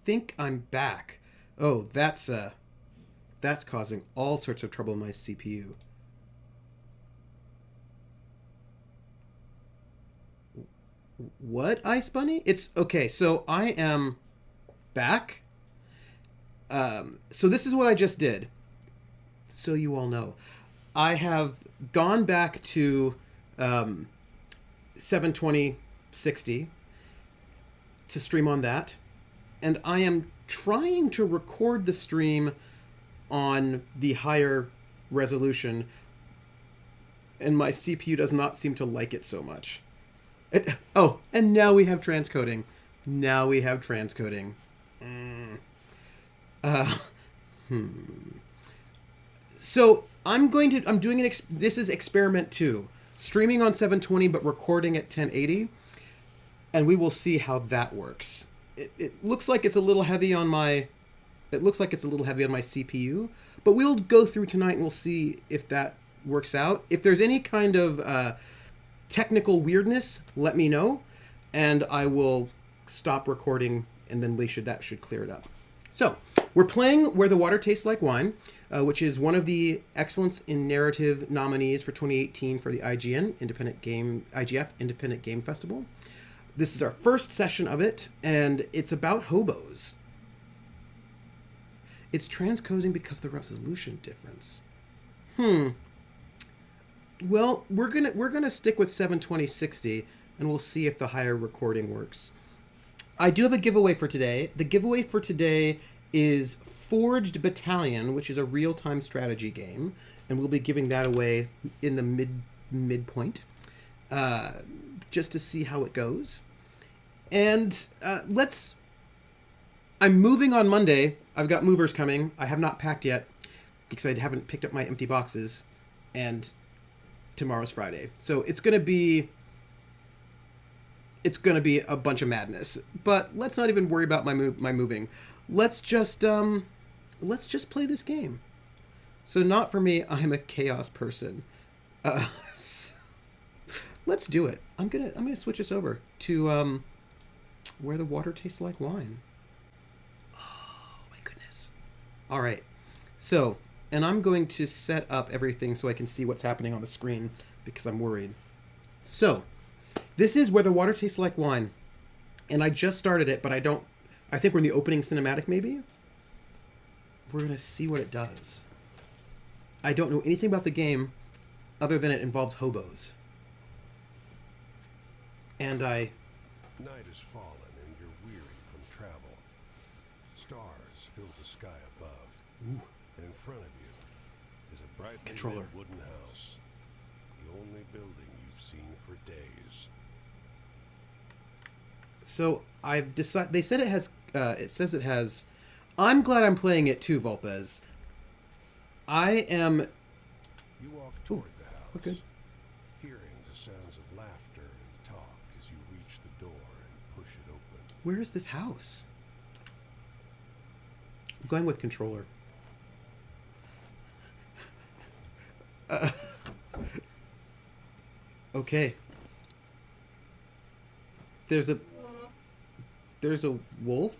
think I'm back. Oh, that's causing all sorts of trouble in my CPU. What, Ice Bunny? It's okay. So I am back. So this is what I just did. So you all know, I have gone back to 720 60 to stream on that, and I am trying to record the stream on the higher resolution, and my CPU does not seem to like it so much. Oh, and now we have transcoding. Now we have transcoding. Uh, hmm. So I'm doing this is experiment 2. Streaming on 720 but recording at 1080. And we will see how that works. It looks like it's a little heavy on my CPU, but we'll go through tonight and we'll see if that works out. If there's any kind of technical weirdness, let me know, and I will stop recording, and then that should clear it up. So we're playing Where the Water Tastes Like Wine, which is one of the Excellence in Narrative nominees for 2018 for the IGF Independent Game Festival. This is our first session of it, and it's about hobos. It's transcoding because of the resolution difference. Well, we're gonna stick with 720/60, and we'll see if the higher recording works. I do have a giveaway for today. The giveaway for today is Forged Battalion, which is a real-time strategy game, and we'll be giving that away in the midpoint, just to see how it goes. And I'm moving on Monday. I've got movers coming. I have not packed yet because I haven't picked up my empty boxes, and tomorrow's Friday, so it's gonna be a bunch of madness. But let's not even worry about my moving. Let's just play this game. So not for me. I'm a chaos person. Let's do it. I'm gonna switch us over to Where the Water Tastes Like Wine. Oh my goodness. All right. So, and I'm going to set up everything so I can see what's happening on the screen because I'm worried. So, this is Where the Water Tastes Like Wine. And I just started it, but I think we're in the opening cinematic maybe. We're going to see what it does. I don't know anything about the game other than it involves hobos. And Night has fallen and you're weary from travel. Stars fill the sky above. Ooh. And in front of you is a brightly Controller. lit wooden house. The only building you've seen for days. So I've decided. They said it has. It says it has. I'm glad I'm playing it too, Volpez. I am. You walk toward the house, okay. hearing the sounds of laughter and talk as you reach the door and push it open. Where is this house? I'm going with controller. Okay. There's a wolf.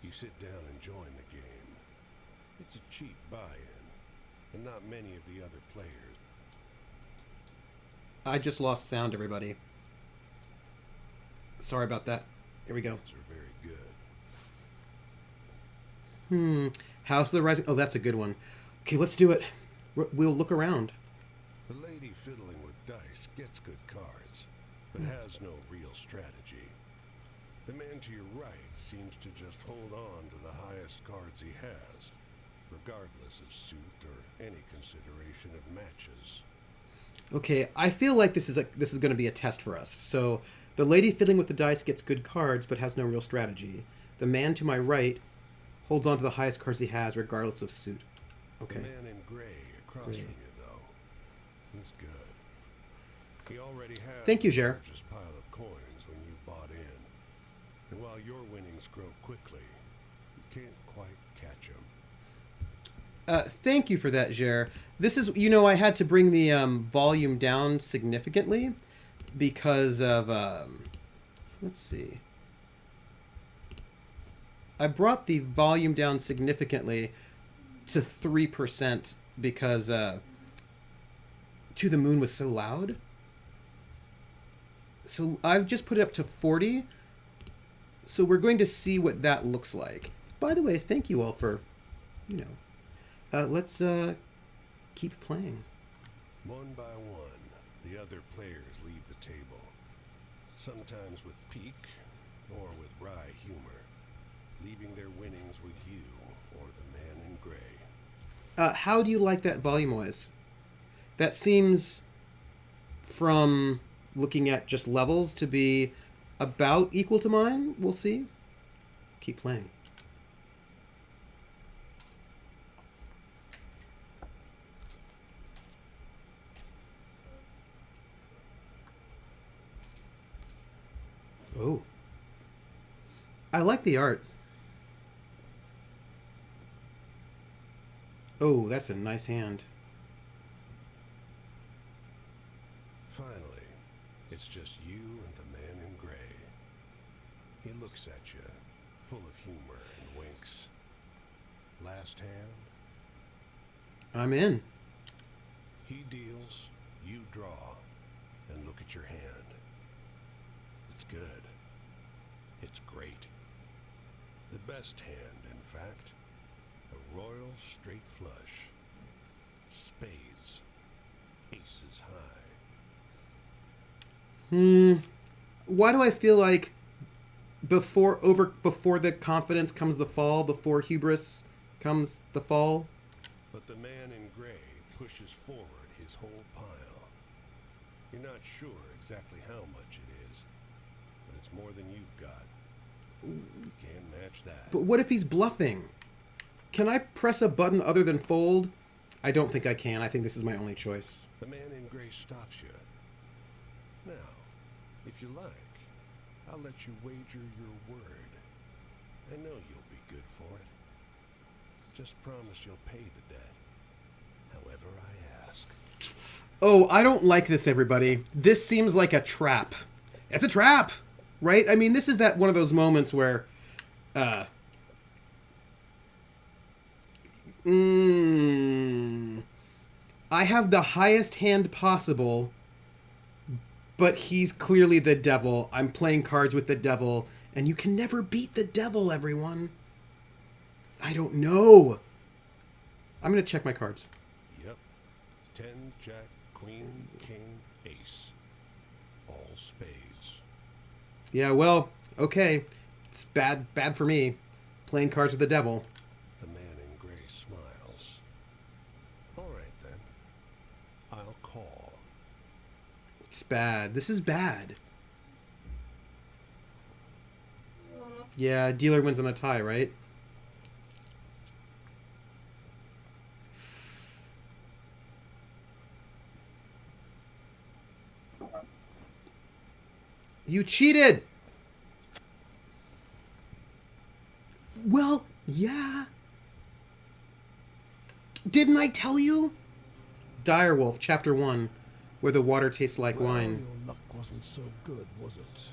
You sit down and join the game. It's a cheap buy-in, and not many of the other players. I just lost sound, everybody. Sorry about that. Here we go. Are very good. House of the Rising. Oh, that's a good one. Okay, let's do it. We'll look around. The lady fiddling with dice gets good cards, but has no real strategy. The man to your right seems to just hold on to the highest cards he has, regardless of suit or any consideration of matches. Okay, I feel like this is going to be a test for us. So, the lady fiddling with the dice gets good cards, but has no real strategy. The man to my right holds on to the highest cards he has, regardless of suit. Okay. The man in gray across from you, though, he's good. He already has Thank you, the Jer. largest pile of coins when you bought in. And while your winnings grow quickly, you can't quite catch him. Thank you for that, Jer. This is, I had to bring the volume down significantly because of, let's see. I brought the volume down significantly to 3% because To the Moon was so loud. So I've just put it up to 40. So we're going to see what that looks like. By the way, thank you all for, you know. Let's keep playing. One by one, the other players leave the table. Sometimes with pique or with wry humor, leaving their winnings with you or the man in gray. How do you like that volume-wise? That seems, from looking at just levels, to be about equal to mine. We'll see. Keep playing. Oh. I like the art. Oh, that's a nice hand. Finally, it's just you and the man in gray. He looks at you, full of humor, and winks. Last hand? I'm in. He deals, you draw, and look at your hand. It's good. It's great. The best hand, in fact. A royal straight flush. Spades. Aces high. Why do I feel like before the confidence comes the fall, before hubris comes the fall? But the man in gray pushes forward his whole pile. You're not sure exactly how much it is, but it's more than you've got. You can't match that. But what if he's bluffing? Can I press a button other than fold? I don't think I can. I think this is my only choice. The man in gray stops you. Now, if you like, I'll let you wager your word. I know you'll be good for it. Just promise you'll pay the debt, however I ask. Oh, I don't like this, everybody. This seems like a trap. It's a trap, right? I mean, this is that one of those moments where, I have the highest hand possible, but he's clearly the devil. I'm playing cards with the devil, and you can never beat the devil, everyone. I don't know. I'm going to check my cards. Yep. 10, jack, queen, king, ace. All spades. Yeah, well, okay. It's bad for me. Playing cards with the devil. The man in gray smiles. All right, then. I'll call. It's bad. This is bad. Yeah, dealer wins on a tie, right? You cheated! Well, yeah. Didn't I tell you? Direwolf, Chapter 1, where the water tastes like wine. Your luck wasn't so good, was it?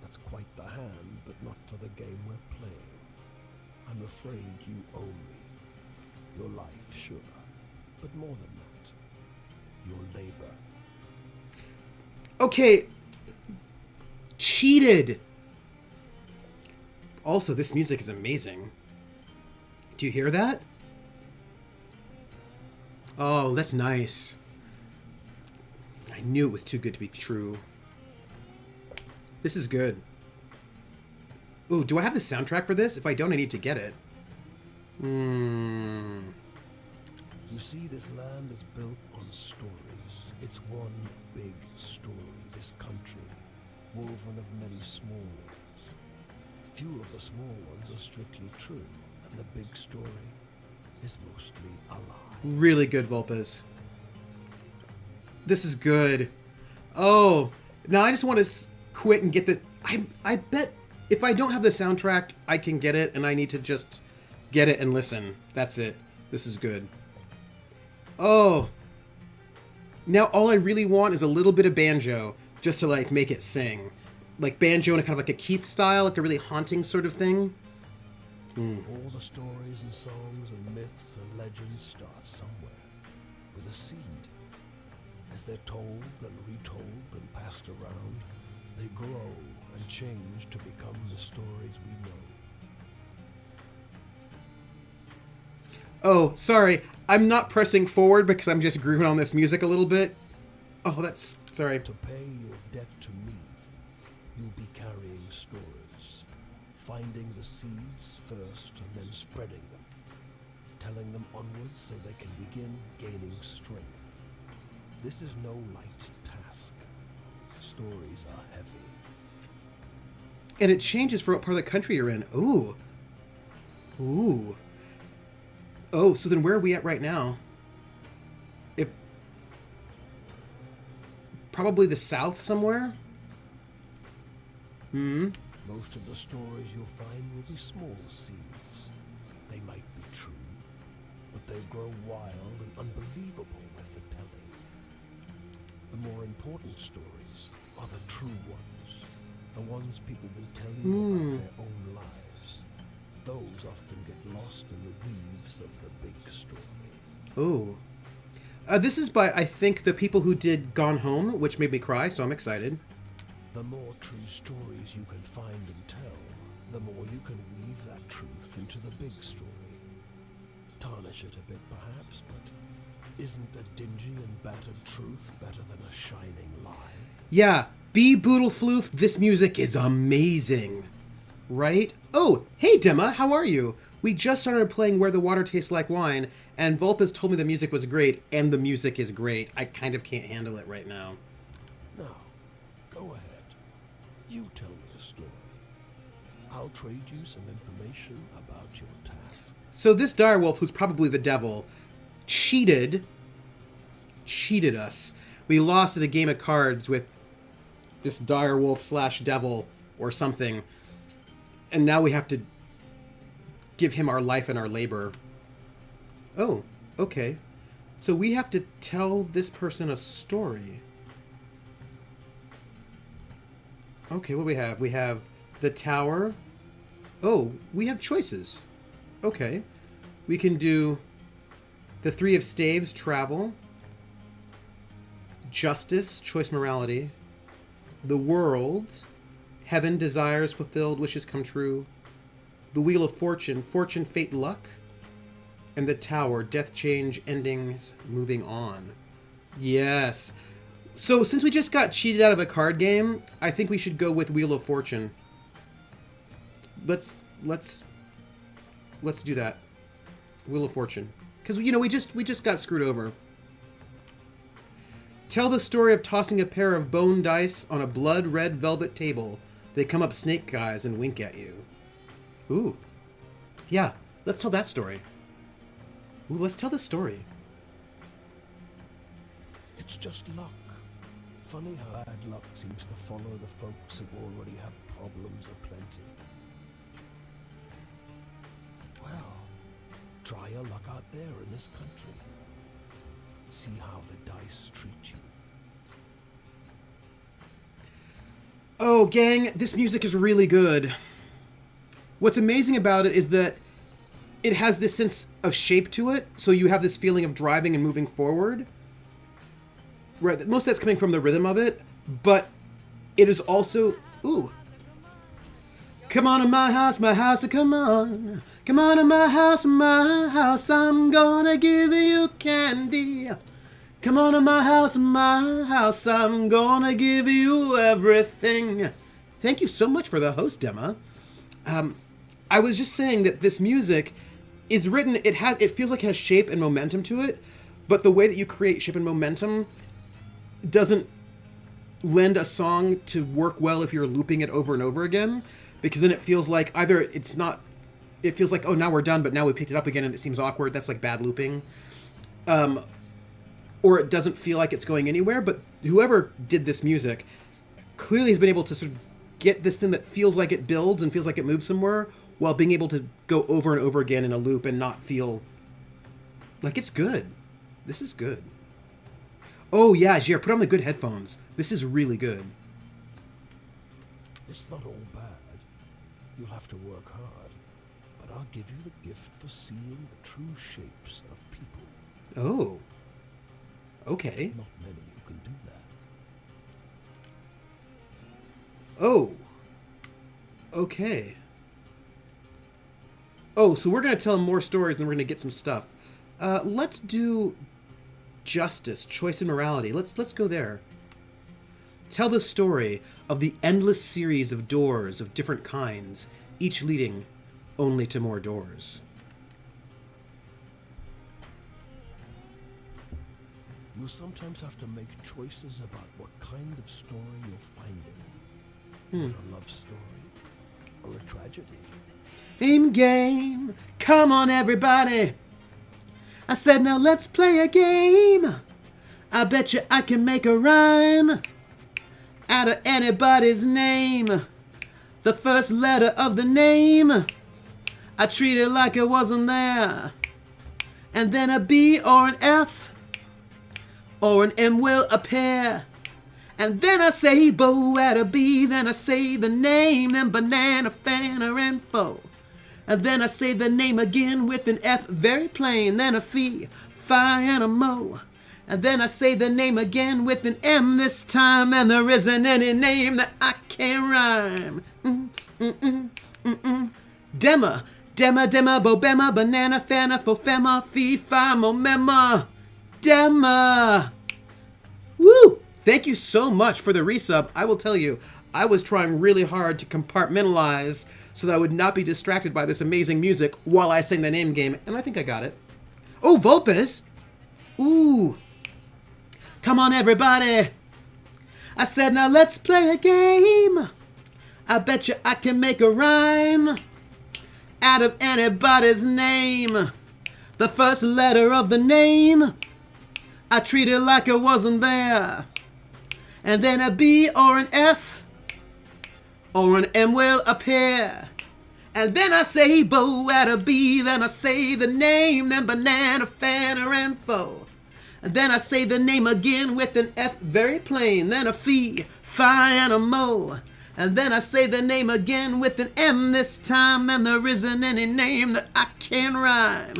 That's quite the hand, but not for the game we're playing. I'm afraid you owe me. Your life, sure. But more than that, your labor. Okay. Cheated! Also, this music is amazing. Do you hear that? Oh, that's nice. I knew it was too good to be true. This is good. Ooh, do I have the soundtrack for this? If I don't, I need to get it. You see, this land is built on stories. It's one big story, this country, woven of many small ones. Few of the small ones are strictly true, and the big story is mostly a lie. Really good, Vulpes. This is good. Oh, now I just want to quit and get the... I bet if I don't have the soundtrack, I can get it, and I need to just get it and listen. That's it. This is good. Oh. Now all I really want is a little bit of banjo, just to, like, make it sing. Like banjo in a kind of like a Keith style, like a really haunting sort of thing. All the stories and songs and myths and legends start somewhere, with a seed. As they're told and retold and passed around, they grow and change to become the stories we know. Oh, sorry. I'm not pressing forward because I'm just grooving on this music a little bit. Oh, that's... Sorry. To pay your debt to me, you'll be carrying stories, finding the seeds first and then spreading them, telling them onwards so they can begin gaining strength. This is no light task. Stories are heavy. And it changes for what part of the country you're in. Ooh. Ooh. Oh, so then where are we at right now? If probably the south somewhere? Most of the stories you'll find will be small seeds. They might be true, but they grow wild and unbelievable with the telling. The more important stories are the true ones. The ones people will tell you about their own lives. Those often get lost in the weaves of the big story. Oh. This is by, I think, the people who did Gone Home, which made me cry, so I'm excited. The more true stories you can find and tell, the more you can weave that truth into the big story. Tarnish it a bit, perhaps, but isn't a dingy and battered truth better than a shining lie? Yeah, B. Boodlefloof, this music is amazing. Right? Oh, hey Demma, how are you? We just started playing Where the Water Tastes Like Wine, and Vulpes told me the music was great, and the music is great. I kind of can't handle it right now. Now, go ahead. You tell me a story. I'll trade you some information about your task. So this direwolf, who's probably the devil, cheated us. We lost at a game of cards with this direwolf / devil or something. And now we have to give him our life and our labor. Oh, okay. So we have to tell this person a story. Okay, what do we have? We have the tower. Oh, we have choices. Okay. We can do the Three of Staves, travel. Justice, choice morality. The world. Heaven, desires fulfilled, wishes come true. The Wheel of Fortune, fortune, fate, luck. And the Tower, death, change, endings, moving on. Yes. So since we just got cheated out of a card game, I think we should go with Wheel of Fortune. Let's do that. Wheel of Fortune. Because, you know, we just got screwed over. Tell the story of tossing a pair of bone dice on a blood-red velvet table. They come up snake eyes and wink at you. Ooh. Yeah, let's tell that story. Ooh, let's tell the story. It's just luck. Funny how bad luck seems to follow the folks who already have problems aplenty. Well, try your luck out there in this country. See how the dice treat you. Oh, gang, this music is really good. What's amazing about it is that it has this sense of shape to it, so you have this feeling of driving and moving forward. Right, most of that's coming from the rhythm of it, but it is also... Ooh. Come on to my house, come on. Come on to my house, I'm gonna give you candy. Come on to my house, I'm gonna give you everything. Thank you so much for the host, Demma. I was just saying that this music is written, it feels like it has shape and momentum to it, but the way that you create shape and momentum doesn't lend a song to work well if you're looping it over and over again, because then it feels like either it feels like, oh, now we're done, but now we picked it up again and it seems awkward. That's like bad looping. Or it doesn't feel like it's going anywhere, but whoever did this music clearly has been able to sort of get this thing that feels like it builds and feels like it moves somewhere while being able to go over and over again in a loop and not feel like it's good. This is good. Oh yeah, Jer, put on the good headphones. This is really good. It's not all bad. You'll have to work hard, but but I'll give you the gift for seeing the true shapes of people. Oh. Okay. Not many who can do that. Oh. Okay. Oh, so we're going to tell more stories and we're going to get some stuff. Let's do justice, choice, and morality. Let's go there. Tell the story of the endless series of doors of different kinds, each leading only to more doors. You sometimes have to make choices about what kind of story you're finding. Is it a love story or a tragedy? Aim game, come on everybody. I said now let's play a game. I bet you I can make a rhyme out of anybody's name. The first letter of the name, I treat it like it wasn't there. And then a B or an F or an M will appear. And then I say bo at a B, then I say the name, then banana, fana, and fo. And then I say the name again with an F, very plain, then a fee, fi, and a mo. And then I say the name again with an M this time, and there isn't any name that I can't rhyme. Dema, dema, dema, bobema, banana, fana, fofema, fee, fi, mo, mema. Dema. Woo! Thank you so much for the resub. I will tell you, I was trying really hard to compartmentalize so that I would not be distracted by this amazing music while I sang the name game, and I think I got it. Oh, Vulpes! Ooh. Come on, everybody. I said, now let's play a game. I bet you I can make a rhyme out of anybody's name. The first letter of the name, I treat it like it wasn't there. And then a B or an F or an M will appear. And then I say bo at a B, then I say the name, then banana, fana, and fo. And then I say the name again with an F, very plain, then a fee, fi, and a mo. And then I say the name again with an M this time, and there isn't any name that I can rhyme.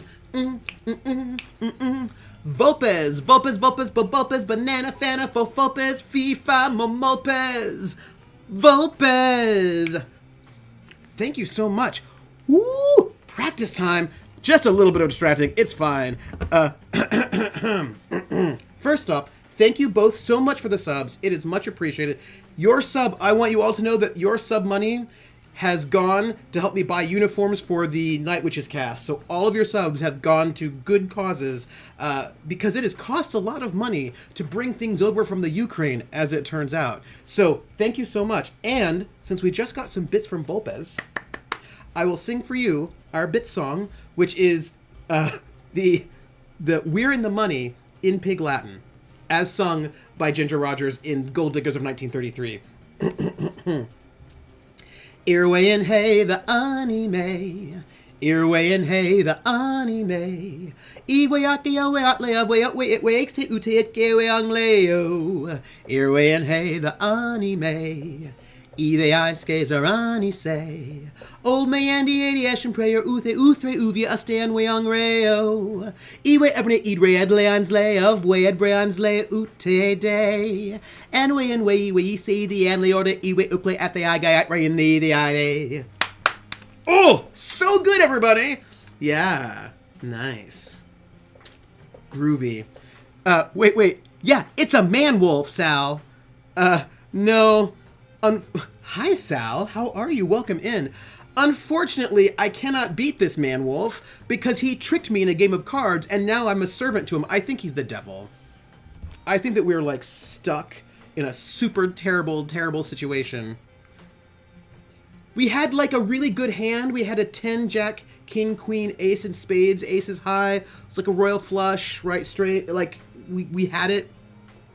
Vulpes, Vulpes, Vulpes, Bobulpes, banana, fana, fofopes, fee, fi, momopes. Vulpes! Thank you so much. Woo! Practice time. Just a little bit of distracting. It's fine. First off, thank you both so much for the subs. It is much appreciated. Your sub, I want you all to know that your sub money has gone to help me buy uniforms for the Night Witches cast. So all of your subs have gone to good causes because it has cost a lot of money to bring things over from the Ukraine, as it turns out. So thank you so much. And since we just got some bits from Vulpes, I will sing for you our bit song, which is the We're in the Money in Pig Latin, as sung by Ginger Rogers in Gold Diggers of 1933. Earway and hey the anime, earway and hey the anime, iwayakio we atlea we up we it wakes te ute it gewe angleo, earway and hey the anime, the ice skates are ani say, old may andy adiation prayer uthe uthre uvia astan we angreo, iwe ebne idre edleans lay of way edbreans lay ute day. And we see the anly order iwe uple at the eye guy at ray in the eye. Oh, so good, everybody! Yeah, nice. Groovy. Wait. Yeah, it's a man wolf, Sal. No. Hi, Sal. How are you? Welcome in. Unfortunately, I cannot beat this man wolf because he tricked me in a game of cards and now I'm a servant to him. I think he's the devil. I think that we're like stuck in a super terrible situation. We had like a really good hand. We had a 10, jack, king, queen, ace, and spades. Ace is high. It's like a royal flush, right straight. Like we had it.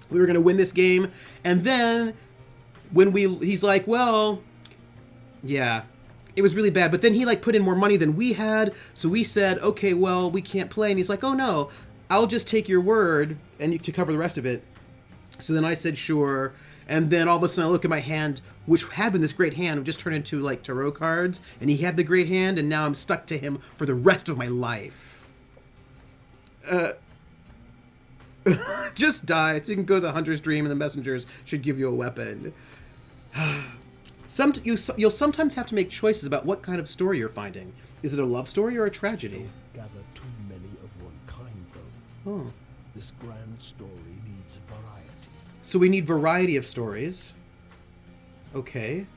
We were going to win this game. And then when he's like, well, yeah, it was really bad. But then he like put in more money than we had. So we said, okay, well, we can't play. And he's like, oh no, I'll just take your word and to cover the rest of it. So then I said, sure. And then all of a sudden I look at my hand, which had been this great hand, would just turn into like tarot cards, and he had the great hand, and now I'm stuck to him for the rest of my life. Just die. So you can go to the hunter's dream, and the messengers should give you a weapon. You'll sometimes have to make choices about what kind of story you're finding. Is it a love story or a tragedy? Gather too many of one kind, though. Oh. This grand story needs variety. So we need variety of stories. Okay.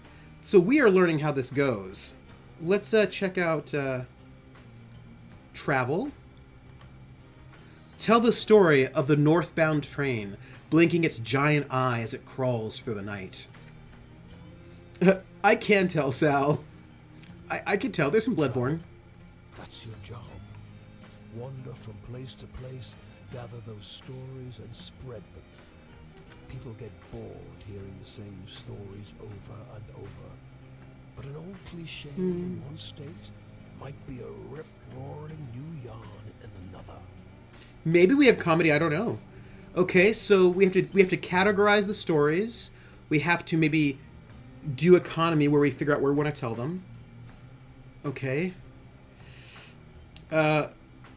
So we are learning how this goes. Let's check out travel. Tell the story of the northbound train, blinking its giant eye as it crawls through the night. I can tell, Sal. I can tell. There's some Bloodborne. That's your job. Wander from place to place, gather those stories and spread them. People get bored hearing the same stories over and over. But an old cliche in one state might be a rip-roaring new yarn in another. Maybe we have comedy. I don't know. Okay, so we have to categorize the stories. We have to maybe do economy where we figure out where we want to tell them. Okay.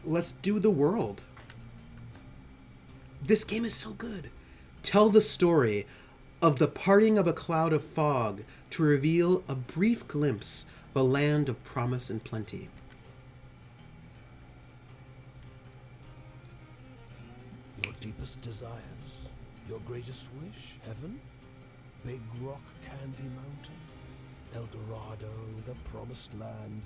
Let's do the world. This game is so good. Tell the story of the parting of a cloud of fog to reveal a brief glimpse of a land of promise and plenty. Your deepest desires, your greatest wish, heaven? Big Rock Candy Mountain? El Dorado, the promised land,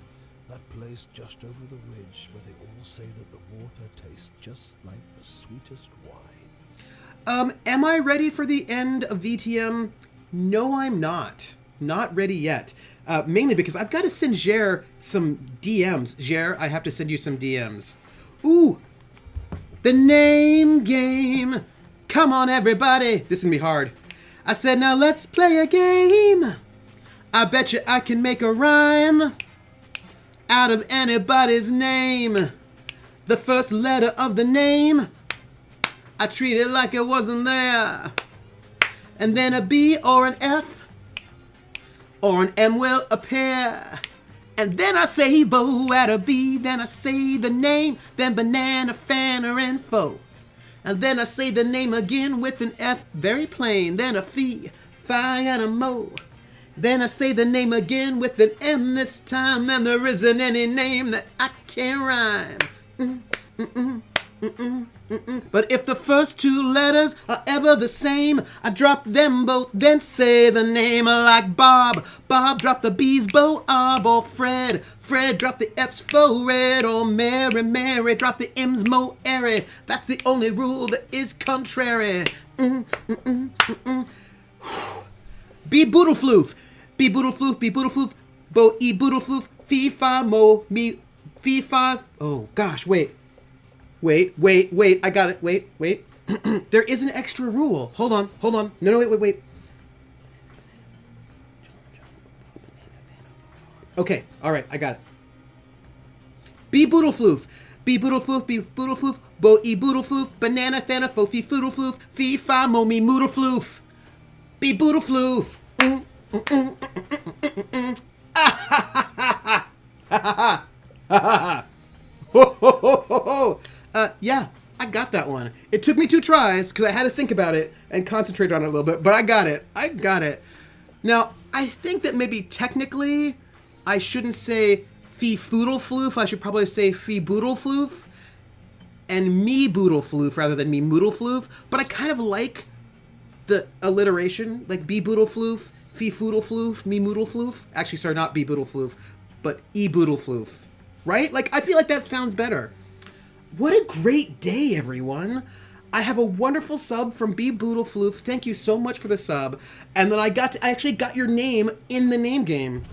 that place just over the ridge where they all say that the water tastes just like the sweetest wine. Am I ready for the end of VTM? No, I'm not. Not ready yet. Mainly because I've got to send Jer some DMs. Jer, I have to send you some DMs. Ooh! The name game! Come on, everybody! This is gonna be hard. I said, now let's play a game. I bet you I can make a rhyme out of anybody's name. The first letter of the name, I treat it like it wasn't there. And then a B or an F or an M will appear. And then I say bo at a B, then I say the name, then banana, fanner, and foe. And then I say the name again with an F, very plain, then a fee, fi, and a mo. Then I say the name again with an M this time, and there isn't any name that I can't rhyme. But if the first two letters are ever the same, I drop them both, then say the name like Bob. Bob drop the B's, Bo, Ob, or Fred. Fred drop the F's, fo, red, or Mary. Mary drop the M's, mo, airy. That's the only rule that is contrary. Be boodlefloof. Be boodlefloof, be boodlefloof. Bo, e boodlefloof. Fee, fi, mo, me, fee, fi. Oh, gosh, wait. Wait, I got it. Wait. There is an extra rule. Hold on. No, wait. Okay, alright, I got it. Be boodlefloof. Be boodlefloof, be boodlefloof. Bo e boodlefloof. Banana, fana, fo, fee, foodlefloof. Fee, fi, mo, me, moodlefloof. Be boodlefloof. Yeah, I got that one. It took me 2 tries because I had to think about it and concentrate on it a little bit, but I got it. Now, I think that maybe technically I shouldn't say fee foodlefloof. I should probably say fee boodlefloof and me boodlefloof rather than me moodlefloof, but I kind of like the alliteration, like be boodlefloof, fee foodlefloof, me moodlefloof. Actually, sorry, not be boodlefloof, but e boodlefloof. Right? Like, I feel like that sounds better. What a great day, everyone. I have a wonderful sub from B Boodlefloof. Thank you so much for the sub. And then I actually got your name in the name game.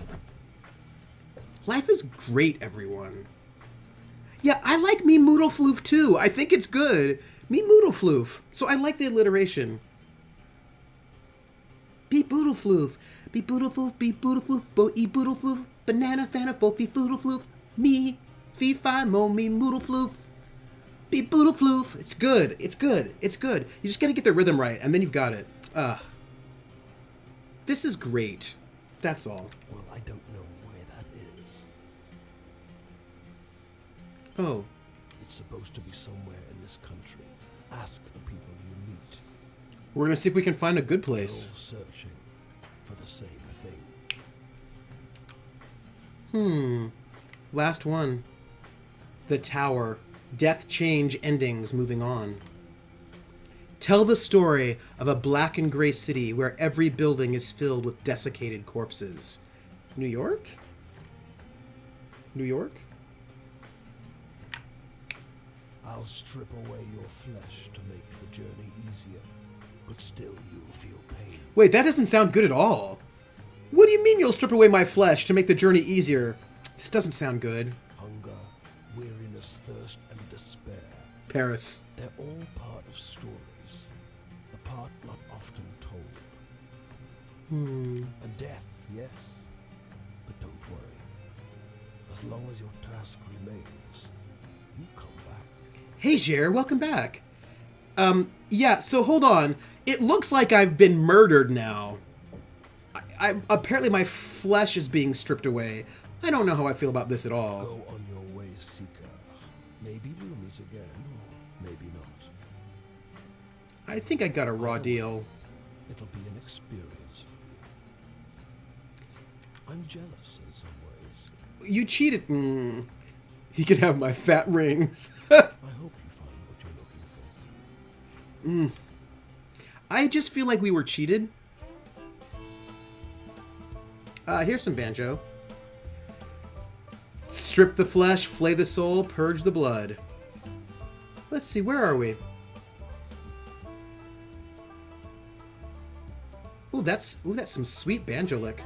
Life is great, everyone. Yeah, I like me Moodlefloof too. I think it's good. Me Moodlefloof. So I like the alliteration. Be Boodlefloof. Be Boodlefloof, be Boodlefloof, bo e Boodlefloof, banana fana fo fee foodlefloof, me, fee fi mo me Moodlefloof. Be boodlefloof. It's good. You just gotta get the rhythm right, and then you've got it. This is great. That's all. Well, I don't know where that is. Oh. It's supposed to be somewhere in this country. Ask the people you meet. We're going to see if we can find a good They're place. all searching for the same thing. Last one. The Tower. Death, change, endings, moving on. Tell the story of a black and gray city where every building is filled with desiccated corpses. New York? New York? I'll strip away your flesh to make the journey easier, but still you'll feel pain. Wait, that doesn't sound good at all. What do you mean you'll strip away my flesh to make the journey easier? This doesn't sound good. Hunger, weariness, thirst, and despair. Paris. They're all part of stories. The part not often told. And death, yes. But don't worry. As long as your task remains, you come back. Hey, Jer, welcome back. Yeah, so hold on. It looks like I've been murdered now. I apparently my flesh is being stripped away. I don't know how I feel about this at all. Go on your way, Seeker. Maybe we'll meet again, or maybe not. I think I got a raw deal. It'll be an experience for you. I'm jealous in some ways. You cheated. He could have my fat rings. I hope you find what you're looking for. I just feel like we were cheated. Here's some banjo. Strip the flesh, flay the soul, purge the blood. Let's see, where are we? Ooh, that's some sweet banjo lick.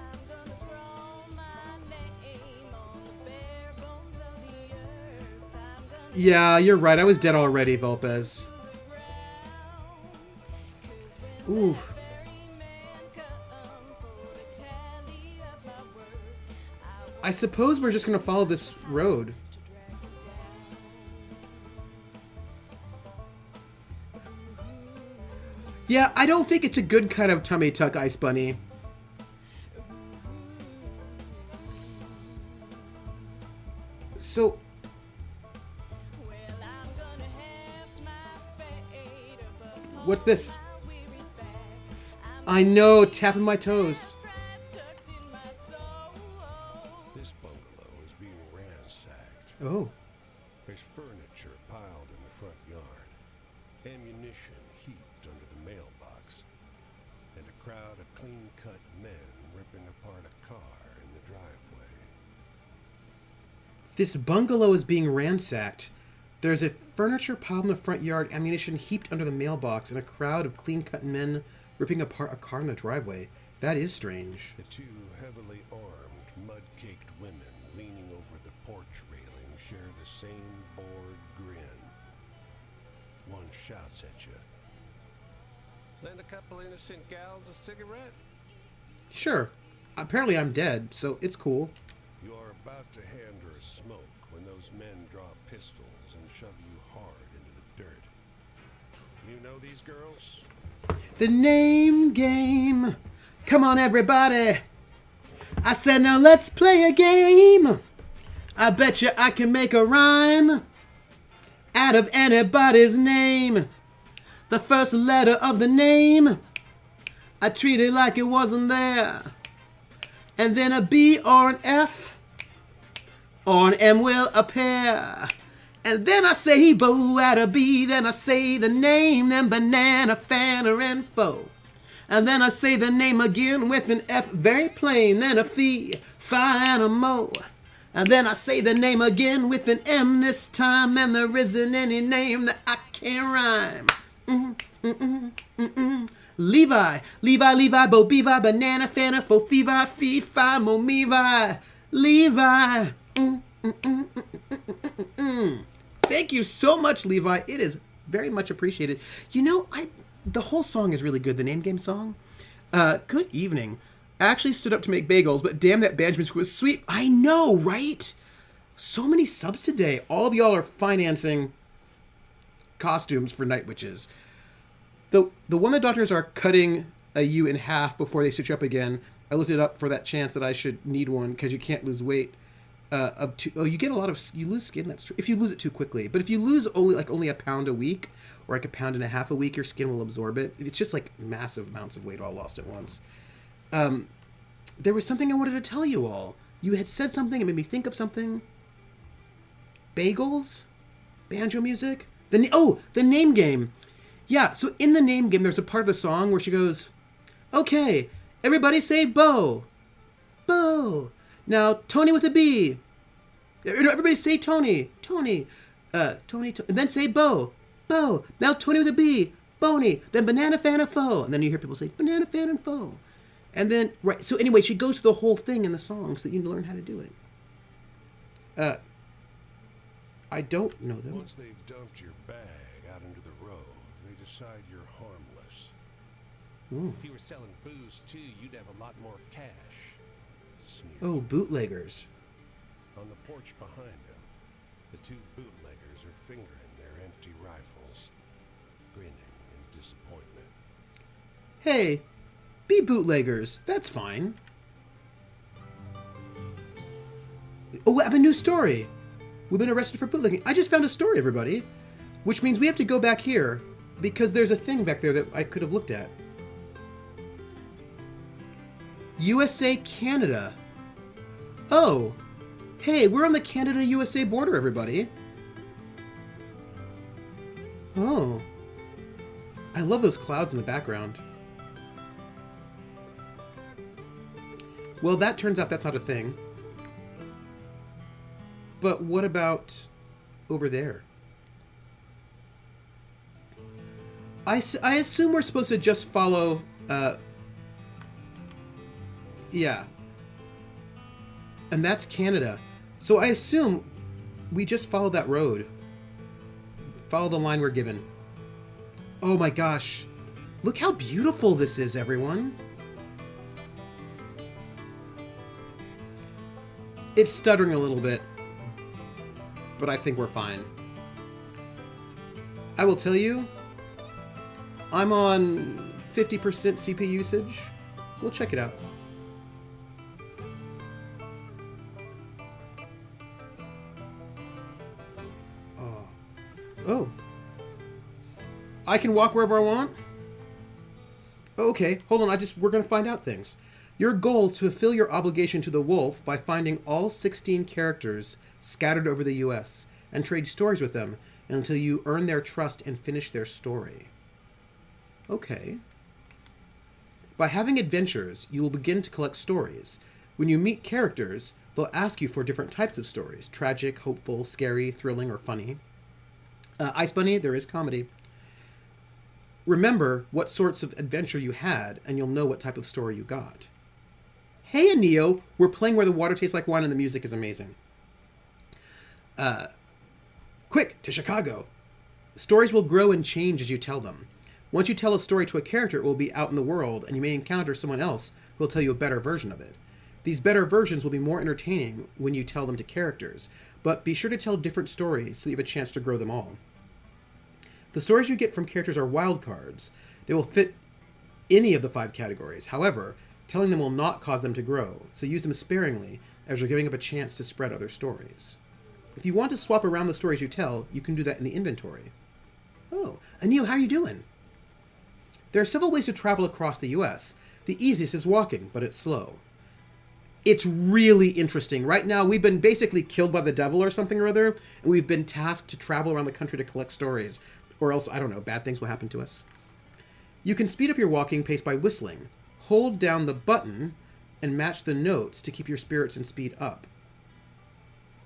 Yeah, you're right. I was dead already, Volpez. Ooh. I suppose we're just going to follow this road. Yeah, I don't think it's a good kind of tummy tuck, Ice Bunny. So... what's this? I know, tapping my toes. This bungalow is being ransacked. Oh. There's furniture piled in the front yard, ammunition heaped under the mailbox, and a crowd of clean-cut men ripping apart a car in the driveway. This bungalow is being ransacked. There's a furniture piled in the front yard, ammunition heaped under the mailbox, and a crowd of clean-cut men ripping apart a car in the driveway. That is strange. The two heavily armed, mud-caked women leaning over the porch railing share the same bored grin. One shouts at you. Lend a couple innocent gals a cigarette? Sure. Apparently I'm dead, so it's cool. You're about to hand her a smoke when those men draw pistols and shove you hard into the dirt. You know these girls? The name game. Come on, everybody. I said, now let's play a game. I bet you I can make a rhyme out of anybody's name. The first letter of the name, I treat it like it wasn't there. And then a B or an F or an M will appear. And then I say bo at a B, then I say the name, then banana, fanner, and foe. And then I say the name again with an F very plain, then a fee, fi, and a mo. And then I say the name again with an M this time, and there isn't any name that I can't rhyme. Levi, Levi, Levi, bo, bevi, banana, fanner, fo, fevi, fee, fi, mo, mevi, Levi. Thank you so much, Levi. It is very much appreciated. You know, the whole song is really good, the name game song. Good evening. I actually stood up to make bagels, but damn, that banjo music was sweet. I know, right? So many subs today. All of y'all are financing costumes for Night Witches. The one the doctors are cutting a U in half before they stitch up again. I looked it up for that chance that I should need one because you can't lose weight. You get a lot of you lose skin. That's true if you lose it too quickly. But if you lose only a pound a week or like a pound and a half a week, your skin will absorb it. It's just like massive amounts of weight all lost at once. There was something I wanted to tell you all. You had said something. It made me think of something. Bagels, banjo music. The name game. Yeah. So in the name game, there's a part of the song where she goes, "Okay, everybody say Bo, Bo." Now, Tony with a B. Everybody say Tony. Tony. Tony. And then say Bo. Bo. Now, Tony with a B. Boney. Then banana fan and foe. And then you hear people say banana fan and foe. And then, right. So anyway, she goes through the whole thing in the song so that you can learn how to do it. I don't know them. Once they've dumped your bag out into the road, they decide you're harmless. Ooh. If you were selling booze too, you'd have a lot more cash. Sneer. Oh, bootleggers. On the porch behind him, the two bootleggers are fingering their empty rifles, grinning in disappointment. Hey, be bootleggers. That's fine. Oh, I have a new story. We've been arrested for bootlegging. I just found a story, everybody. Which means we have to go back here because there's a thing back there that I could have looked at. USA, Canada. Oh, hey, we're on the Canada-USA border, everybody. Oh. I love those clouds in the background. Well, that turns out that's not a thing. But what about over there? I assume we're supposed to just follow... yeah. And that's Canada. So I assume we just follow that road. Follow the line we're given. Oh my gosh. Look how beautiful this is, everyone. It's stuttering a little bit, but I think we're fine. I will tell you, I'm on 50% CPU usage. We'll check it out. Oh. I can walk wherever I want? Okay, hold on, we're gonna find out things. Your goal is to fulfill your obligation to the wolf by finding all 16 characters scattered over the US and trade stories with them until you earn their trust and finish their story. Okay. By having adventures, you will begin to collect stories. When you meet characters, they'll ask you for different types of stories: tragic, hopeful, scary, thrilling, or funny. Ice Bunny, there is comedy. Remember what sorts of adventure you had, and you'll know what type of story you got. Hey, Neo, we're playing Where the Water Tastes Like Wine, and the music is amazing. Quick, to Chicago. Stories will grow and change as you tell them. Once you tell a story to a character, it will be out in the world, and you may encounter someone else who will tell you a better version of it. These better versions will be more entertaining when you tell them to characters, but be sure to tell different stories so you have a chance to grow them all. The stories you get from characters are wild cards. They will fit any of the 5 categories. However, telling them will not cause them to grow, so use them sparingly as you're giving up a chance to spread other stories. If you want to swap around the stories you tell, you can do that in the inventory. Oh, Anil, how are you doing? There are several ways to travel across the US. The easiest is walking, but it's slow. It's really interesting. Right now, we've been basically killed by the devil or something or other, and we've been tasked to travel around the country to collect stories. Or else, I don't know, bad things will happen to us. You can speed up your walking pace by whistling. Hold down the button and match the notes to keep your spirits and speed up.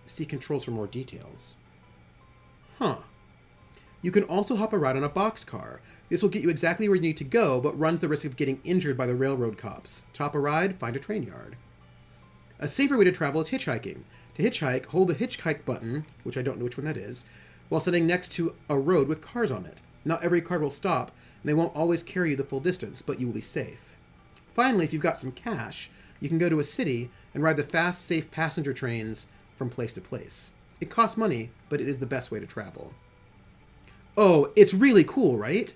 See controls for more details. Huh. You can also hop a ride on a boxcar. This will get you exactly where you need to go, but runs the risk of getting injured by the railroad cops. To hop a ride, find a train yard. A safer way to travel is hitchhiking. To hitchhike, hold the hitchhike button, which I don't know which one that is, while sitting next to a road with cars on it. Not every car will stop, and they won't always carry you the full distance, but you will be safe. Finally, if you've got some cash, you can go to a city and ride the fast, safe passenger trains from place to place. It costs money, but it is the best way to travel. Oh, it's really cool, right?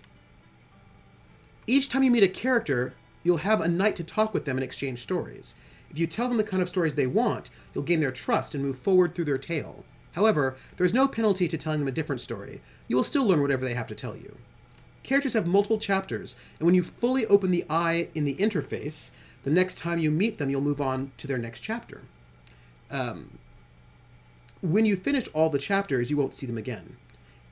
Each time you meet a character, you'll have a night to talk with them and exchange stories. If you tell them the kind of stories they want, you'll gain their trust and move forward through their tale. However, there's no penalty to telling them a different story. You will still learn whatever they have to tell you. Characters have multiple chapters, and when you fully open the eye in the interface, the next time you meet them, you'll move on to their next chapter. When you finish all the chapters, you won't see them again.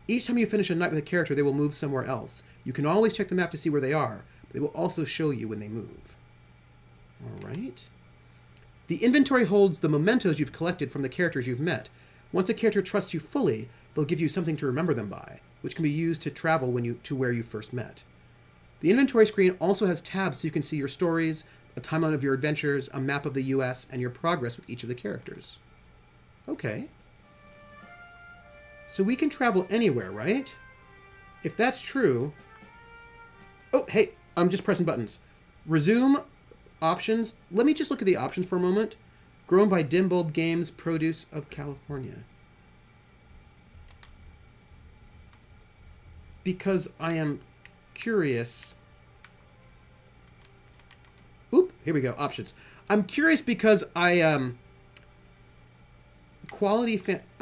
Each time you finish a night with a character, they will move somewhere else. You can always check the map to see where they are, but they will also show you when they move. All right. The inventory holds the mementos you've collected from the characters you've met. Once a character trusts you fully, they'll give you something to remember them by, which can be used to travel to where you first met. The inventory screen also has tabs so you can see your stories, a timeline of your adventures, a map of the US, and your progress with each of the characters. Okay. So we can travel anywhere, right? If that's true... Oh, hey, I'm just pressing buttons. Resume, options. Let me just look at the options for a moment. Grown by Dim Bulb Games, produce of California. Because I am curious... Oop, here we go, options. I'm curious because I, I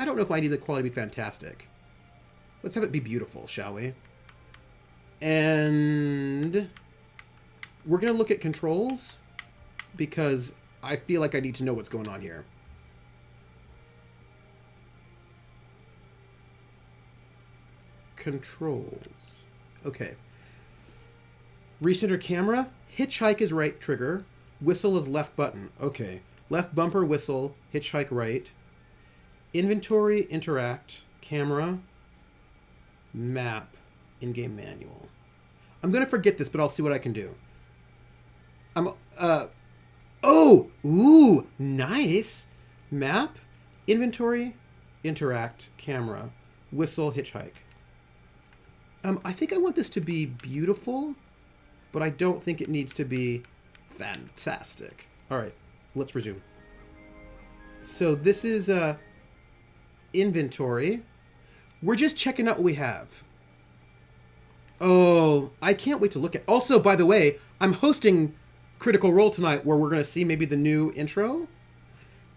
don't know if I need the quality to be fantastic. Let's have it be beautiful, shall we? And we're going to look at controls because I feel like I need to know what's going on here. Controls. Okay. Recenter camera. Hitchhike is right trigger. Whistle is left button. Okay. Left bumper, whistle. Hitchhike right. Inventory, interact. Camera. Map. In-game manual. I'm going to forget this, but I'll see what I can do. Oh! Ooh! Nice! Map. Inventory. Interact. Camera. Whistle. Hitchhike. I think I want this to be beautiful, but I don't think it needs to be fantastic. All right, let's resume. So this is inventory. We're just checking out what we have. Oh, I can't wait to look at... Also, by the way, I'm hosting Critical Role tonight where we're going to see maybe the new intro.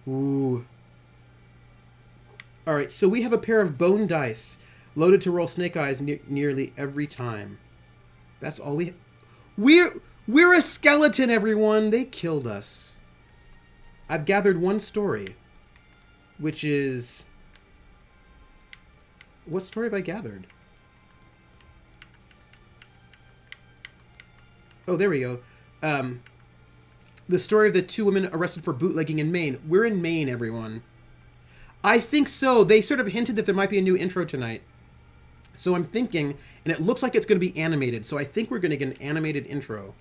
Ooh. All right, so we have a pair of bone dice loaded to roll snake eyes nearly every time. That's all we... We're a skeleton, everyone! They killed us. I've gathered one story, which is... What story have I gathered? Oh, there we go. The story of the two women arrested for bootlegging in Maine. We're in Maine, everyone. I think so. They sort of hinted that there might be a new intro tonight. So I'm thinking, and it looks like it's going to be animated, so I think we're going to get an animated intro.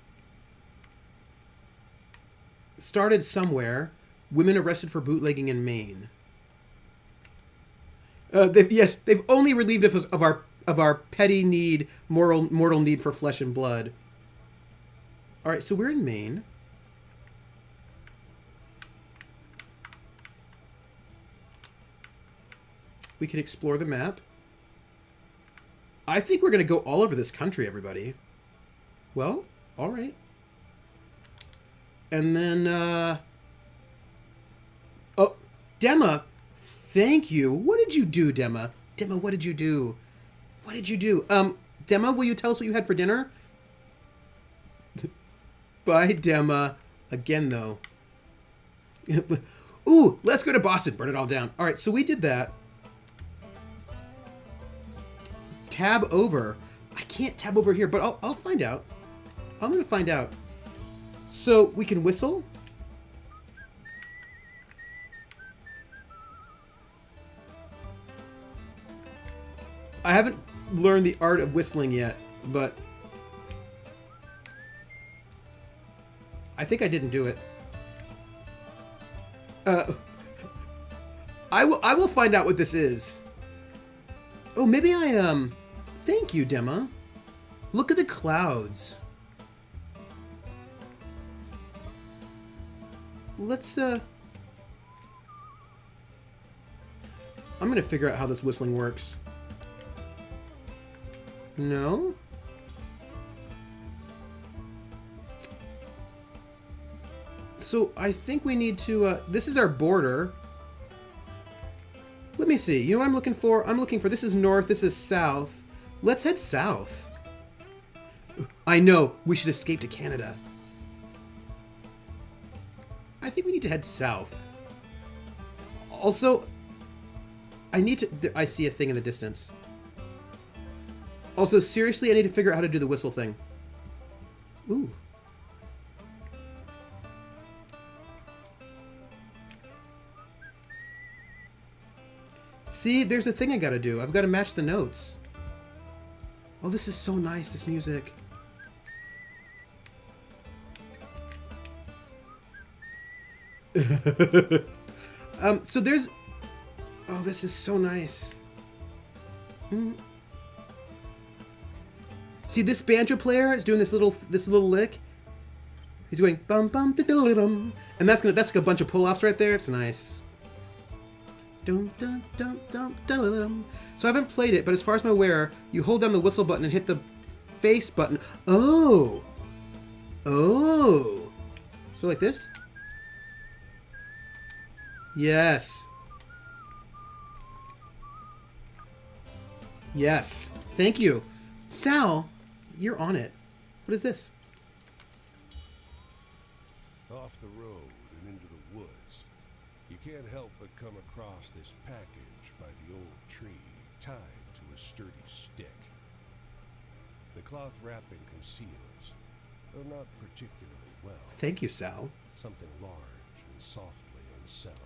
Started somewhere. Women arrested for bootlegging in Maine. They've only relieved us of our petty need, mortal need for flesh and blood. All right, so we're in Maine. We can explore the map. I think we're going to go all over this country, everybody. Well, all right. And then, oh, Dema, thank you. What did you do, Dema? Dema, what did you do? What did you do? Dema, will you tell us what you had for dinner? Bye, Dema. Again, though. Ooh, let's go to Boston. Burn it all down. All right, so we did that. Tab over. I can't tab over here, but I'll find out. I'm going to find out. So we can whistle. I haven't learned the art of whistling yet, but I think I didn't do it. I will find out what this is. Oh, maybe I Thank you, Dema. Look at the clouds. Let's I'm gonna figure out how this whistling works. No? So I think we need to, this is our border. Let me see. You know what I'm looking for? I'm looking for, this is north, this is south. Let's head south. I know, we should escape to Canada. I think we need to head south. Also, I need to, I see a thing in the distance. Also, seriously, I need to figure out how to do the whistle thing. Ooh. See, there's a thing I gotta do. I've got to match the notes. Oh, this is so nice, this music. So there's... Oh, this is so nice. See, this banjo player is doing this little lick. He's going bum bum da-da-da-dum. And that's like a bunch of pull-offs right there. It's nice. Dum dum dum dum da-da-da-dum. So I haven't played it, but as far as I'm aware, you hold down the whistle button and hit the face button. Oh. Oh. So like this? Yes. Yes. Thank you. Sal, you're on it. What is this? Off the road and into the woods, you can't help but come across this package by the old tree tied to a sturdy stick. The cloth wrapping conceals, though not particularly well, Thank you, Sal. something large and softly unsettled.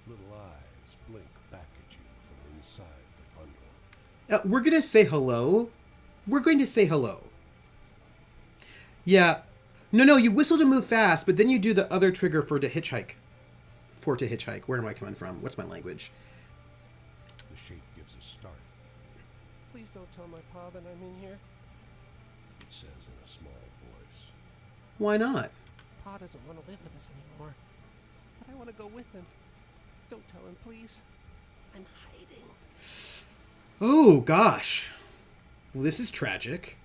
Little eyes blink back at you from inside the bundle. We're going to say hello. We're going to say hello. Yeah. No, you whistle to move fast, but then you do the other trigger for to hitchhike. For to hitchhike. Where am I coming from? What's my language? The shape gives a start, Please don't tell my pa that I'm in here. it says in a small voice. Why not? Pa doesn't want to live with us anymore. But I want to go with him. Don't tell him, please. I'm hiding. Oh, gosh. Well, this is tragic.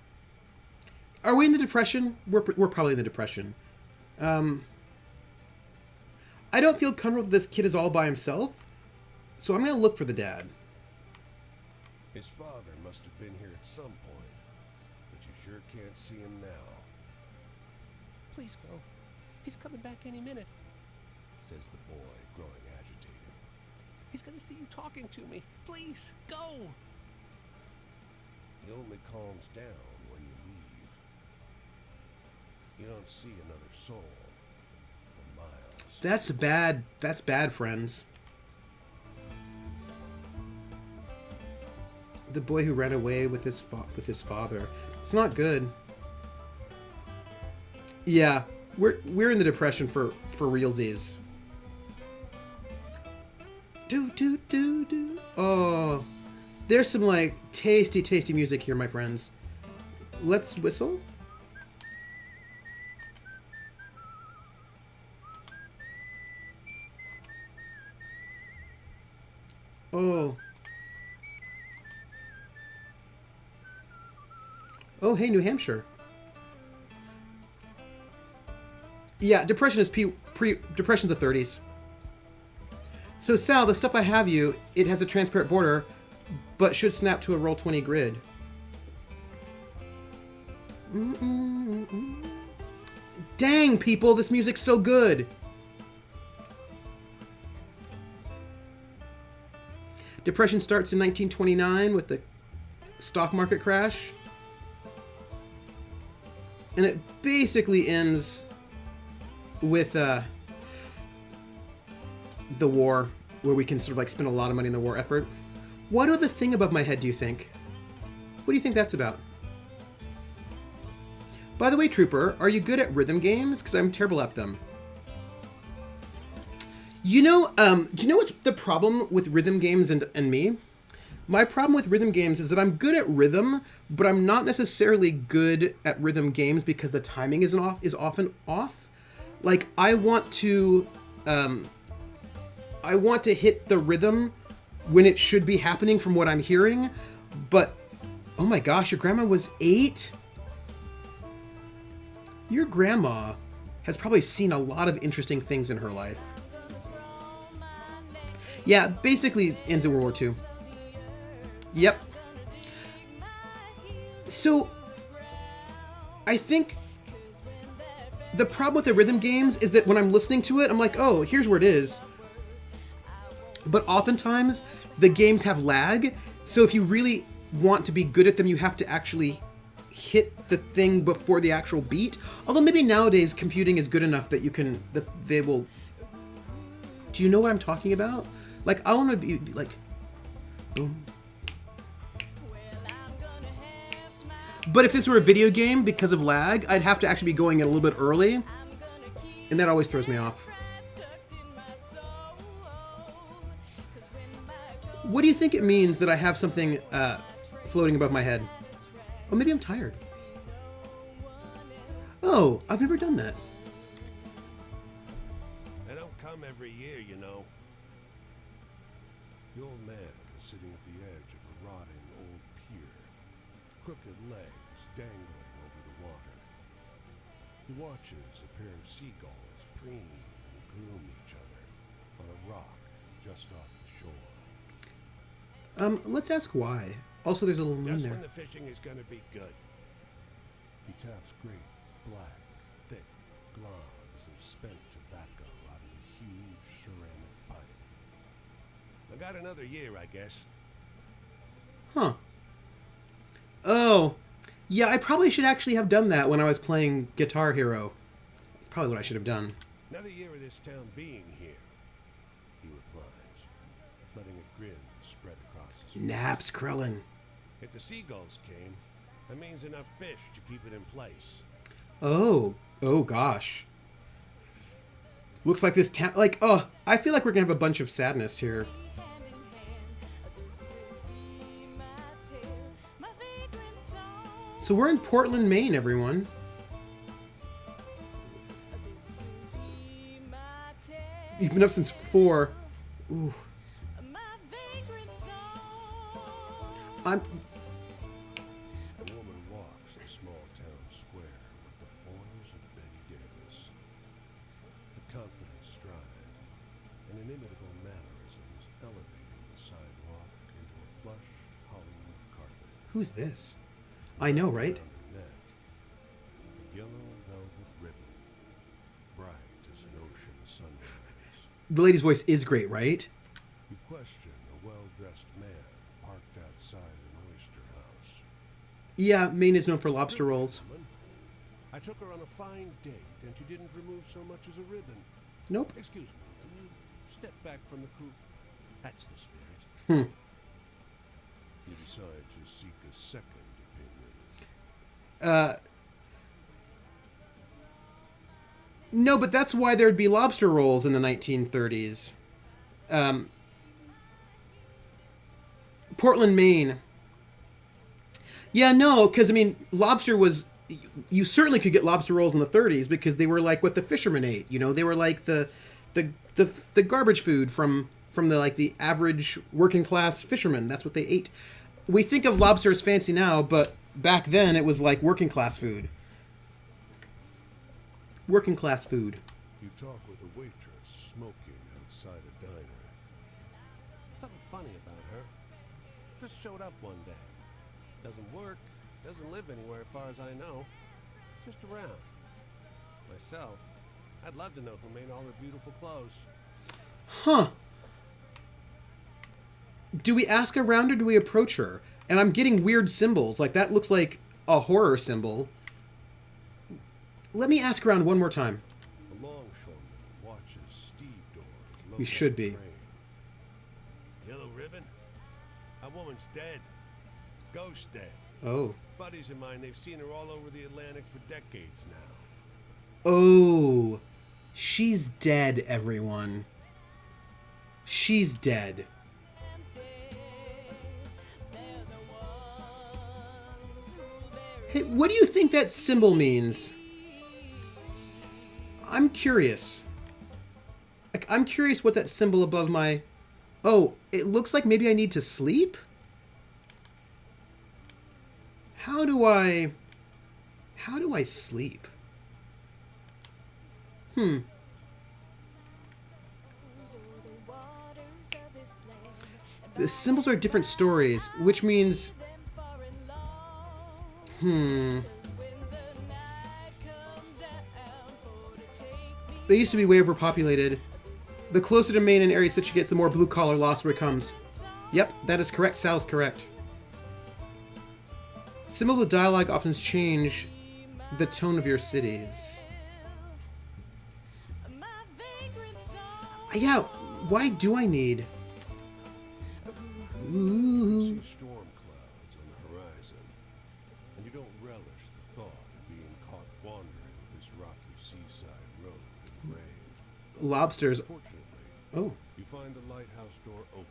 Are we in the Depression? We're probably in the Depression. I don't feel comfortable that this kid is all by himself, so I'm going to look for the dad. His father must have been here at some point, but you sure can't see him now, Please go. He's coming back any minute. says the boy, growing agitated. He's going to see you talking to me. Please, go. He only calms down when you leave. You don't see another soul for miles. That's bad. That's bad, friends. The boy who ran away with his father. It's not good. Yeah, we're in the Depression for realsies. Do. Oh, there's some like tasty music here, my friends. Let's whistle. Oh. Oh, hey, New Hampshire. Yeah, Depression is Depression's the 30s. So, Sal, the stuff I have you, it has a transparent border, but should snap to a Roll20 grid. Dang, people, this music's so good. Depression starts in 1929 with the stock market crash. And it basically ends with the war, where we can sort of like spend a lot of money in the war effort. What other thing above my head do you think? What do you think that's about? By the way, Trooper, are you good at rhythm games? Because I'm terrible at them. Do you know what's the problem with rhythm games and me? My problem with rhythm games is that I'm good at rhythm, but I'm not necessarily good at rhythm games because the timing is often off. Like I want to hit the rhythm when it should be happening from what I'm hearing, but oh my gosh, your grandma was 8? Your grandma has probably seen a lot of interesting things in her life. Yeah, basically ends in World War II. Yep. So, I think the problem with the rhythm games is that when I'm listening to it, I'm like, oh, here's where it is. But oftentimes, the games have lag, so if you really want to be good at them, you have to actually hit the thing before the actual beat. Although maybe nowadays computing is good enough that they will... Do you know what I'm talking about? Like, I want to be like... Boom. But if this were a video game, because of lag, I'd have to actually be going in a little bit early. And that always throws me off. What do you think it means that I have something floating above my head? Oh, maybe I'm tired. Oh, I've never done that. They don't come every year, you know. The old man is sitting at the edge of a rotting old pier, crooked legs dangling over the water. He watches a pair of seagulls preen and groom each other on a rock just off the shore. Let's ask why. Also, there's a little moon Just there. when the fishing is going to be good. He taps great, black, thick globs of spent tobacco out of a huge ceramic pipe. I got another year, I guess. Huh. Oh. Yeah, I probably should actually have done that when I was playing Guitar Hero. That's probably what I should have done. Another year of this town being here, he replies, letting a grin spread across his face. Naps, Krellin. If the seagulls came, that means enough fish to keep it in place. Oh. Oh, gosh. Looks like this town... Like, oh, I feel like we're going to have a bunch of sadness here. So we're in Portland, Maine, everyone. You've been up since 4. Ooh. I'm... A woman walks the small town square with the poise of Betty Davis. A confident stride and inimitable mannerisms elevating the sidewalk into a plush Hollywood carpet. Who's this? I know, right? Around her neck, a yellow velvet ribbon, bright as an ocean sunrise. The lady's voice is great, right? You question a well-dressed man parked outside an oyster house. Yeah, Maine is known for lobster rolls. Woman, I took her on a fine date, and she didn't remove so much as a ribbon. Nope. Excuse me, can you step back from the coupe? That's the spirit. Hmm. You decide to seek a second opinion. No, but that's why there'd be lobster rolls in the 1930s. Portland, Maine. Yeah, no, because, I mean, lobster was... You certainly could get lobster rolls in the 30s because they were like what the fishermen ate. You know, they were like the garbage food from the, like, the average working class fisherman. That's what they ate. We think of lobster as fancy now, but back then it was like working class food. Working class food. You talk with a waitress smoking outside a diner. Something funny about her. Just showed up one day. Doesn't work, doesn't live anywhere as far as I know. Just around. Myself, I'd love to know who made all her beautiful clothes. Huh. Do we ask around or do we approach her? And I'm getting weird symbols. Like, that looks like a horror symbol. Let me ask around one more time. A longshoreman watches stevedores load We up should the be. crane. Yellow ribbon? That woman's dead. Ghost dead. Oh. Buddies of mine, they've seen her all over the Atlantic for decades now. Oh. She's dead, everyone. She's dead. Hey, what do you think that symbol means? I'm curious. Like, I'm curious what that symbol above my... Oh, it looks like maybe I need to sleep? How do I sleep? Hmm. The symbols are different stories, which means... Hmm. They used to be way overpopulated. The closer to main an area such gets, the more blue-collar loss becomes. Yep, that is correct. Sal's correct. Symbols with dialogue options change the tone of your cities. Yeah, why do I need... You see storm clouds on the horizon, and you don't relish the thought of being caught wandering this rocky seaside road in the rain. Lobsters. Fortunately, Oh. you find the lighthouse door open,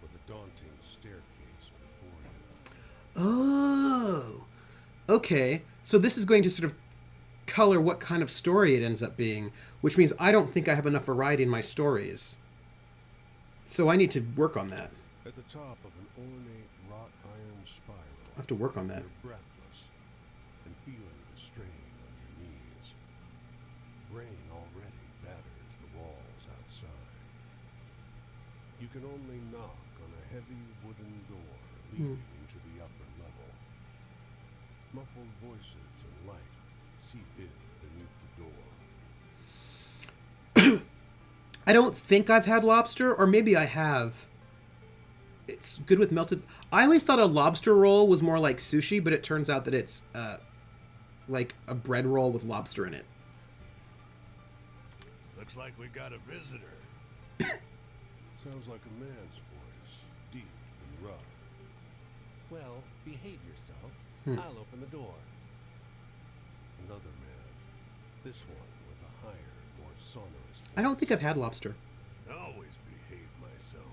with a daunting staircase before you. Oh. Okay. So this is going to sort of color what kind of story it ends up being, which means I don't think I have enough variety in my stories. So I need to work on that. At the top of an ornate wrought iron spiral, I have to work on that. you're breathless and feeling the strain on your knees. Rain already batters the walls outside. You can only knock on a heavy wooden door leading into the upper level. Muffled voices and light seep in beneath the door. I don't think I've had lobster, or maybe I have. It's good with melted... I always thought a lobster roll was more like sushi, but it turns out that it's like a bread roll with lobster in it. Looks like we got a visitor. Sounds like a man's voice, deep and rough. Well, behave yourself. I'll open the door. Another man, this one with a higher, more sonorous voice. I don't think I've had lobster. Always behave myself.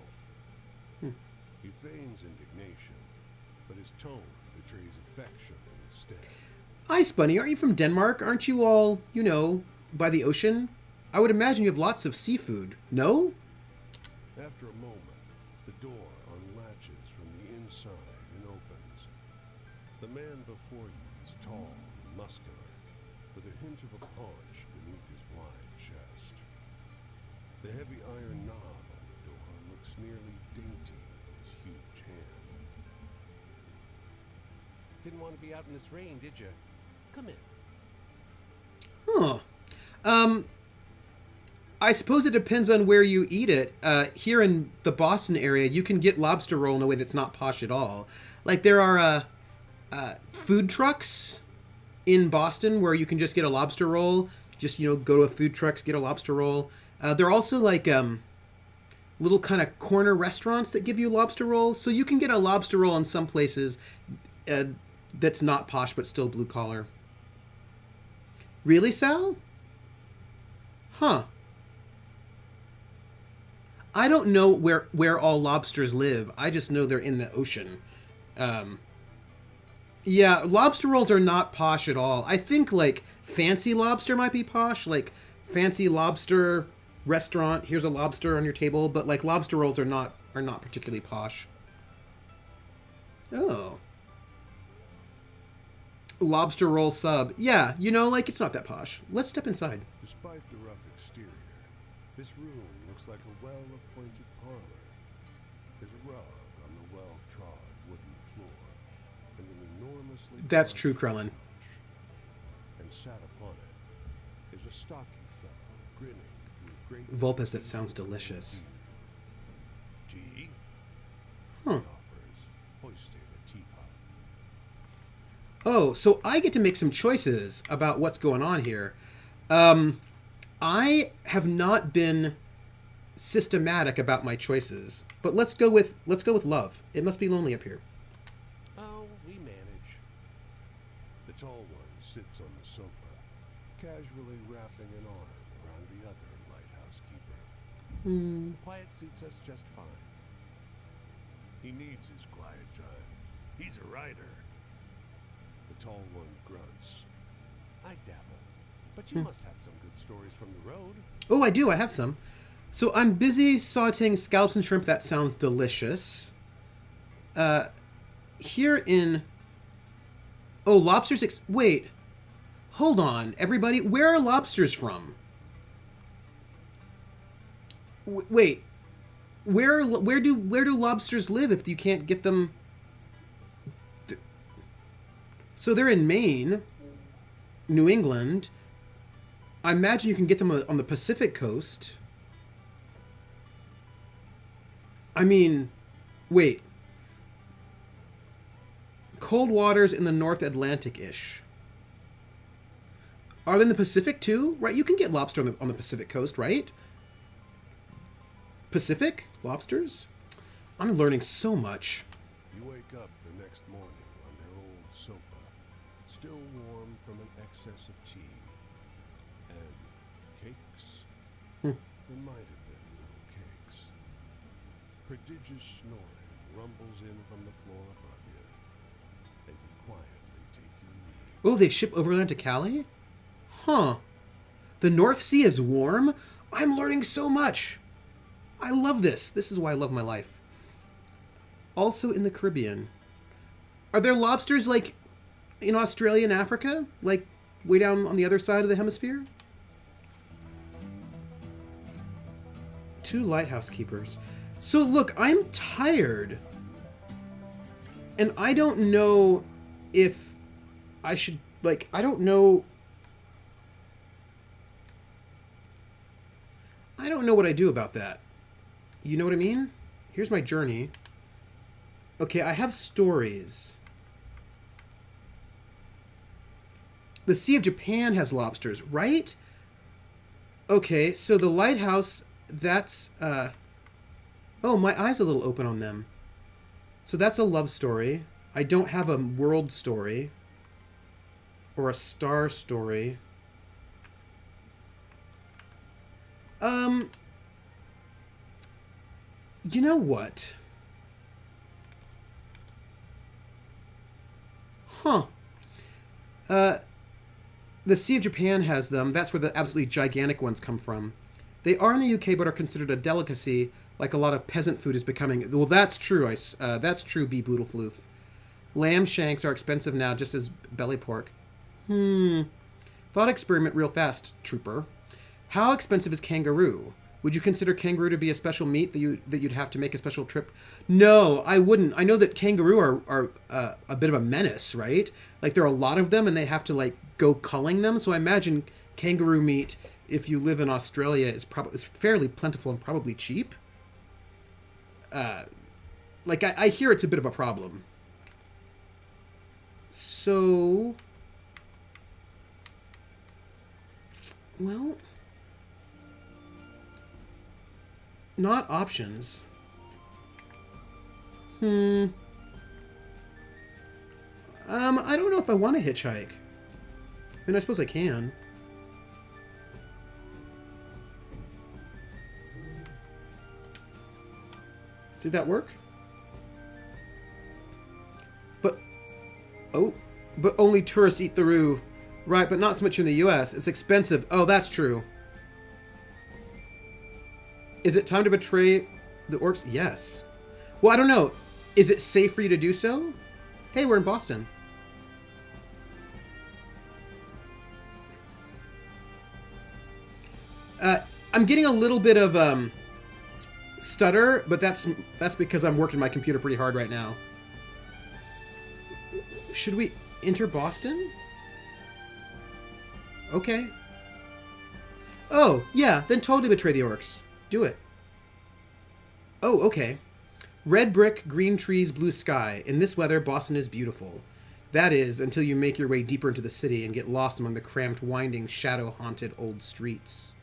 He feigns indignation, but his tone betrays affection instead. Ice Bunny, aren't you from Denmark? Aren't you all, you know, by the ocean? I would imagine you have lots of seafood. No? After a moment, the door unlatches from the inside and opens. The man before you is tall and muscular, with a hint of a paunch beneath his wide chest. The heavy iron knob on the door looks nearly dainty in his huge hand. Didn't want to be out in this rain, did you? Come in. Huh. I suppose it depends on where you eat it. Here in the Boston area, you can get lobster roll in a way that's not posh at all. Like, there are food trucks in Boston where you can just get a lobster roll. Just, you know, go to a food trucks, get a lobster roll. There are also, like, little kind of corner restaurants that give you lobster rolls. So you can get a lobster roll in some places that's not posh but still blue collar. Really, Sal? Huh. I don't know where all lobsters live. I just know they're in the ocean. Yeah, lobster rolls are not posh at all. I think, like, fancy lobster might be posh. Like, fancy lobster restaurant, here's a lobster on your table. But, like, lobster rolls are not particularly posh. Oh. Lobster roll sub. Yeah, you know, like, it's not that posh. Let's step inside. Despite the rough exterior, this room looks like a well-appointed parlor. There's a rug on the well-trod wooden floor, and an enormously... That's large true, Krellin. couch. And sat upon it is a stocky fellow, grinning through a great... Vulpes, that sounds delicious. Tea? Huh. He offers, hoisting a teapot. Oh, so I get to make some choices about what's going on here. I have not been systematic about my choices, but let's go with love. It must be lonely up here. Oh, we manage. The tall one sits on the sofa, casually wrapping an arm around the other lighthouse keeper. Hmm. Quiet suits us just fine. He needs his quiet time. He's a writer. The tall one grunts. I dabble. But you must have some good stories from the road. Oh, I do. I have some. So I'm busy sauteing scallops and shrimp. That sounds delicious. Here in... Oh, lobsters... Wait. Hold on, everybody. Where are lobsters from? Wait, where do lobsters live if you can't get them? So they're in Maine, New England. I imagine you can get them on the Pacific coast. I mean, wait. Cold waters in the North Atlantic-ish. Are they in the Pacific too? Right, you can get lobster on the Pacific coast, right? Pacific? Lobsters? I'm learning so much. You wake up the next morning on their old sofa, still warm from an excess of tea. And cakes? There might have been little cakes. Prodigious snoring rumbles in from the floor above you, and you quietly take your leave. Oh, they ship overland to Cali? Huh. The North Sea is warm? I'm learning so much. I love this. This is why I love my life. Also in the Caribbean. Are there lobsters like in Australia and Africa? Like way down on the other side of the hemisphere? 2 lighthouse keepers. So look, I'm tired. And I don't know if I should, like, I don't know what I do about that. You know what I mean? Here's my journey. Okay, I have stories. The Sea of Japan has lobsters, right? Okay, so the lighthouse, that's, oh, my eye's a little open on them. So that's a love story. I don't have a world story. Or a star story. You know what? Huh. The Sea of Japan has them. That's where the absolutely gigantic ones come from. They are in the UK, but are considered a delicacy, like a lot of peasant food is becoming. Well, that's true. That's true, B. Boodlefloof. Lamb shanks are expensive now, just as belly pork. Thought experiment real fast, trooper. How expensive is kangaroo? Would you consider kangaroo to be a special meat that you'd have to make a special trip? No, I wouldn't. I know that kangaroo are a bit of a menace, right? Like there are a lot of them, and they have to like go culling them. So I imagine kangaroo meat, if you live in Australia, is fairly plentiful and probably cheap. Like I hear it's a bit of a problem. So, well. Not options. I don't know if I want to hitchhike. I mean, I suppose I can. Did that work? But only tourists eat the roux. Right, but not so much in the US. It's expensive. Oh, that's true. Is it time to betray the orcs? Yes. Well, I don't know. Is it safe for you to do so? Hey, we're in Boston. I'm getting a little bit of stutter, but that's because I'm working my computer pretty hard right now. Should we enter Boston? Okay. Oh, yeah, then totally betray the orcs. Do it. Oh, okay. Red brick, green trees, blue sky. In this weather, Boston is beautiful. That is, until you make your way deeper into the city and get lost among the cramped, winding, shadow-haunted old streets.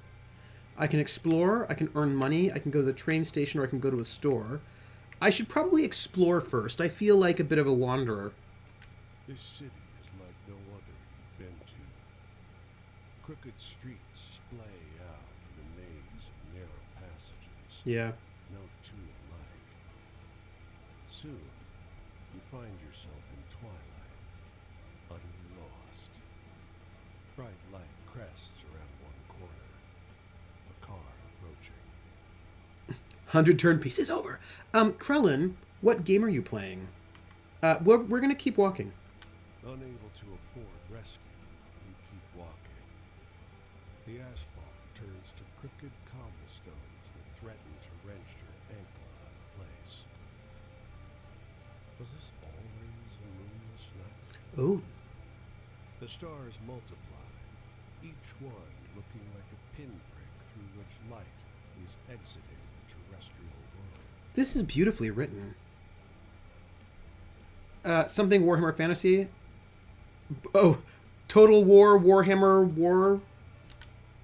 I can explore, I can earn money, I can go to the train station, or I can go to a store. I should probably explore first. I feel like a bit of a wanderer. This city is like no other you've been to. Crooked streets splay out in a maze of narrow passages. Yeah. No two alike. Soon, you find yourself in twilight, utterly lost. Bright light crests around one corner. A car approaching. 100 turn piece is over. Krellin, what game are you playing? We're gonna keep walking. Unable to afford rescue, you keep walking. The asphalt turns to crooked cobblestones that threaten Was this always a moonless night? Oh, The stars multiplied, each one looking like a pinprick through which light is exiting the terrestrial world. this is beautifully written. Something Warhammer Fantasy. Oh, Total War, Warhammer, War.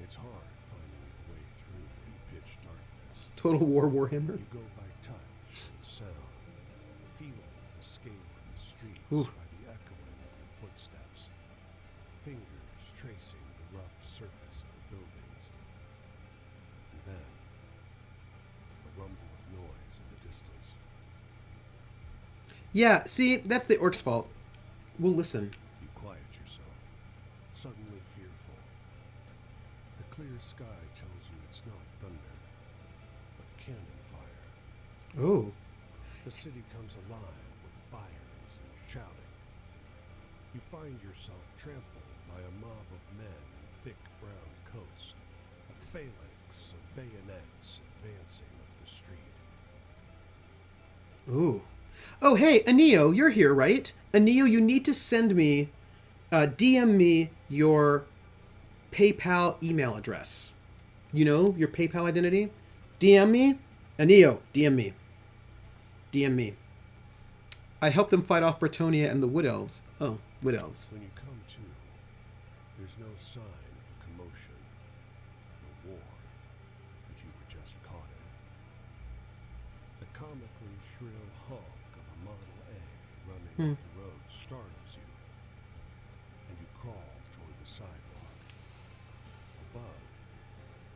It's hard finding your way through in pitch darkness. Total War, Warhammer. You go by touch and sound, feeling the scale of the streets Ooh. by the echoing of your footsteps, fingers tracing the rough surface of the buildings, and then a rumble of noise in the distance. Yeah, see, that's the orc's fault. We'll listen. You quiet yourself, suddenly fearful. The clear sky tells you it's not thunder, but cannon fire. Oh, The city comes alive with fires and shouting. You find yourself trampled by a mob of men in thick brown coats, a phalanx of bayonets advancing up the street. ooh. Oh, hey, Anio, you're here, right? Anio, you need to send me, DM me your PayPal email address. You know, your PayPal identity? DM me. Anio, DM me. DM me. I helped them fight off Bretonia and the Wood Elves. Oh, Wood Elves. When you come to, there's no sign of the commotion, the war that you were just caught in. The comically shrill honk of a Model A running up the road startles you, and you crawl toward the sidewalk. Above,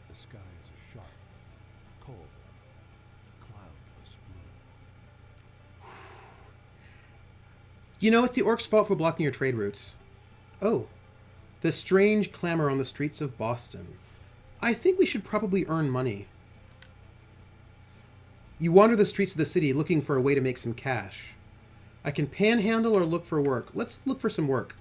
the sky is a sharp, cold, cloudless blue. You know, it's the orc's fault for blocking your trade routes. Oh, the strange clamor on the streets of Boston. I think we should probably earn money. You wander the streets of the city looking for a way to make some cash. I can panhandle or look for work. Let's look for some work.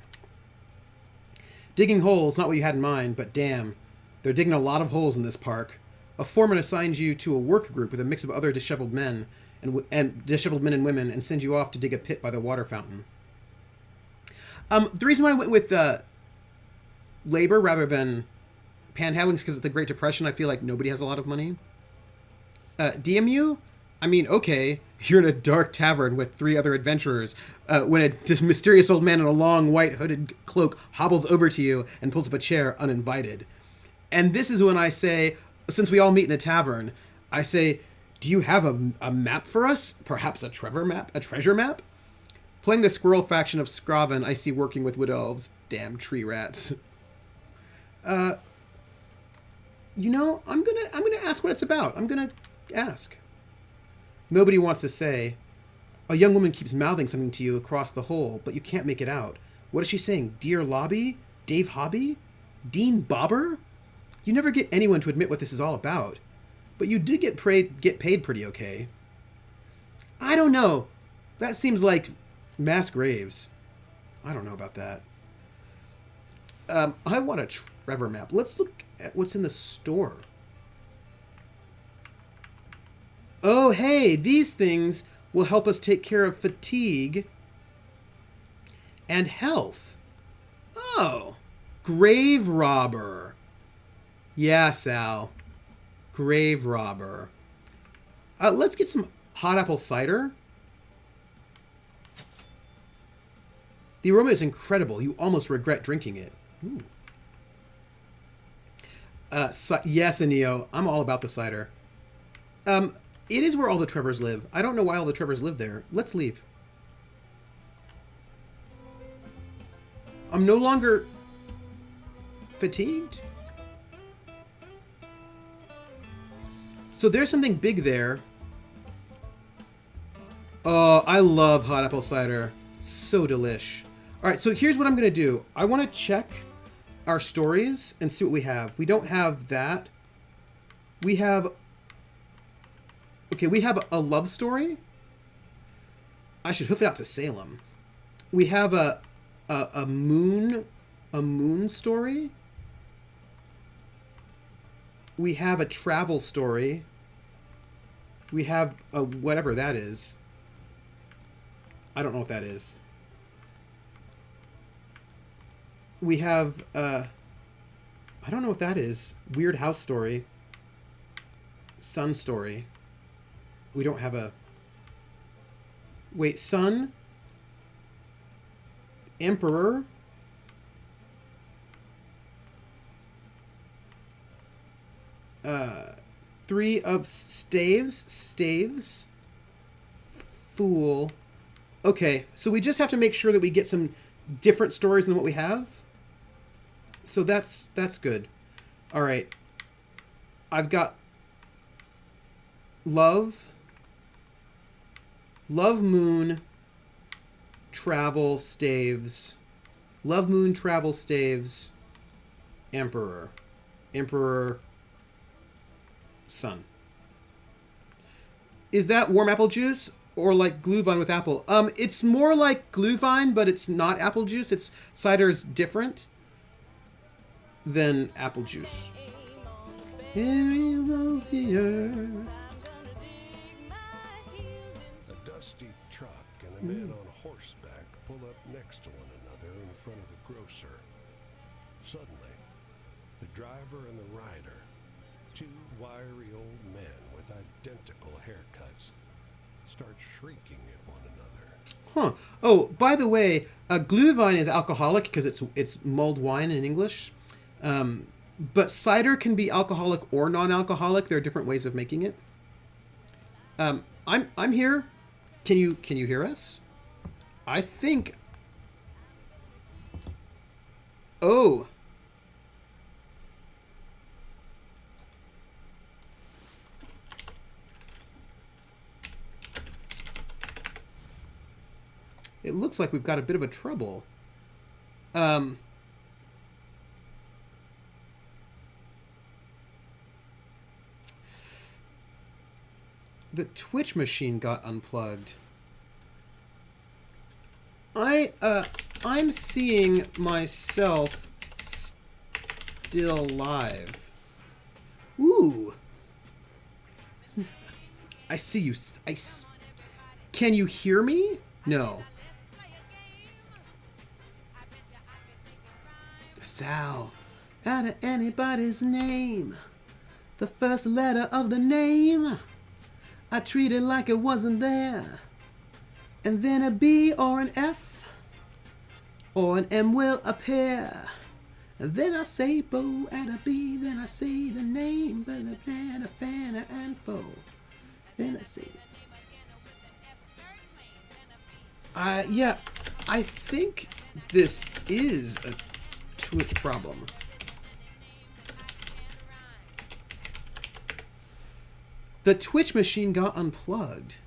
Digging holes, not what you had in mind, but damn, they're digging a lot of holes in this park. A foreman assigns you to a work group with a mix of other disheveled men and disheveled men and women, and sends you off to dig a pit by the water fountain. The reason why I went with labor rather than panhandling is because of the Great Depression. I feel like nobody has a lot of money. DMU? I mean, okay, you're in a dark tavern with 3 other adventurers when a mysterious old man in a long white hooded cloak hobbles over to you and pulls up a chair uninvited. And this is when I say, since we all meet in a tavern, I say, do you have a map for us? Perhaps a treasure map? Playing the squirrel faction of Scraven, I see working with wood elves. Damn tree rats. You know, I'm gonna ask what it's about. I'm gonna ask. Nobody wants to say. A young woman keeps mouthing something to you across the hole, but you can't make it out. What is she saying? Dear Lobby? Dave Hobby? Dean Bobber? You never get anyone to admit what this is all about. But you did get paid pretty okay. I don't know. That seems like mass graves. I don't know about that. I want a Trevor map. Let's look at what's in the store. Oh, hey, these things will help us take care of fatigue and health. Oh, grave robber. Yeah, Sal. Grave robber. Let's get some hot apple cider. The aroma is incredible. You almost regret drinking it. Ooh. Yes, Anio. I'm all about the cider. It is where all the Trevors live. I don't know why all the Trevors live there. Let's leave. I'm no longer fatigued. So there's something big there. Oh, I love hot apple cider. So delish. All right, so here's what I'm going to do. I want to check our stories and see what we have. We don't have that. We have... Okay, we have a love story. I should hoof it out to Salem. We have a moon story. We have a travel story. We have a whatever that is. I don't know what that is. We have, I don't know what that is. Weird house story. Sun story. We don't have a... Wait, sun? Emperor? Three of staves? Staves? Fool. Okay, so we just have to make sure that we get some different stories than what we have. So that's good. All right. I've got love, moon, travel, staves. Love, moon, travel, staves, emperor. Emperor, sun. Is that warm apple juice or like Glühwein with apple? It's more like Glühwein, but it's not apple juice. It's cider's different than apple juice. A dusty truck and a man on horseback pull up next to one another in front of the grocer. Suddenly, the driver and the rider, two wiry old men with identical haircuts, start shrieking at one another. Huh. Oh, by the way, Glühwein is alcoholic because it's mulled wine in English. But cider can be alcoholic or non-alcoholic. There are different ways of making it. I'm here. Can you hear us? I think. Oh. It looks like we've got a bit of a trouble. The Twitch machine got unplugged. I'm seeing myself still live. Ooh. I see you. Can you hear me? No. Sal. Out of anybody's name. The first letter of the name. I treat it like it wasn't there. And then a B or an F or an M will appear. And then I say bo at a B, then I say the name, but a fan, a fan, and fo. Then I say. Yeah, I think this is a Twitch problem. The Twitch machine got unplugged.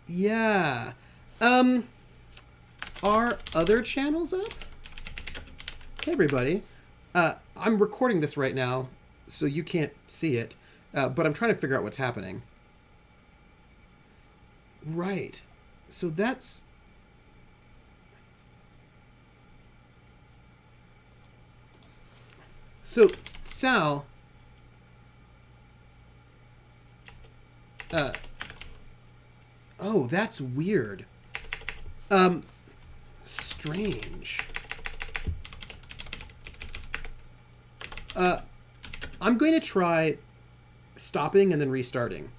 Yeah. Are other channels up? Hey, everybody. I'm recording this right now, so you can't see it, but I'm trying to figure out what's happening. Right. So that's... So, Sal... Oh, that's weird. Strange. I'm going to try stopping and then restarting.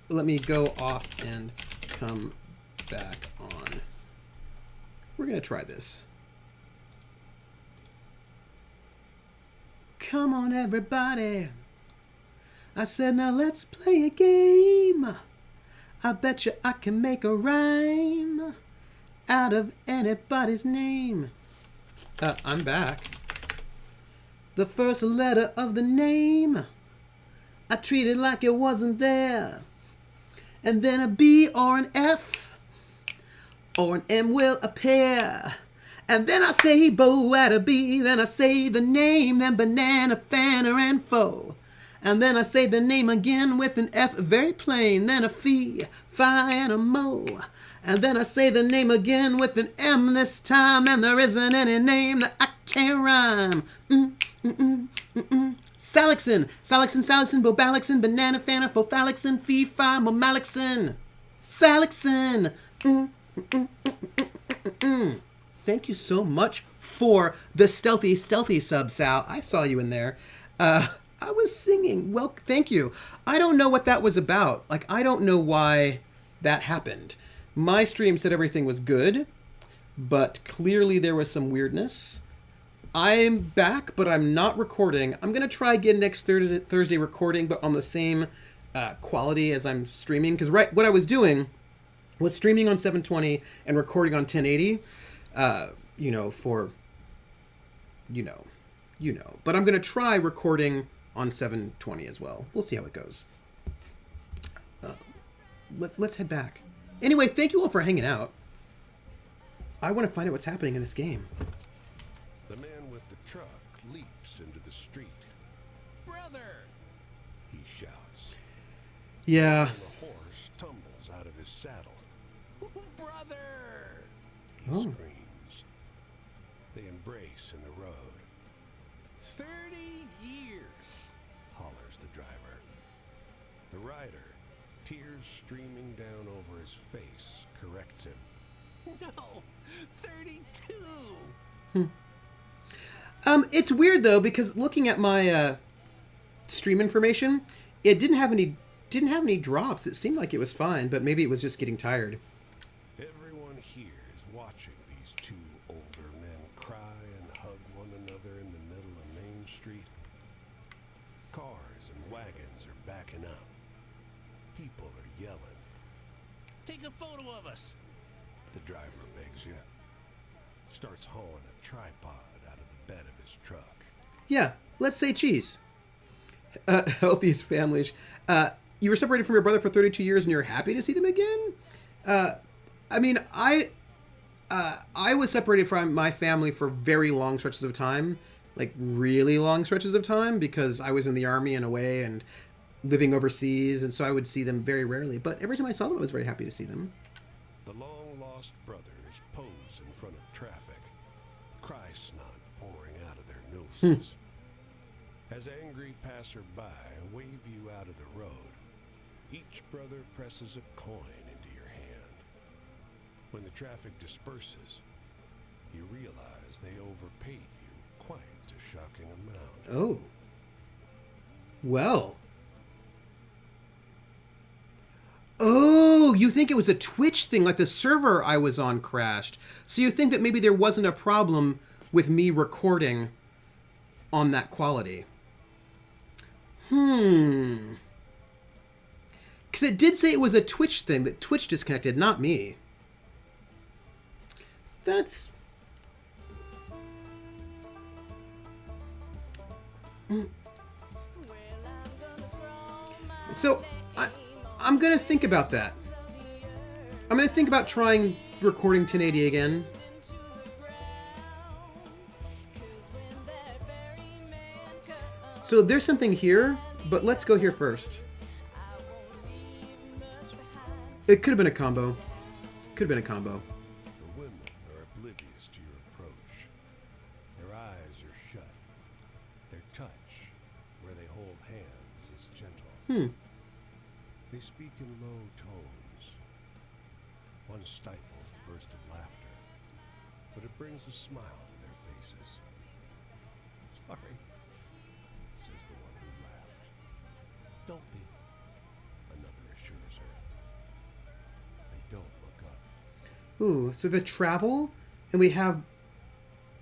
Let me go off and come back on. We're going to try this. Come on, everybody. I said, now let's play a game. I bet you I can make a rhyme out of anybody's name. I'm back. The first letter of the name, I treat it like it wasn't there. And then a B or an F or an M will appear. And then I say bo at a B, then I say the name, then banana, fanner, and fo. And then I say the name again with an F, very plain. Then a fee, fi, and a mo. And then I say the name again with an M this time. And there isn't any name that I can't rhyme. Salixin, Salixin, Salixin, Bobalixin, Banana, Fana, Fophalixin, Fee, Fi, Momalixin. Salixin. Thank you so much for the stealthy sub, Sal. I saw you in there. I was singing. Well, thank you. I don't know what that was about. Like, I don't know why that happened. My stream said everything was good, but clearly there was some weirdness. I'm back, but I'm not recording. I'm going to try again next Thursday recording, but on the same quality as I'm streaming. Because what I was doing was streaming on 720 and recording on 1080, But I'm going to try recording on 720 as well. We'll see how it goes. Let's head back. Anyway, thank you all for hanging out. I want to find out what's happening in this game. The man with the truck leaps into the street. Brother! He shouts. Yeah. And the horse tumbles out of his saddle. Brother! He Oh. screams. They embrace in the road. 30 years! Hollers the driver. The rider, tears streaming down over his face, corrects him. No! 32! It's weird though, because looking at my stream information, it didn't have any drops. It seemed like it was fine, but maybe it was just getting tired. Everyone here is watching these two older men cry and hug one another in the middle of Main Street. Cars and wagons are backing up. People are yelling. Take a photo of us! The driver begs you. Starts hauling a tripod out of the bed of his truck. Yeah, let's say cheese. Healthiest families. You were separated from your brother for 32 years and you're happy to see them again? I was separated from my family for very long stretches of time. Like, really long stretches of time, because I was in the army and away and living overseas, and so I would see them very rarely. But every time I saw them, I was very happy to see them. The long-lost brothers pose in front of traffic, cry snot pouring out of their noses. As angry passerby wave you out of the road, each brother presses a coin into your hand. When the traffic disperses, you realize they overpaid you quite a shocking amount. Oh. Well. Oh, you think it was a Twitch thing, like the server I was on crashed. So you think that maybe there wasn't a problem with me recording on that quality. Because it did say it was a Twitch thing, that Twitch disconnected, not me. That's... So, I'm going to think about that. I'm going to think about trying recording 1080 again. So there's something here, but let's go here first. It could have been a combo. Could have been a combo. The women are oblivious to your approach. Their eyes are shut. Their touch, where they hold hands, is gentle. They speak in low tones. One stifles a burst of laughter, but it brings a smile to their faces. Sorry. Says the one who laughed. Don't be. Another assures her. They don't look up. Ooh, so the travel, and we have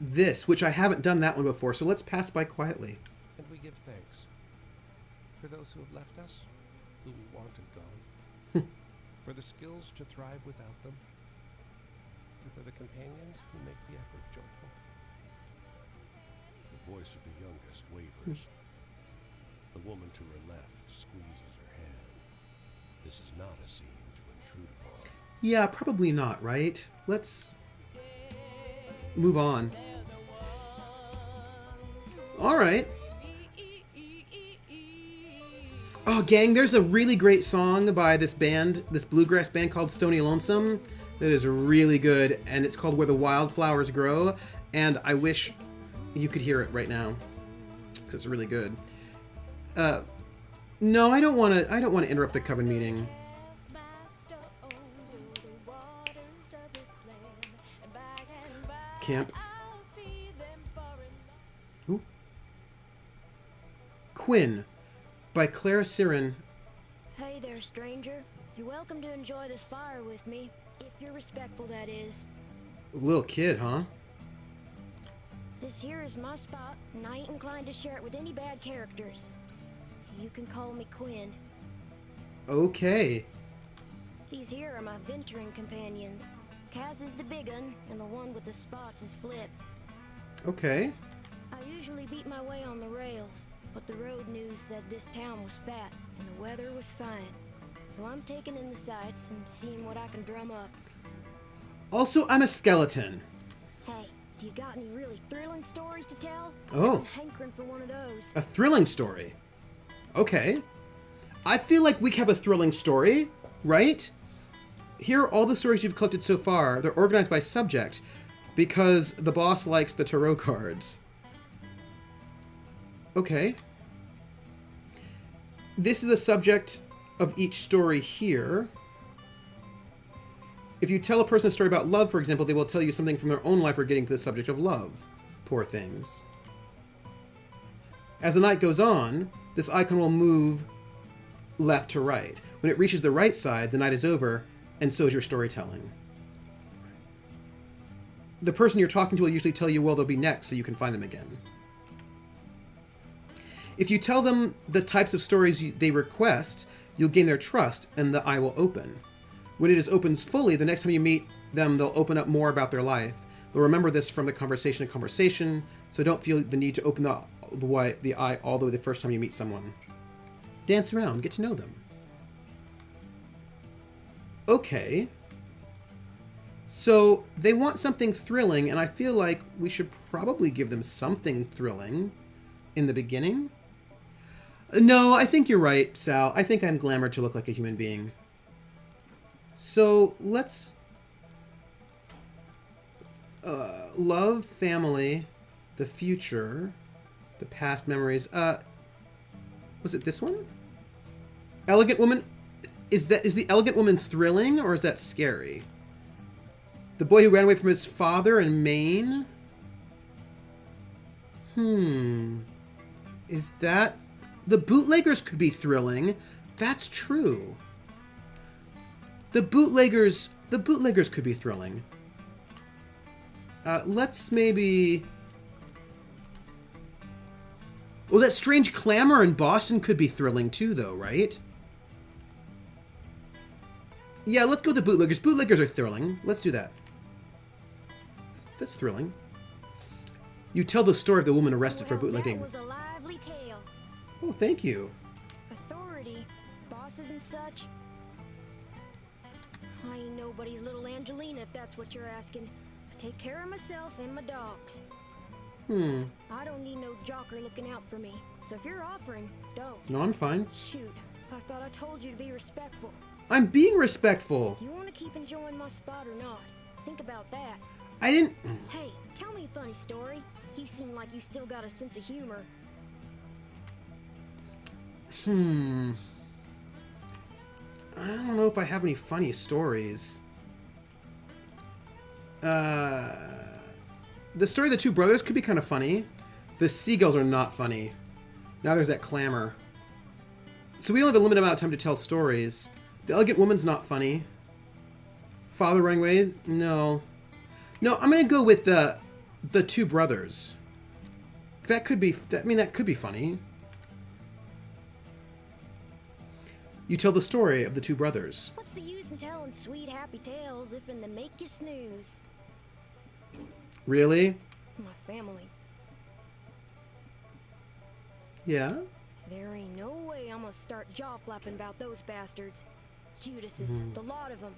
this, which I haven't done that one before, so let's pass by quietly. And we give thanks for those who have left us, who we wanted gone, for the skills to thrive without them, and for the companions who make the effort joyful. The voice of the youngest wavers. The woman to her left squeezes her hand. This is not a scene to intrude upon. Yeah, probably not, right? Let's move on. Oh, gang, there's a really great song by this band, this bluegrass band called Stony Lonesome, that is really good, and it's called Where the Wildflowers Grow, and I wish you could hear it right now, because it's really good. No, I don't want to interrupt the coven meeting. Camp. Who? Quinn, by Clara Siren. Hey there, stranger. You're welcome to enjoy this fire with me, if you're respectful, that is. Little kid, huh? This here is my spot, and I ain't inclined to share it with any bad characters. You can call me Quinn. Okay. These here are my venturing companions. Kaz is the big un, and the one with the spots is Flip. Okay. I usually beat my way on the rails, but the road news said this town was fat, and the weather was fine. So I'm taking in the sights and seeing what I can drum up. Also, I'm a skeleton. Hey, do you got any really thrilling stories to tell? Oh. I'm hankering for one of those. A thrilling story. Okay. I feel like we have a thrilling story, right? Here are all the stories you've collected so far. They're organized by subject because the boss likes the tarot cards. Okay. This is the subject of each story here. If you tell a person a story about love, for example, they will tell you something from their own life relating to the subject of love. Poor things. As the night goes on, this icon will move left to right. When it reaches the right side, the night is over, and so is your storytelling. The person you're talking to will usually tell you where they'll be next, so you can find them again. If you tell them the types of stories they request, you'll gain their trust, and the eye will open. When it is opens fully, the next time you meet them, they'll open up more about their life. They'll remember this from the conversation to conversation, so don't feel the need to open the eye all the way the first time you meet someone. Dance around, get to know them. Okay. So, they want something thrilling, and I feel like we should probably give them something thrilling in the beginning. No, I think you're right, Sal. I think I'm glamored to look like a human being. So, let's... love, family, the future, the past memories. Was it this one? Elegant woman? Is the elegant woman thrilling, or is that scary? The boy who ran away from his father in Maine? Is that... The bootleggers could be thrilling. That's true. The bootleggers could be thrilling. Let's maybe... Well, that strange clamor in Boston could be thrilling too, though, right? Yeah, let's go with the bootleggers. Bootleggers are thrilling. Let's do that. That's thrilling. You tell the story of the woman arrested for bootlegging. That was a lively tale. Oh, thank you. Authority, bosses and such. I ain't nobody's little Angelina, if that's what you're asking. I take care of myself and my dogs. I don't need no jocker looking out for me. So if you're offering, don't. No, I'm fine. Shoot, I thought I told you to be respectful. I'm being respectful. You want to keep enjoying my spot or not? Think about that. I didn't... Hey, tell me a funny story. You seem like you still got a sense of humor. I don't know if I have any funny stories. The story of the two brothers could be kind of funny. The seagulls are not funny. Now there's that clamor. So we only have a limited amount of time to tell stories. The elegant woman's not funny. Father running away? No. No, I'm gonna go with the two brothers. That could be... that could be funny. You tell the story of the two brothers. What's the use in telling sweet, happy tales if in the make you snooze? Really? My family. Yeah? There ain't no way I'm gonna start jaw-flapping about those bastards. Judases, the lot of them.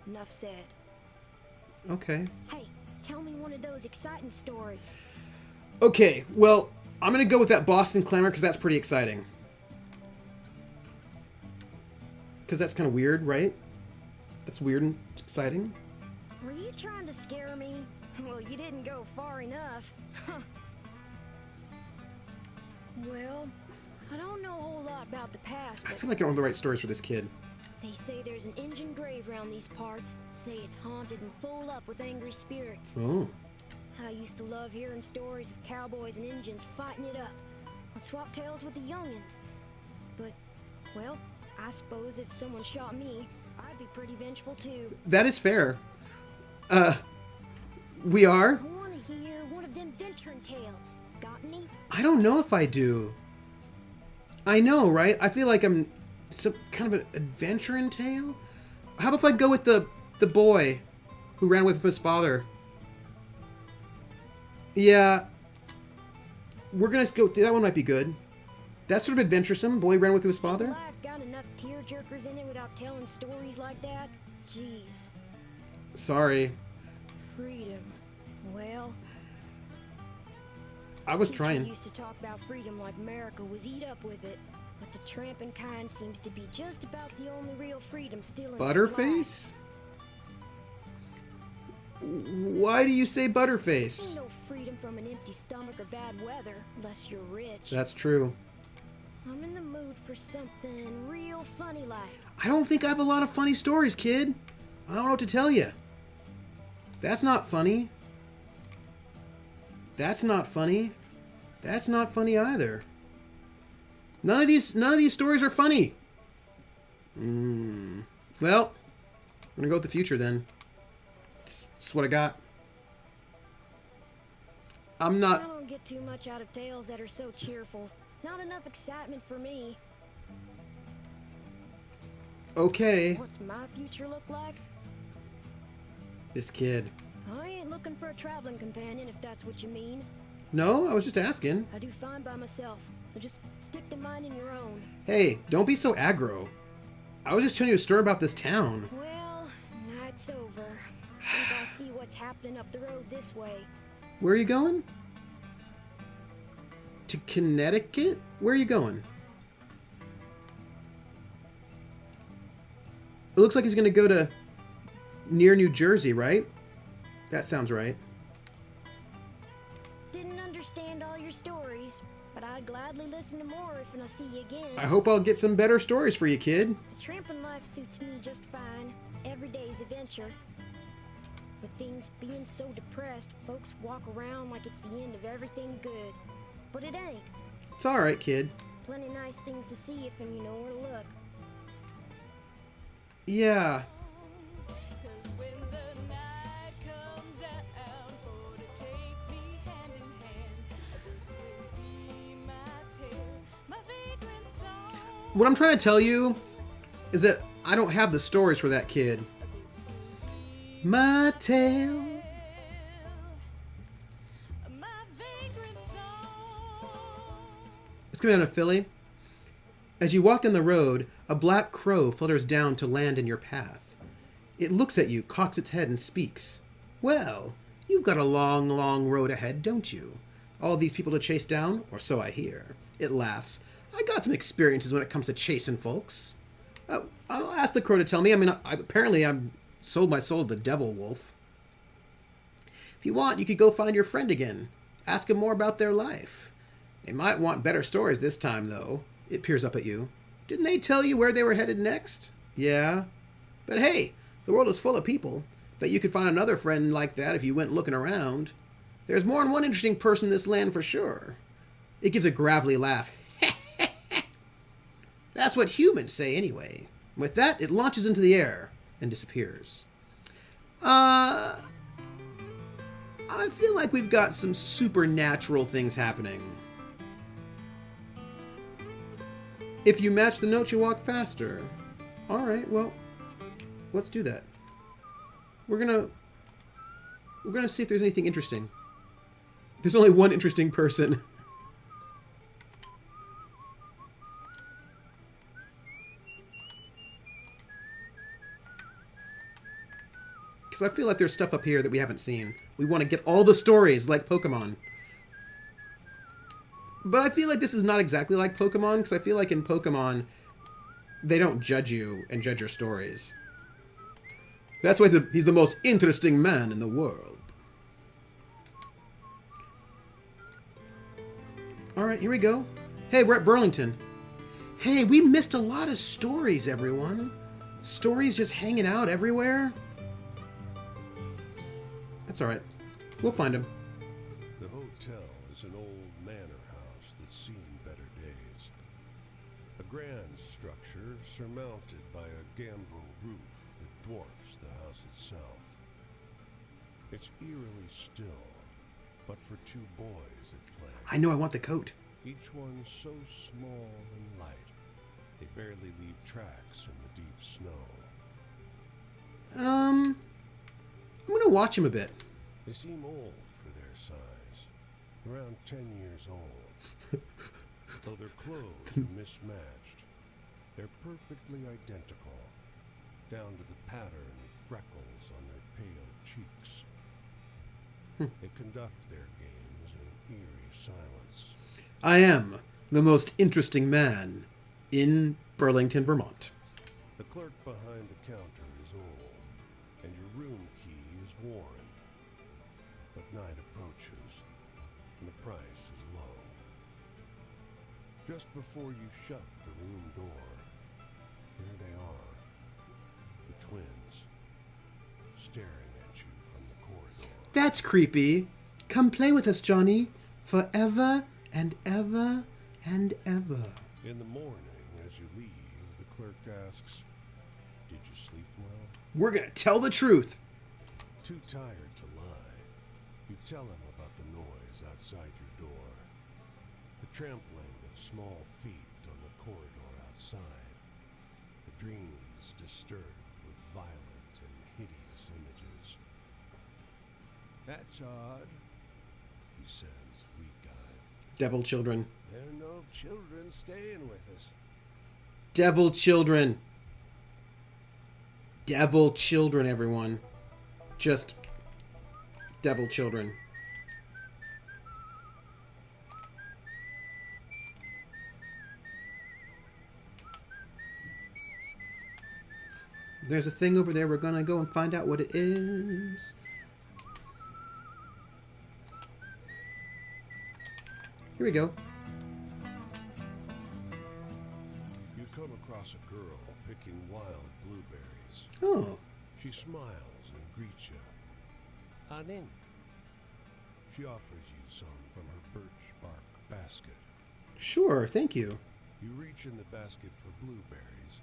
Enough said. Okay. Hey, tell me one of those exciting stories. Okay, well, I'm gonna go with that Boston clamor because that's pretty exciting. Because that's kind of weird, right? That's weird and exciting. Were you trying to scare me? Well, you didn't go far enough. Well, I don't know a whole lot about the past, I but feel like I don't have the right stories for this kid. they say there's an Injun grave around these parts. Say it's haunted and full up with angry spirits. Oh. I used to love hearing stories of cowboys and Injuns fighting it up. I'd swap tales with the youngins. But, well, I suppose if someone shot me, I'd be pretty vengeful too. That is fair. We are? I want to hear one of them venturing tales. Got any? I don't know if I do. I know, right? I feel like I'm some kind of an adventuring tale. How about if I go with the boy who ran with his father? Yeah. We're gonna go. That one might be good. That's sort of adventuresome. Boy ran with his father. Life got enough tearjerkers in it without telling stories like that? Jeez. Sorry. Freedom. Well, I was teacher trying. used to talk about freedom like America was eat up with it. But the tramping kind seems to be just about the only real freedom still in Butterface? Why do you say Ain't Butterface? no freedom from an empty stomach or bad weather, unless you're rich. That's true. I'm in the mood for something real funny like. I don't think I have a lot of funny stories, kid. I don't know what to tell you. That's not funny. That's not funny. That's not funny either. None of these stories are funny. Well, I'm gonna go with the future then. That's what I got. I'm I not. don't get too much out of tales that are so cheerful. Not enough excitement for me. Okay. What's my future look like? This kid. I ain't looking for a traveling companion, if that's what you mean. No, I was just asking. I do fine by myself, so just stick to minding your own. Hey, don't be so aggro. I was just telling you a story about this town. Well, night's over. Think I'll see what's happening up the road this way. Where are you going? To Connecticut? Where are you going? It looks like he's going to go to near New Jersey, right? That sounds right. Didn't understand all your stories, but I'd gladly listen to more if I see you again. I hope I'll get some better stories for you, kid. The tramping life suits me just fine. Every day's a venture. With things being so depressed, folks walk around like it's the end of everything good. But it ain't. It's alright, kid. Plenty nice things to see if and you know where to look. Yeah. What I'm trying to tell you is that I don't have the stories for that kid. My tale. It's coming out of Philly. As you walk down the road, a black crow flutters down to land in your path. It looks at you, cocks its head, and speaks. Well, you've got a long, long road ahead, don't you? All these people to chase down, or so I hear. It laughs. I got some experiences when it comes to chasing folks. I'll ask the crow to tell me. I mean, apparently I'm sold my soul to the devil wolf. If you want, you could go find your friend again. Ask them more about their life. They might want better stories this time, though. It peers up at you. Didn't they tell you where they were headed next? Yeah. But hey, the world is full of people. Bet you could find another friend like that if you went looking around. There's more than one interesting person in this land for sure. It gives a gravelly laugh. That's what humans say anyway. With that, it launches into the air and disappears. I feel like we've got some supernatural things happening. If you match the notes, you walk faster. Alright, well, let's do that. We're gonna see if there's anything interesting. There's only one interesting person. Because I feel like there's stuff up here that we haven't seen. We want to get all the stories like Pokemon. But I feel like this is not exactly like Pokemon, because I feel like in Pokemon, they don't judge you and judge your stories. That's why he's the most interesting man in the world. All right, here we go. Hey, we're at Burlington. Hey, we missed a lot of stories, everyone. Stories just hanging out everywhere. That's all right. We'll find them. The hotel is an old manor house that's seen better days. A grand structure surmounted by a gambrel roof that dwarfs the house itself. It's eerily still, but for two boys at play. I know I want the coat. Each one so small and light, they barely leave tracks in the deep snow. I'm gonna watch him a bit. They seem old for their size, around 10 years old. Though their clothes are mismatched, they're perfectly identical, down to the pattern of freckles on their pale cheeks. They conduct their games in eerie silence. I am the most interesting man in Burlington, Vermont. The clerk behind the counter is old, and your room key is worn. But night approaches, and the price is low. Just before you shut the room door, there they are, the twins, staring at you from the corridor. That's creepy. Come play with us, Johnny. Forever and ever and ever. In the morning, as you leave, the clerk asks, "Did you sleep well?" We're gonna tell the truth. Too tired to lie, you tell him about the noise outside your door. The trampling of small feet on the corridor outside. The dreams disturbed with violent and hideous images. "That's odd," he says, weak-eyed. Devil children. "There are no children staying with us." Devil children. Devil children, everyone. Just devil children. There's a thing over there. We're gonna go and find out what it is. Here we go. You come across a girl picking wild blueberries. Oh, She smiles and greets you. On in. She offers you some from her birch bark basket. sure. Thank you. You reach in the basket for blueberries,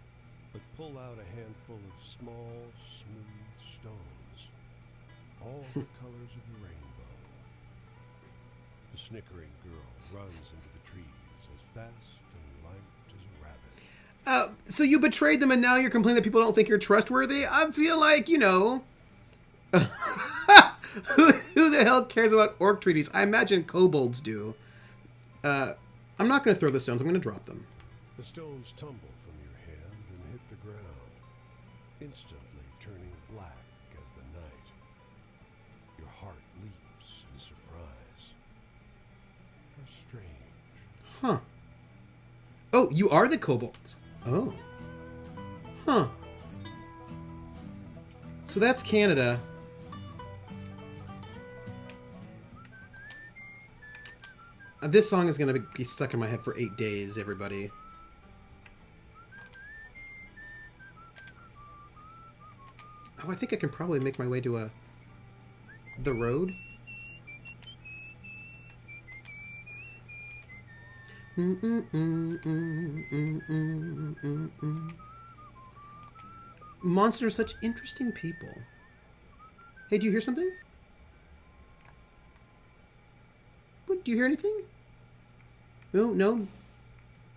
but pull out a handful of small, smooth stones, all the colors of the rainbow. The snickering girl runs into the trees as fast and light as a rabbit. So you betrayed them and now you're complaining that people don't think you're trustworthy? I feel like, you know... who the hell cares about orc treaties? I imagine kobolds do. I'm not going to throw the stones. I'm going to drop them. The stones tumble from your hand and hit the ground, instantly turning black as the night. Your heart leaps in surprise. How strange. Huh. Oh, you are the kobolds. Oh. Huh. So that's Canada. This song is going to be stuck in my head for 8 days, everybody. Oh, I think I can probably make my way to the road. Monsters are such interesting people. Hey, do you hear something? What, do you hear anything? No, no,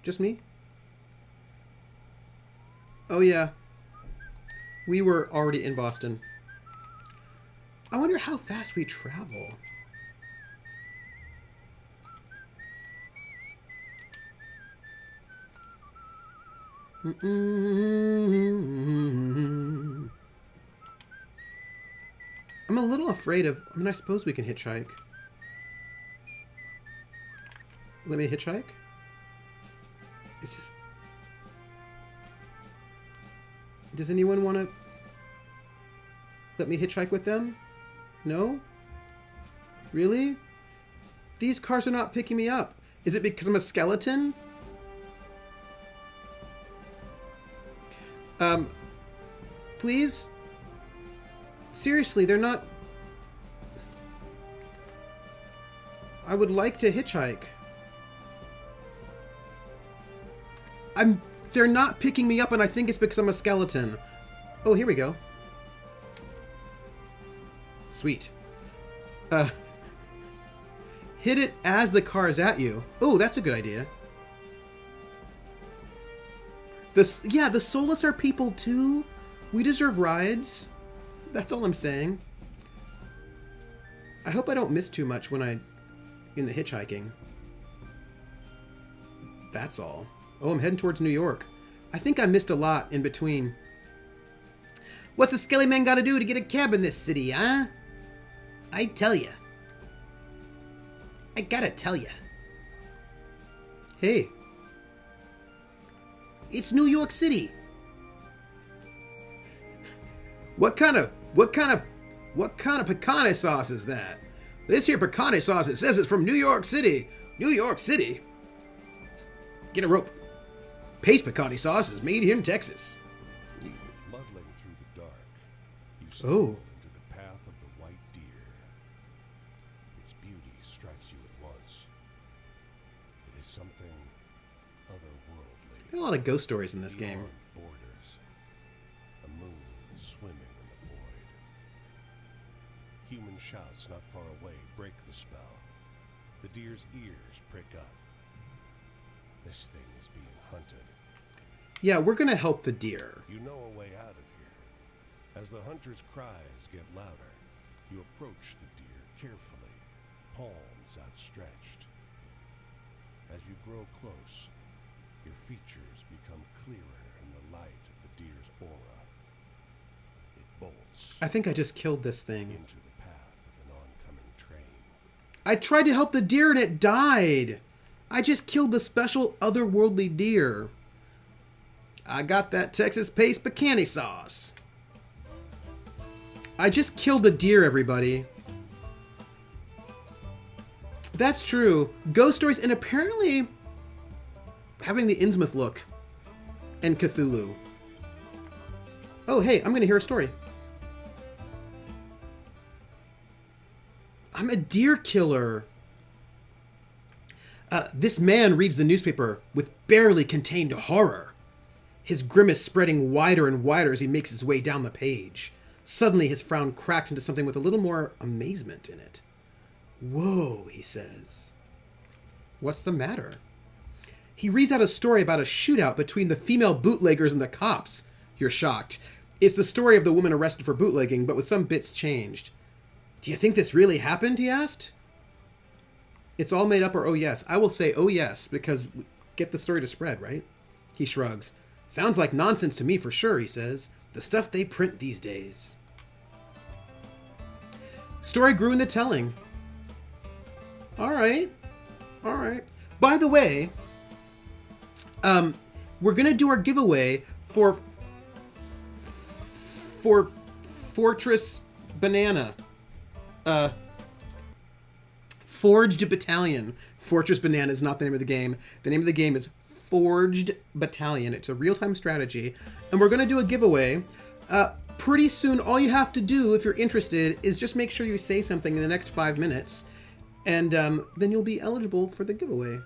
just me. Oh yeah, we were already in Boston. I wonder how fast we travel. I'm a little afraid of... I mean, I suppose we can hitchhike. Let me hitchhike? Does anyone want to let me hitchhike with them? No? Really? These cars are not picking me up. Is it because I'm a skeleton? Please? Seriously, they're not... I would like to hitchhike. They're not picking me up, and I think it's because I'm a skeleton. Oh, here we go. Sweet. Hit it as the car is at you. Oh, that's a good idea. Yeah, the Soulless are people too. We deserve rides. That's all I'm saying. I hope I don't miss too much when in the hitchhiking. That's all. Oh, I'm heading towards New York. I think I missed a lot in between. What's a skelly man gotta do to get a cab in this city, huh? I tell ya. I gotta tell ya. Hey. It's New York City. What kind of pecane sauce is that? This here pecane sauce, it says it's from New York City. New York City? Get a rope. Paste pecane sauce is made here in Texas. Muddling through the dark, you Oh. stumble into the path of the white deer. Its beauty strikes you at once. It is something otherworldly. There are a lot of ghost stories in this game. Beyond borders, a moon swimming in the void. Human shouts not far away break the spell. The deer's ears prick up. This thing is being hunted. Yeah, we're gonna help the deer. You know a way out of here. As the hunter's cries get louder, you approach the deer carefully, palms outstretched. As you grow close, your features become clearer in the light of the deer's aura. It bolts I think I just killed this thing. into the path of an oncoming train. I tried to help the deer and it died. I just killed the special otherworldly deer. I got that Texas paste pecane sauce. I just killed the deer, everybody. That's true. Ghost stories, and apparently having the Innsmouth look and Cthulhu. Oh, hey, I'm going to hear a story. I'm a deer killer. This man reads the newspaper with barely contained horror, his grimace spreading wider and wider as he makes his way down the page. Suddenly, his frown cracks into something with a little more amazement in it. Whoa, he says. What's the matter? He reads out a story about a shootout between the female bootleggers and the cops. You're shocked. It's the story of the woman arrested for bootlegging, but with some bits changed. Do you think this really happened? He asked. It's all made up, or oh yes. I will say oh yes, because get the story to spread, right? He shrugs. Sounds like nonsense to me for sure, he says. The stuff they print these days. Story grew in the telling. Alright. Alright. By the way, we're gonna do our giveaway for Fortress Banana. Forged Battalion. Fortress Banana is not the name of the game. The name of the game is Forged Battalion. It's a real-time strategy. And we're going to do a giveaway. Pretty soon, all you have to do, if you're interested, is just make sure you say something in the next 5 minutes. And then you'll be eligible for the giveaway.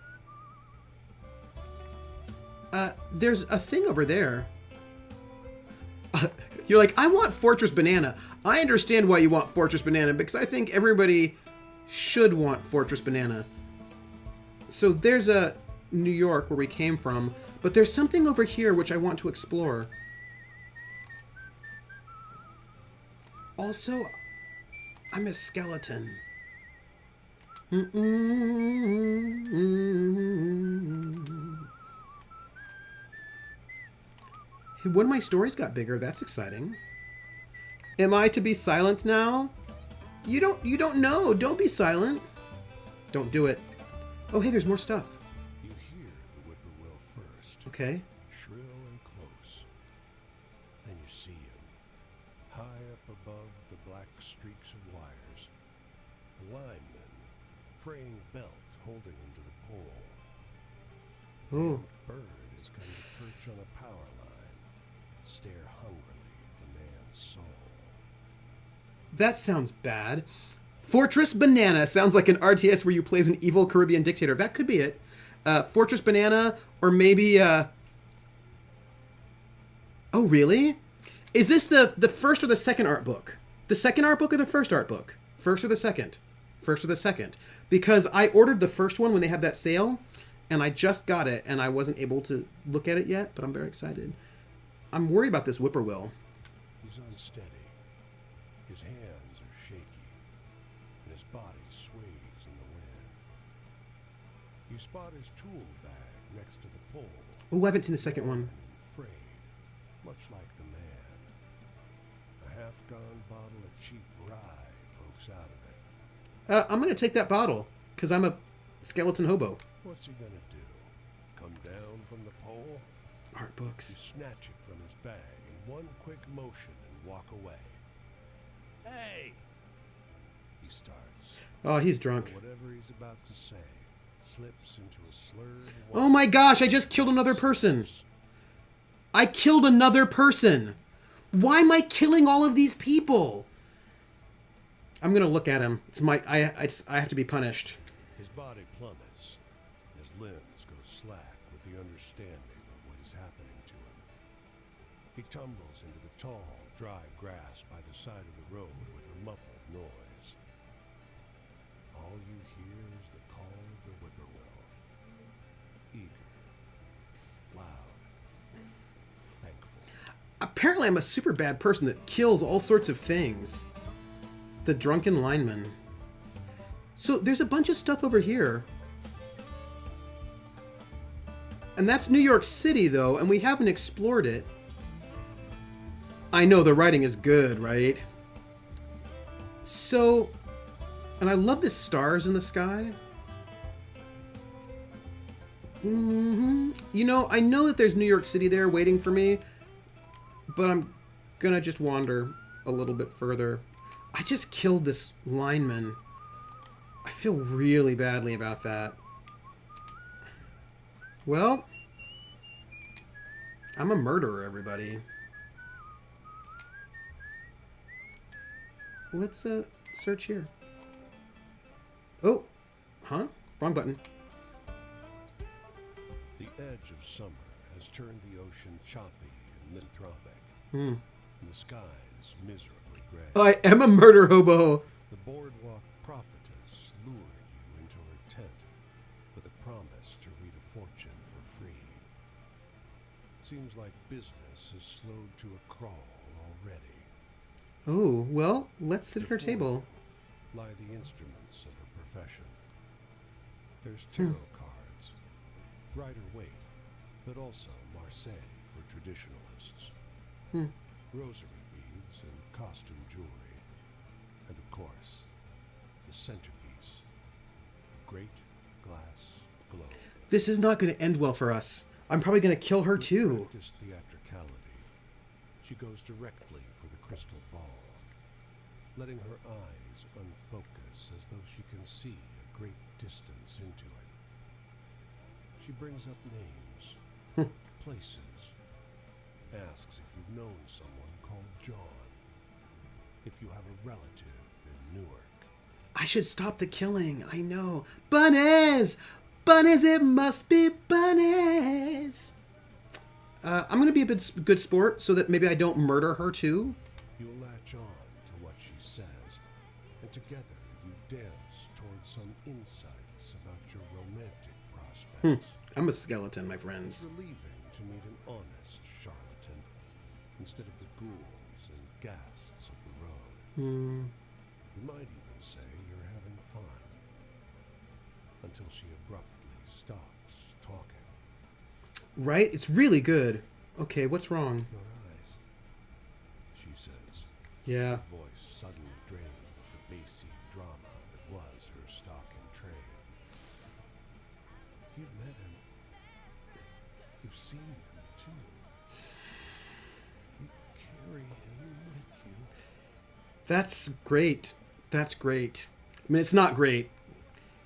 There's a thing over there. You're like, I want Fortress Banana. I understand why you want Fortress Banana, because I think everybody should want Fortress Banana. So there's a New York where we came from, but there's something over here which I want to explore. Also, I'm a skeleton. Hey, one of my stories got bigger. That's exciting. Am I to be silenced now? You don't know. Don't be silent. Don't do it. Oh, hey, there's more stuff. You hear the whippoorwill first, Okay. shrill and close. Then you High up above the black streaks of wires, a lineman, fraying belt holding him to the pole. Ooh. A bird is going to perch on a power line, stare hungrily at the man's soul. That sounds bad. Fortress Banana sounds like an RTS where you play as an evil Caribbean dictator. That could be it. Fortress Banana, or maybe... Oh, really? Is this the first or the second art book? The second art book or the first art book? First or the second? First or the second? Because I ordered the first one when they had that sale, and I just got it, and I wasn't able to look at it yet, but I'm very excited. I'm worried about this whippoorwill. He's unsteady. His hands are shaky, and his body sways in the wind. You spot his tool bag next to the pole. Oh, I haven't seen the second one. And frayed, much like the man. A half-gone bottle of cheap rye pokes out of it. I'm going to take that bottle, because I'm a skeleton hobo. What's he gonna do? Come down from the pole? Art You books. snatch it from his bag in one quick motion and walk away. Hey! He starts. Oh, he's drunk. But whatever he's about to say slips into a slurred Oh my gosh, I just killed another person. I killed another person. Why am I killing all of these people? I'm going to look at him. I have to be punished. His body plummets. His limbs go slack with the understanding of what is happening to him. He tumbles into the tall, dry grass by the side of the road with a muffled noise. All you hear is the call of the whippoorwill. Eager, loud, thankful. Apparently I'm a super bad person that kills all sorts of things. The drunken lineman. So there's a bunch of stuff over here. And that's New York City, though, and we haven't explored it. I know the writing is good, right? So, and I love the stars in the sky. You know, I know that there's New York City there waiting for me, but I'm gonna just wander a little bit further. I just killed this lineman. I feel really badly about that. Well, I'm a murderer, everybody. Let's search here. Oh, huh? Wrong button. The edge of summer has turned the ocean choppy and misanthropic. Hmm. And the skies miserably gray. I am a murder hobo. The boardwalk prophetess lured you into her tent with a promise to read a fortune for free. Seems like business has slowed to a crawl already. Oh, well, let's sit at her Before table. you lie the instruments of her profession. There's tarot cards, Rider-Waite, but also Marseille for traditionalists. Rosary beads and costume jewelry. And of course, the centerpiece, a great glass globe. This is not going to end well for us. I'm probably going to kill her With too. practiced theatricality, she goes directly for the crystal ball, letting her eyes unfocus as though she can see a great distance into it. She brings up names, places, asks if you've known someone called John, if you have a relative in Newark. I should stop the killing. I know. Bunnies! Bunnies, it must be bunnies! I'm going to be a good sport so that maybe I don't murder her too. You'll latch on to what she says, and together you dance towards some insights about your romantic prospects. I'm a skeleton, my It's friends. relieving to meet an honest charlatan instead of the ghouls and ghasts of the road. You might even say you're having fun until she abruptly stops talking. Right? It's really good. Okay, what's wrong? Your eyes, she says. Yeah. Her voice suddenly drained of the bassy drama that was her stock in trade. You've met him. You've seen him, too. You carry him with you. That's great. That's great. I mean, it's not great.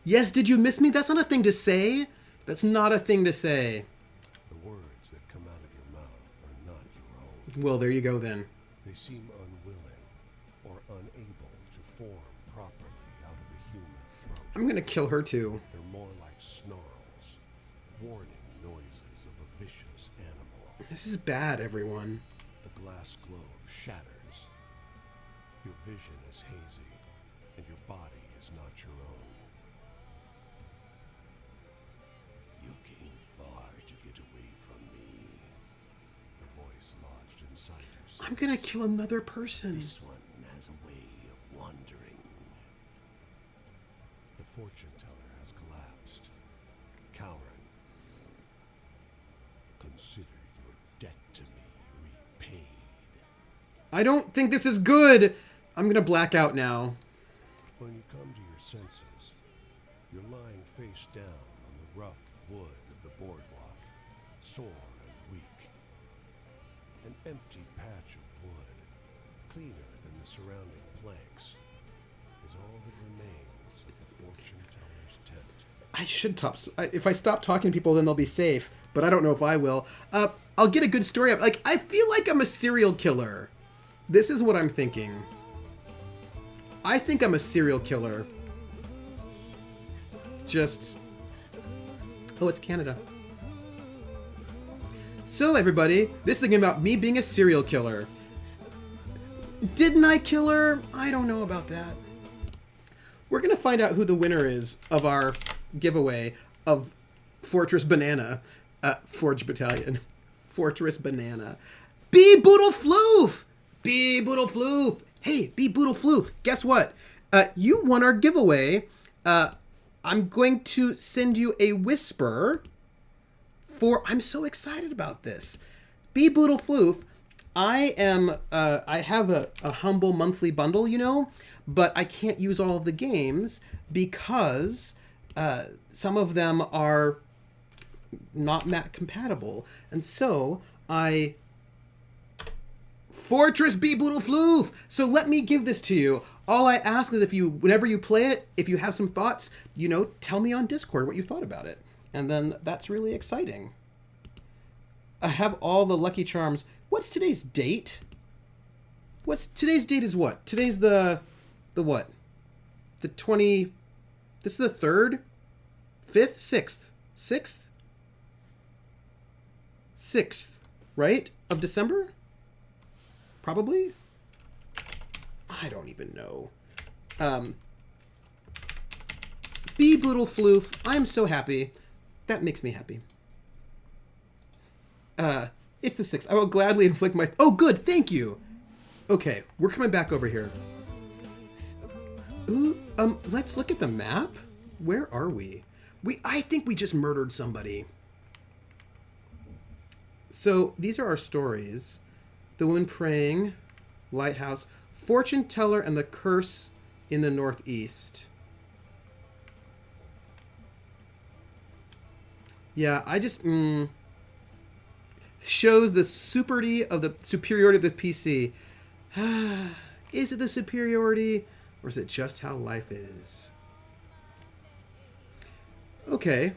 Yes, did you miss me? That's not a thing to say. That's not a thing to say. The words that come out of your mouth are not your own. Well, there you go then. They seem unwilling or unable to form properly out of a human throat. I'm gonna kill her too. They're more like snarls, warning noises of a vicious animal. This is bad, everyone. The glass globe shatters. Your vision is hazy, and your body is not your own. You came far to get away from me. The voice lodged inside your I'm gonna kill another person. This one has a way of wandering. The fortune teller has collapsed, cowering. Consider your debt to me repaid. I don't think this is good. I'm gonna black out now. When you come to your senses, you're lying face down on the rough wood of the boardwalk, sore and weak. An empty patch of wood, cleaner than the surrounding planks, is all that remains of the fortune teller's tent. I should stop. If I stop talking to people, then they'll be safe. But I don't know if I will. I'll get a good story up. Like, I feel like I'm a serial killer. This is what I'm thinking. I think I'm a serial killer. Just... Oh, it's Canada. So, everybody, this is a game about me being a serial killer. Didn't I kill her? I don't know about that. We're going to find out who the winner is of our giveaway of Fortress Banana. Forge Battalion. Fortress Banana. Be Boodle Floof! Be Boodle Floof! Hey, Be Boodle Floof, guess what? You won our giveaway. I'm going to send you a whisper for... I'm so excited about this. Be Boodle Floof. I have a humble monthly bundle, you know, but I can't use all of the games because some of them are not Mac compatible. And so I... Fortress Be Boodle Floof! So let me give this to you. All I ask is whenever you play it, if you have some thoughts, you know, tell me on Discord what you thought about it. And then that's really exciting. I have all the Lucky Charms. What's today's date? Today's date is what? Today's the what? The 20... This is the 3rd? 5th? 6th? 6th? 6th, right? Of December? Probably? I don't even know. Be Boodle Floof. I'm so happy. That makes me happy. It's the 6th. I will gladly inflict my... Oh, good. Thank you. Okay. We're coming back over here. Ooh, let's look at the map. Where are we? I think we just murdered somebody. So, these are our stories. The Woman Praying, Lighthouse, Fortune Teller, and the Curse in the Northeast. Yeah, I just... shows the superiority of the PC. Is it the superiority, or is it just how life is? Okay.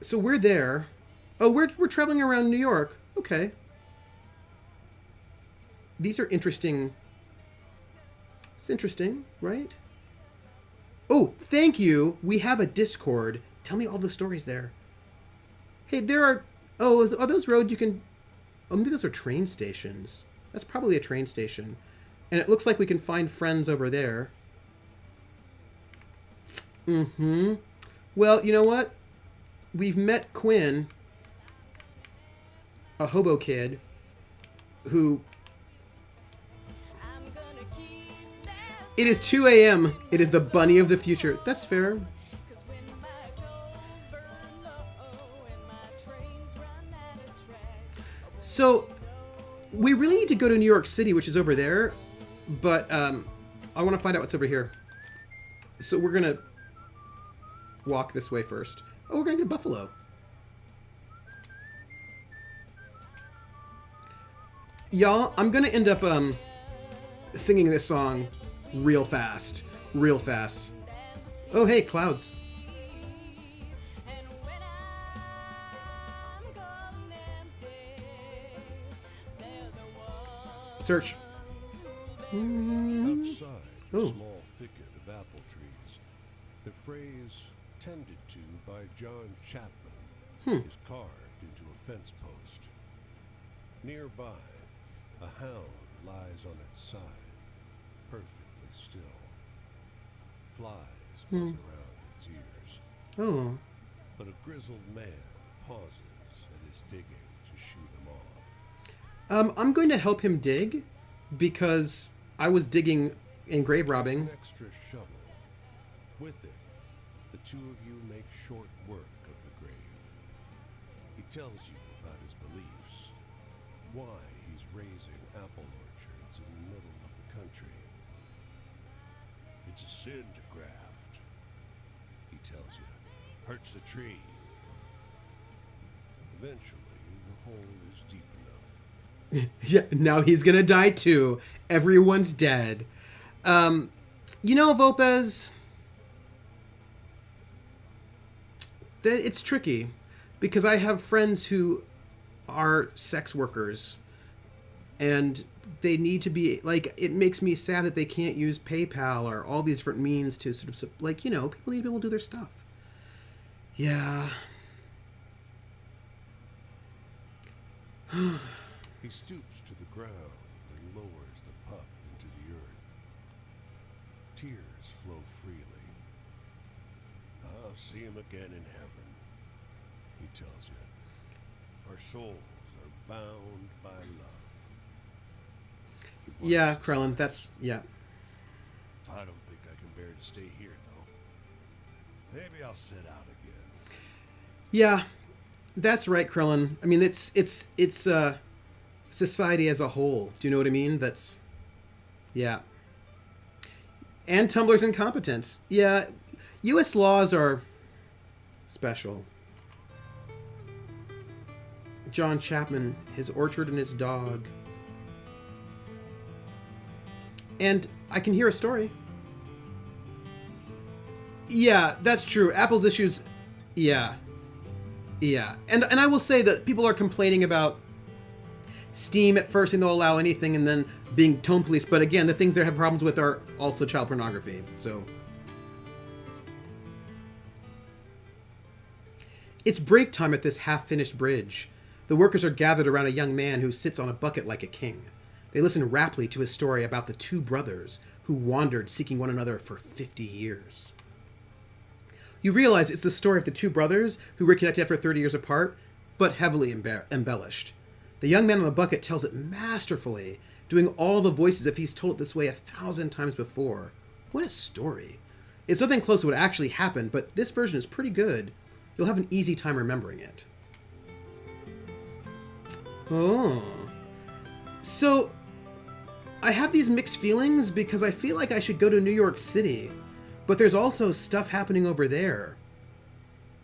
So we're there. Oh, we're traveling around New York. Okay. These are interesting. It's interesting, right? Oh, thank you. We have a Discord. Tell me all the stories there. Hey, there are... Oh, are those roads you can... Oh, maybe those are train stations. That's probably a train station. And it looks like we can find friends over there. Mm-hmm. Well, you know what? We've met Quinn, a hobo kid, who... It is 2 a.m. It is the bunny of the future. That's fair. So, we really need to go to New York City, which is over there. But I want to find out what's over here. So we're going to walk this way first. Oh, we're going to get Buffalo. Y'all, I'm going to end up singing this song real fast. Real fast. Oh, hey, clouds. Search. Outside the Oh. small thicket of apple trees, the phrase "tended to by John Chapman" is carved into a fence post. Nearby, a hound lies on its side, perfectly still. Flies buzz around its ears, Oh. but a grizzled man pauses at his digging to shoo them off. I'm going to help him dig because I was digging and grave robbing. An extra shovel. With it, the two of you make short work of the grave. He tells you about his beliefs, why he's raising apple orchards in the middle of the country. It's a sin to graft, he tells you. Hurts the tree. Eventually, the hole is deep enough. Yeah, now he's gonna die too. Everyone's dead. You know, Vopez, that it's tricky because I have friends who are sex workers and they need to be like, it makes me sad that they can't use PayPal or all these different means to sort of like, you know, people need to be able to do their stuff. Yeah. He stoops to the ground and lowers the pup into the earth. Tears flow freely. I'll see him again in heaven, he tells you. Our souls are bound by love. Yeah, Krellin, that's, yeah. I don't think I can bear to stay here, though. Maybe I'll sit out again. Yeah, that's right, Krellin. I mean, it's society as a whole. Do you know what I mean? That's, yeah. And Tumblr's incompetence. Yeah, U.S. laws are special. John Chapman, his orchard and his dog. And I can hear a story. Yeah, that's true. Apple's issues, yeah. Yeah. And I will say that people are complaining about Steam at first, and they'll allow anything, and then being tone police. But again, the things they have problems with are also child pornography. So it's break time at this half-finished bridge. The workers are gathered around a young man who sits on a bucket like a king. They listen raptly to his story about the two brothers who wandered seeking one another for 50 years. You realize it's the story of the two brothers who reconnected after 30 years apart, but heavily embellished. The young man on the bucket tells it masterfully, doing all the voices if he's told it this way 1,000 times before. What a story. It's nothing close to what actually happened, but this version is pretty good. You'll have an easy time remembering it. Oh. So, I have these mixed feelings because I feel like I should go to New York City, but there's also stuff happening over there.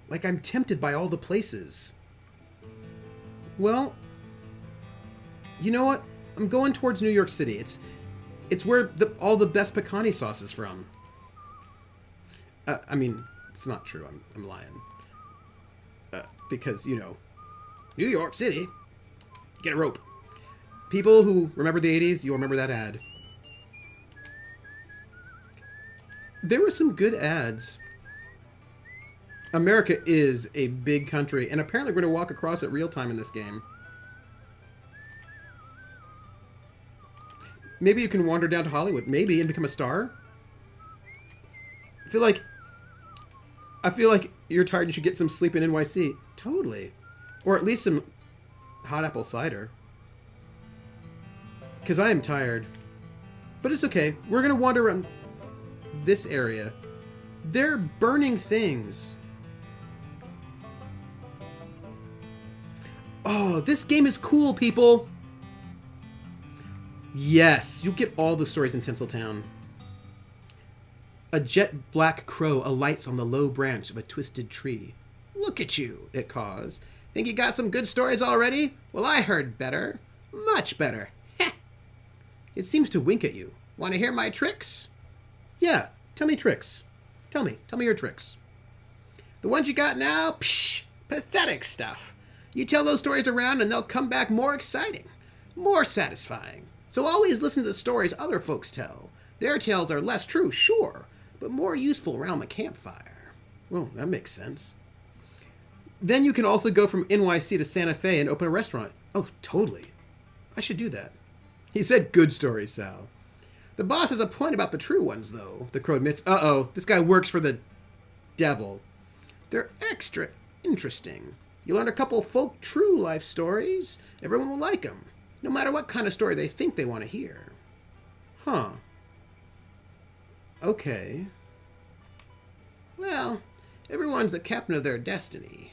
Like, I'm tempted by all the places. Well, you know what? I'm going towards New York City. It's where all the best pecani sauce is from. I mean, it's not true. I'm lying. Because, you know, New York City. Get a rope. People who remember the 80s, you'll remember that ad. There were some good ads. America is a big country, and apparently we're going to walk across it real time in this game. Maybe you can wander down to Hollywood, maybe, and become a star. I feel like you're tired and you should get some sleep in NYC. Totally. Or at least some hot apple cider. Because I am tired. But it's okay. We're going to wander around this area. They're burning things. Oh, this game is cool, people. Yes, you'll get all the stories in Tinseltown. A jet black crow alights on the low branch of a twisted tree. Look at you, it caws. Think you got some good stories already? Well, I heard better. Much better. It seems to wink at you. Want to hear my tricks? Yeah, tell me tricks. Tell me your tricks. The ones you got now? Psh, pathetic stuff. You tell those stories around and they'll come back more exciting, more satisfying. So always listen to the stories other folks tell. Their tales are less true, sure, but more useful around the campfire. Well, that makes sense. Then you can also go from NYC to Santa Fe and open a restaurant. Oh, totally. I should do that. He said good stories, Sal. The boss has a point about the true ones, though, the crow admits. Uh-oh, this guy works for the devil. They're extra interesting. You learn a couple folk true life stories. Everyone will like them, no matter what kind of story they think they want to hear. Huh. Okay. Well, everyone's the captain of their destiny.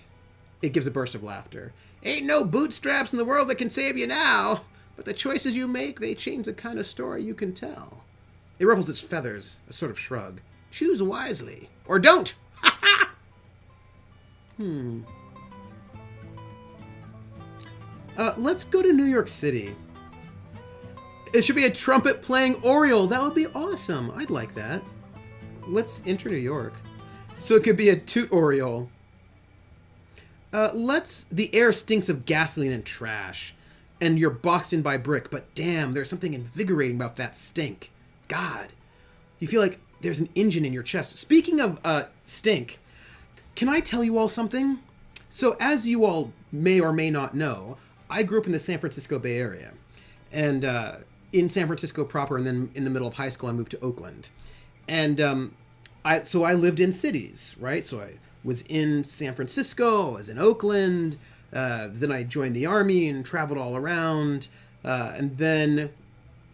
It gives a burst of laughter. Ain't no bootstraps in the world that can save you now, but the choices you make, they change the kind of story you can tell. It ruffles its feathers, a sort of shrug. Choose wisely. Or don't! Ha ha! Let's go to New York City. It should be a trumpet playing Oriole. That would be awesome. I'd like that. Let's enter New York. So it could be a toot Oriole. The air stinks of gasoline and trash. And you're boxed in by brick. But damn, there's something invigorating about that stink. God. You feel like there's an engine in your chest. Speaking of stink, can I tell you all something? So as you all may or may not know, I grew up in the San Francisco Bay Area. And in San Francisco proper, and then in the middle of high school, I moved to Oakland. And I lived in cities, right? So I was in San Francisco, I was in Oakland, then I joined the army and traveled all around. And then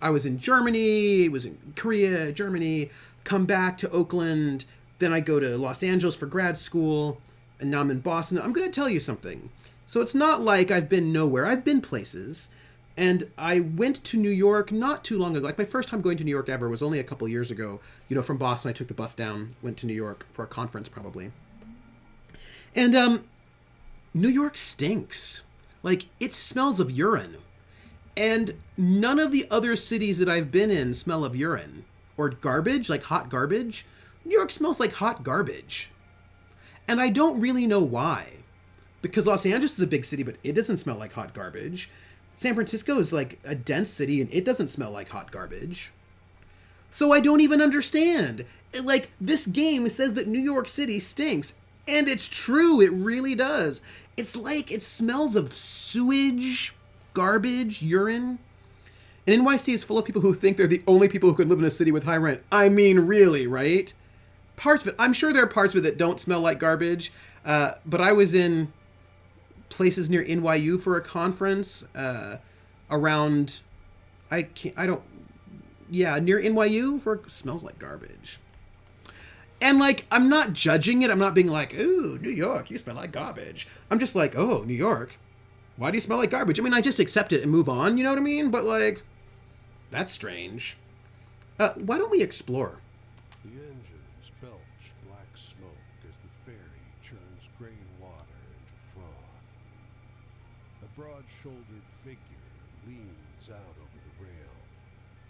I was in Germany, was in Korea, Germany, come back to Oakland. Then I go to Los Angeles for grad school, and now I'm in Boston. I'm going to tell you something. So it's not like I've been nowhere. I've been places. And I went to New York not too long ago. Like, my first time going to New York ever was only a couple years ago. You know, from Boston, I took the bus down, went to New York for a conference probably. And New York stinks. Like, it smells of urine. And none of the other cities that I've been in smell of urine. Or garbage, like hot garbage. New York smells like hot garbage. And I don't really know why. Because Los Angeles is a big city, but it doesn't smell like hot garbage. San Francisco is like a dense city, and it doesn't smell like hot garbage. So I don't even understand. Like, this game says that New York City stinks. And it's true, it really does. It's like it smells of sewage, garbage, urine. And NYC is full of people who think they're the only people who could live in a city with high rent. I mean, really, right? Parts of it, I'm sure there are parts of it that don't smell like garbage. But I was in places near NYU for a conference around, near NYU for, smells like garbage. And, like, I'm not judging it. I'm not being like, ooh, New York, you smell like garbage. I'm just like, oh, New York, why do you smell like garbage? I mean, I just accept it and move on, you know what I mean? But, like, that's strange. Why don't we explore? The engines belch black smoke as the ferry churns gray water into froth. A broad-shouldered figure leans out over the rail,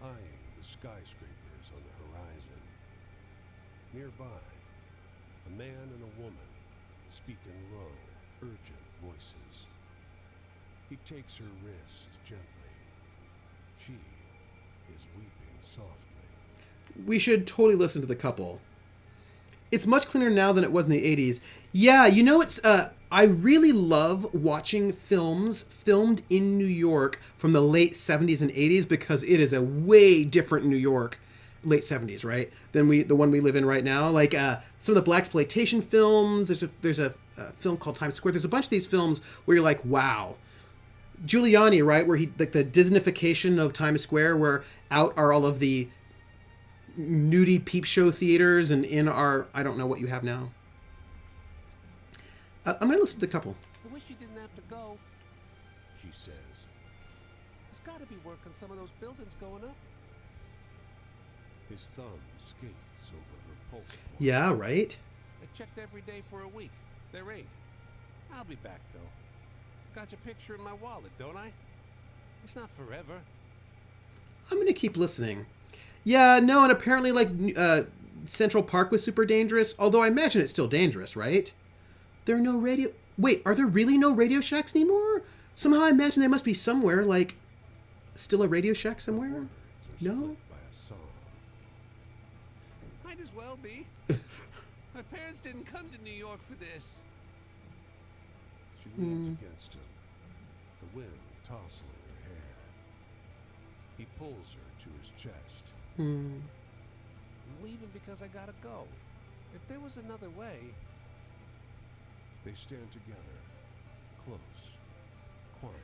eyeing the skyscrapers on the horizon. Nearby, a man and a woman speak in low, urgent voices. He takes her wrist gently. She is weeping softly. We should totally listen to the couple. It's much cleaner now than it was in the 80s. Yeah, you know, I really love watching films filmed in New York from the late 70s and 80s because it is a way different New York, late 70s, right, than the one we live in right now. Like some of the blaxploitation films. There's a film called Times Square. There's a bunch of these films where you're like, wow. Giuliani, right, where he, like, the Disneyfication of Times Square, where out are all of the nudie peep show theaters, and in our, I don't know what you have now. I'm going to listen to the couple. I wish you didn't have to go. She says. There's got to be work on some of those buildings going up. His thumb skates over her pulse point. Yeah, right? I checked every day for a week. There ain't. I'll be back, though. Got your picture in my wallet, don't I? It's not forever. I'm going to keep listening. Yeah, no, and apparently, like, Central Park was super dangerous. Although I imagine it's still dangerous, right? There are no radio... Wait, are there really no Radio Shacks anymore? Somehow I imagine there must be somewhere, like, still a Radio Shack somewhere? Words are No? split by a song. Might as well be. My parents didn't come to New York for this. She leans against him, the wind tossing her hair. He pulls her to his chest. Hmm. I'm leaving because I gotta go. If there was another way, They stand together, close, quiet,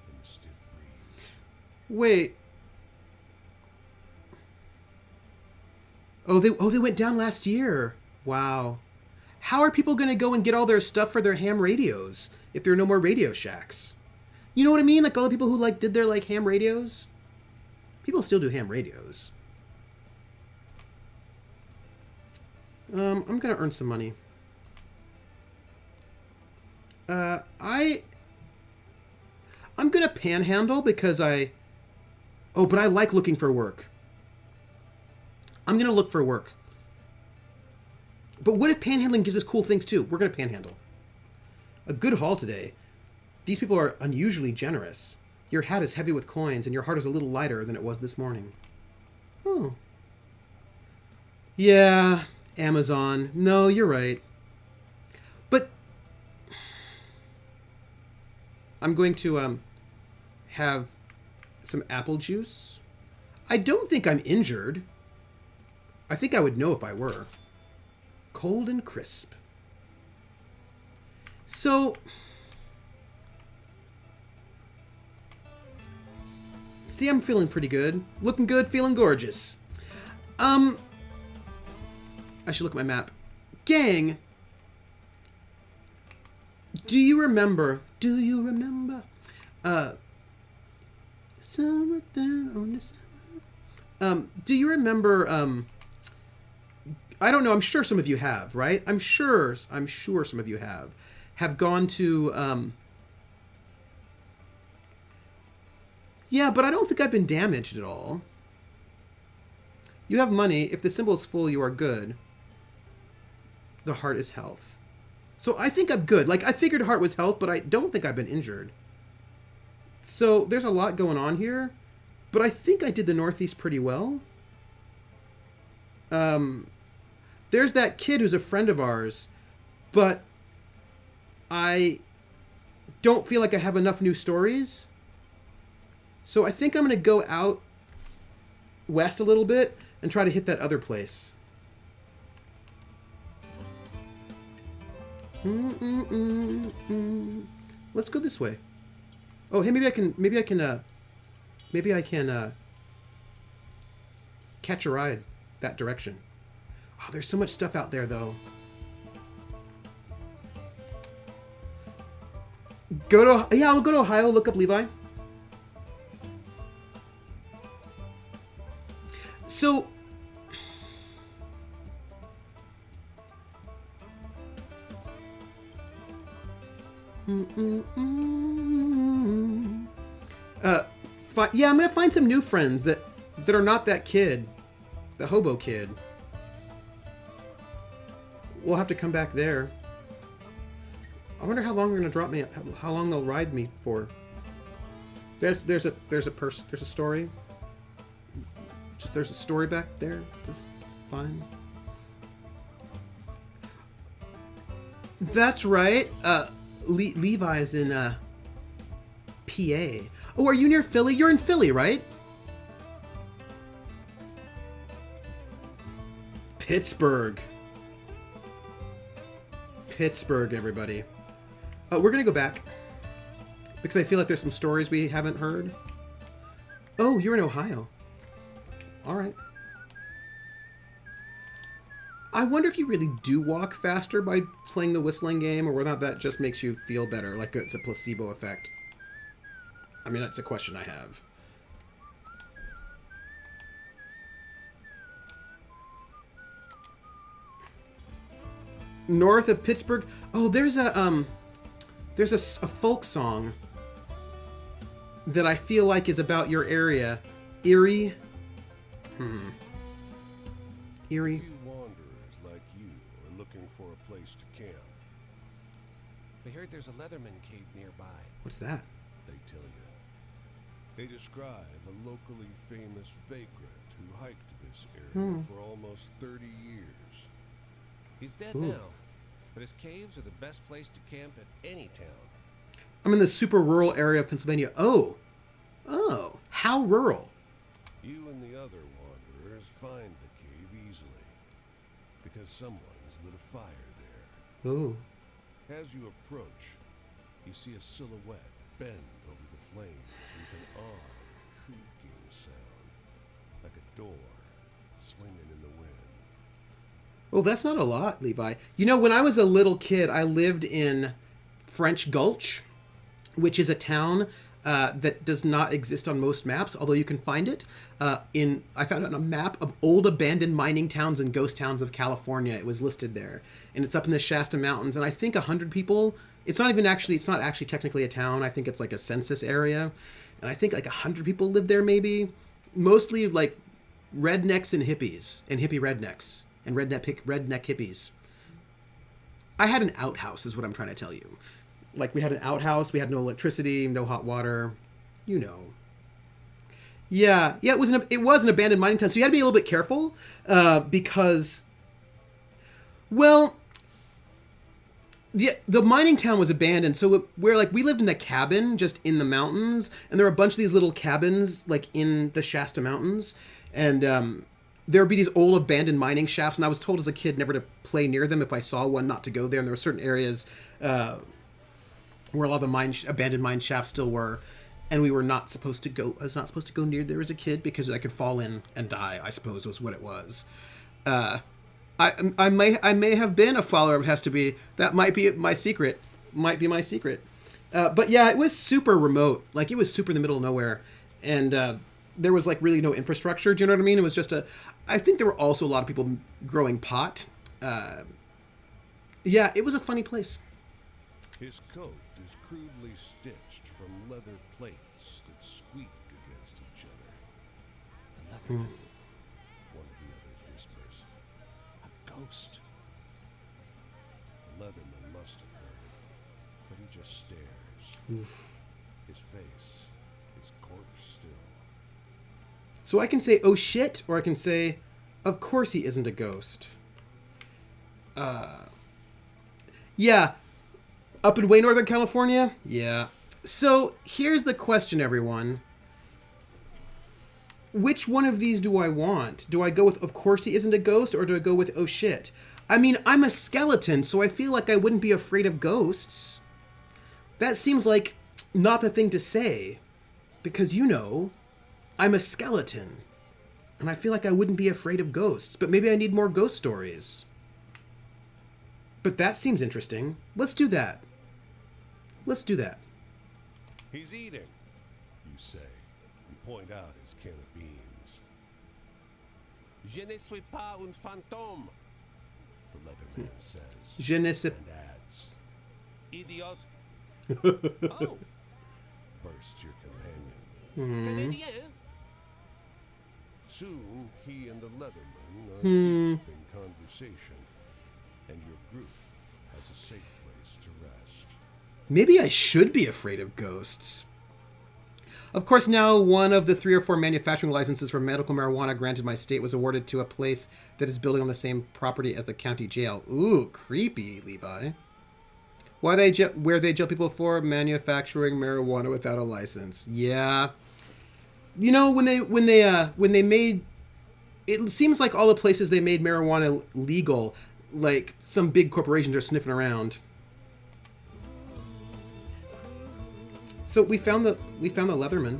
in the stiff breeze. Wait. Oh, they went down last year. Wow. How are people going to go and get all their stuff for their ham radios if there are no more Radio Shacks? You know what I mean? Like all the people who like did their like ham radios. People still do ham radios. I'm going to earn some money. I'm going to panhandle because but I like looking for work. I'm going to look for work. But what if panhandling gives us cool things too? We're going to panhandle. A good haul today. These people are unusually generous. Your hat is heavy with coins and your heart is a little lighter than it was this morning. Oh. Yeah, Amazon. No, you're right. But I'm going to have some apple juice. I don't think I'm injured. I think I would know if I were. Cold and crisp. So, see, I'm feeling pretty good. Looking good, feeling gorgeous. I should look at my map. Gang, do you remember? Summer down on the summer. Do you remember? I don't know. I'm sure some of you have, right? I'm sure some of you have gone to. Yeah, but I don't think I've been damaged at all. You have money. If the symbol is full, you are good. The heart is health. So I think I'm good. Like, I figured heart was health, but I don't think I've been injured. So there's a lot going on here. But I think I did the Northeast pretty well. There's that kid who's a friend of ours. But I don't feel like I have enough new stories. So I think I'm going to go out west a little bit and try to hit that other place. Let's go this way. Oh, hey, maybe I can catch a ride that direction. Oh, there's so much stuff out there, though. I'll go to Ohio, look up Levi. So, yeah, I'm gonna find some new friends that are not that kid, the hobo kid. We'll have to come back there. I wonder how long they're gonna drop me. How long they'll ride me for. There's a story. There's a story back there. Just fine. That's right. Levi's in PA. Oh, are you near Philly? You're in Philly, right? Pittsburgh. Pittsburgh, everybody. We're gonna go back because I feel like there's some stories we haven't heard. Oh, you're in Ohio. All right. I wonder if you really do walk faster by playing the whistling game, or whether that just makes you feel better, like it's a placebo effect. I mean, that's a question I have. North of Pittsburgh. Oh, there's a folk song that I feel like is about your area. Erie. Eerie. Few wanderers like you are looking for a place to camp. I heard there's a Leatherman cave nearby. What's that? They tell you. They describe a locally famous vagrant who hiked this area for almost 30 years. He's dead Ooh. now, but his caves are the best place to camp at any town. I'm in the super rural area of Pennsylvania. Oh, how rural? You and the other wanderers find the cave easily, because someone's lit a fire there. Oh, As you approach, you see a silhouette bend over the flames with an odd, creaking sound, like a door swinging in the wind. well, that's not a lot, Levi. You know, when I was a little kid, I lived in French Gulch, which is a town that does not exist on most maps, although you can find it. I found it on a map of old abandoned mining towns and ghost towns of California. It was listed there, and it's up in the Shasta Mountains. And I think 100 people. It's not actually technically a town. I think it's like a census area, and I think like 100 people live there, maybe. Mostly like rednecks and hippies, and hippie rednecks, and redneck hippies. I had an outhouse, is what I'm trying to tell you. Like, we had an outhouse, we had no electricity, no hot water, you know. Yeah, it was an abandoned mining town, so you had to be a little bit careful, because, well, the mining town was abandoned, so we lived in a cabin just in the mountains, and there were a bunch of these little cabins, like, in the Shasta Mountains, and there would be these old abandoned mining shafts, and I was told as a kid never to play near them. If I saw one, not to go there, and there were certain areas where a lot of the abandoned mine shafts still were, and we were not supposed to go. I was not supposed to go near there as a kid because I could fall in and die, I suppose was what it was. I may have been a follower of Has to Be. That might be my secret. But yeah, it was super remote. Like, it was super in the middle of nowhere, and there was like really no infrastructure. Do you know what I mean? It was just I think there were also a lot of people growing pot. Yeah, it was a funny place. His coat is crudely stitched from leather plates that squeak against each other. The Leatherman. One of the others whispers. A ghost. The Leatherman must have heard, but he just stares. His face is corpse still. So I can say, oh shit, or I can say, of course he isn't a ghost. Yeah. Up in way Northern California? Yeah. So here's the question, everyone. Which one of these do I want? Do I go with, of course he isn't a ghost, or do I go with, oh shit? I mean, I'm a skeleton, so I feel like I wouldn't be afraid of ghosts. That seems like not the thing to say. Because, you know, I'm a skeleton. And I feel like I wouldn't be afraid of ghosts. But maybe I need more ghost stories. But that seems interesting. Let's do that. He's eating, you say, and point out his can of beans. Je ne suis pas un fantôme. The Leatherman says, Je ne sais... and adds, Idiot. oh, bursts your companion. Canadien. Soon, he and the Leatherman are deep in conversation, and your group has a safe place to rest. Maybe I should be afraid of ghosts. Of course, now one of the 3 or 4 manufacturing licenses for medical marijuana granted my state was awarded to a place that is building on the same property as the county jail. Ooh, creepy, Levi. Where they jail people for manufacturing marijuana without a license. Yeah. You know, when they made, it seems like all the places they made marijuana legal, like some big corporations are sniffing around. So we found the Leatherman.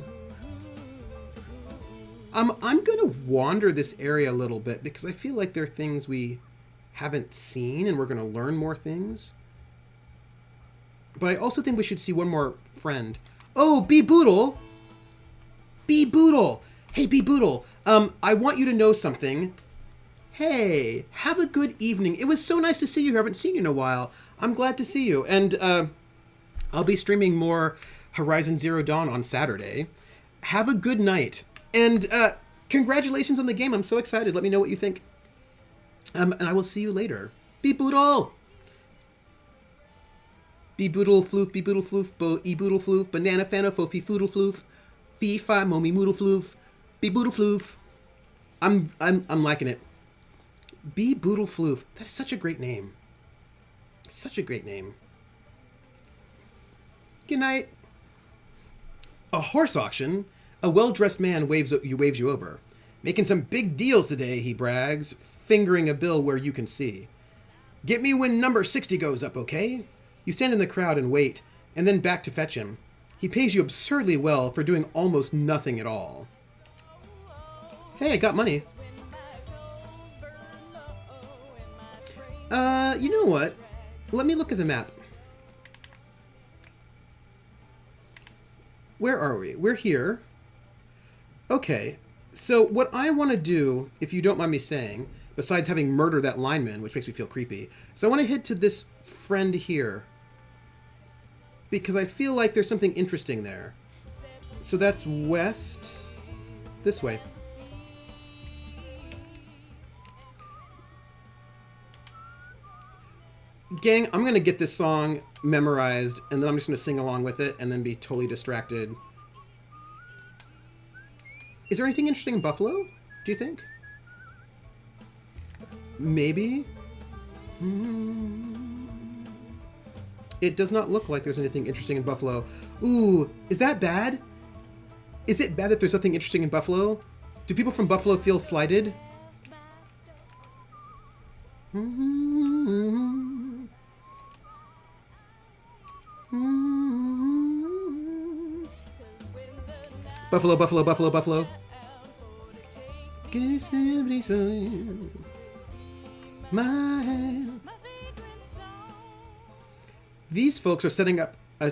I'm gonna wander this area a little bit because I feel like there are things we haven't seen and we're gonna learn more things. But I also think we should see one more friend. Oh, B Boodle! B Boodle! Hey, B Boodle! I want you to know something. Hey, have a good evening. It was so nice to see you. I haven't seen you in a while. I'm glad to see you. And I'll be streaming more Horizon Zero Dawn on Saturday. Have a good night. And Congratulations on the game. I'm so excited. Let me know what you think. And I will see you later. Be boodle! Be boodle floof, be boodle floof, bo e boodle floof, banana fana fofi foodle floof, fee fi momi moodle floof, be boodle floof. I'm liking it. Be boodle floof. That is such a great name. Such a great name. Good night. A horse auction? A well-dressed man waves you over. Making some big deals today, he brags, fingering a bill where you can see. Get me when number 60 goes up, okay? You stand in the crowd and wait, and then back to fetch him. He pays you absurdly well for doing almost nothing at all. Hey, I got money. You know what? Let me look at the map. Where are we? We're here. Okay, so what I want to do, if you don't mind me saying, besides having murdered that lineman, which makes me feel creepy, so I want to head to this friend here. Because I feel like there's something interesting there. So that's west. This way. Gang, I'm going to get this song memorized, and then I'm just going to sing along with it, and then be totally distracted. Is there anything interesting in Buffalo, do you think? Maybe? It does not look like there's anything interesting in Buffalo. Ooh, is that bad? Is it bad that there's nothing interesting in Buffalo? Do people from Buffalo feel slighted? Buffalo, Buffalo, Buffalo, Buffalo. These folks are setting up a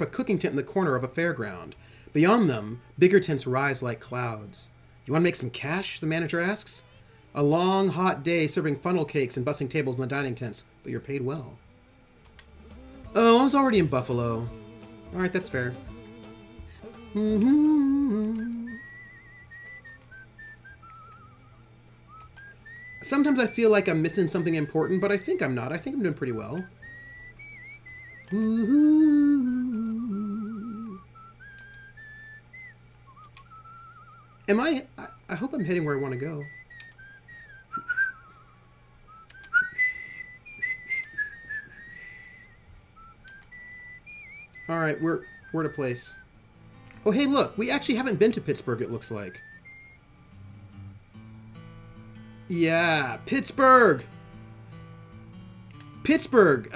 cooking tent in the corner of a fairground. Beyond them, bigger tents rise like clouds. You want to make some cash? The manager asks. A long, hot day serving funnel cakes and bussing tables in the dining tents, but you're paid well. Oh, I was already in Buffalo. All right, that's fair. Sometimes I feel like I'm missing something important, but I think I'm not. I think I'm doing pretty well. Am I hope I'm heading where I want to go. All right, we're at a place. Oh, hey, look. We actually haven't been to Pittsburgh, it looks like. Yeah, Pittsburgh. Pittsburgh.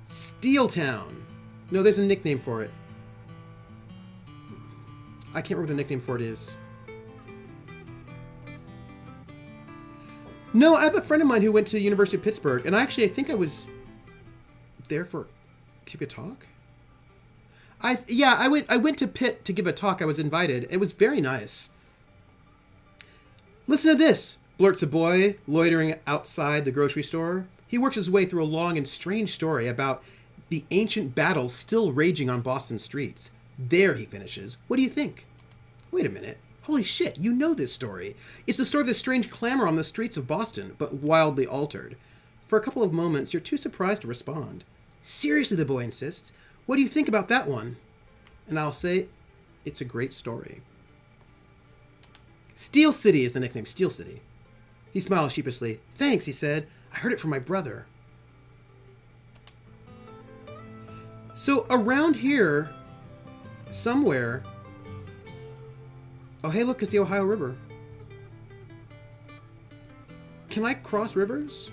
Steel Town. No, there's a nickname for it. I can't remember what the nickname for it is. No, I have a friend of mine who went to the University of Pittsburgh, and I think I was there to give a talk. I went to Pitt to give a talk. I was invited. It was very nice. Listen to this, blurts a boy loitering outside the grocery store. He works his way through a long and strange story about the ancient battles still raging on Boston streets. There, he finishes. What do you think? Wait a minute. Holy shit, you know this story. It's the story of the strange clamor on the streets of Boston, but wildly altered. For a couple of moments, you're too surprised to respond. Seriously, the boy insists. What do you think about that one? And I'll say, it's a great story. Steel City is the nickname, Steel City. He smiles sheepishly. Thanks, he said. I heard it from my brother. So around here, somewhere... Oh, hey, look, it's the Ohio River. Can I cross rivers?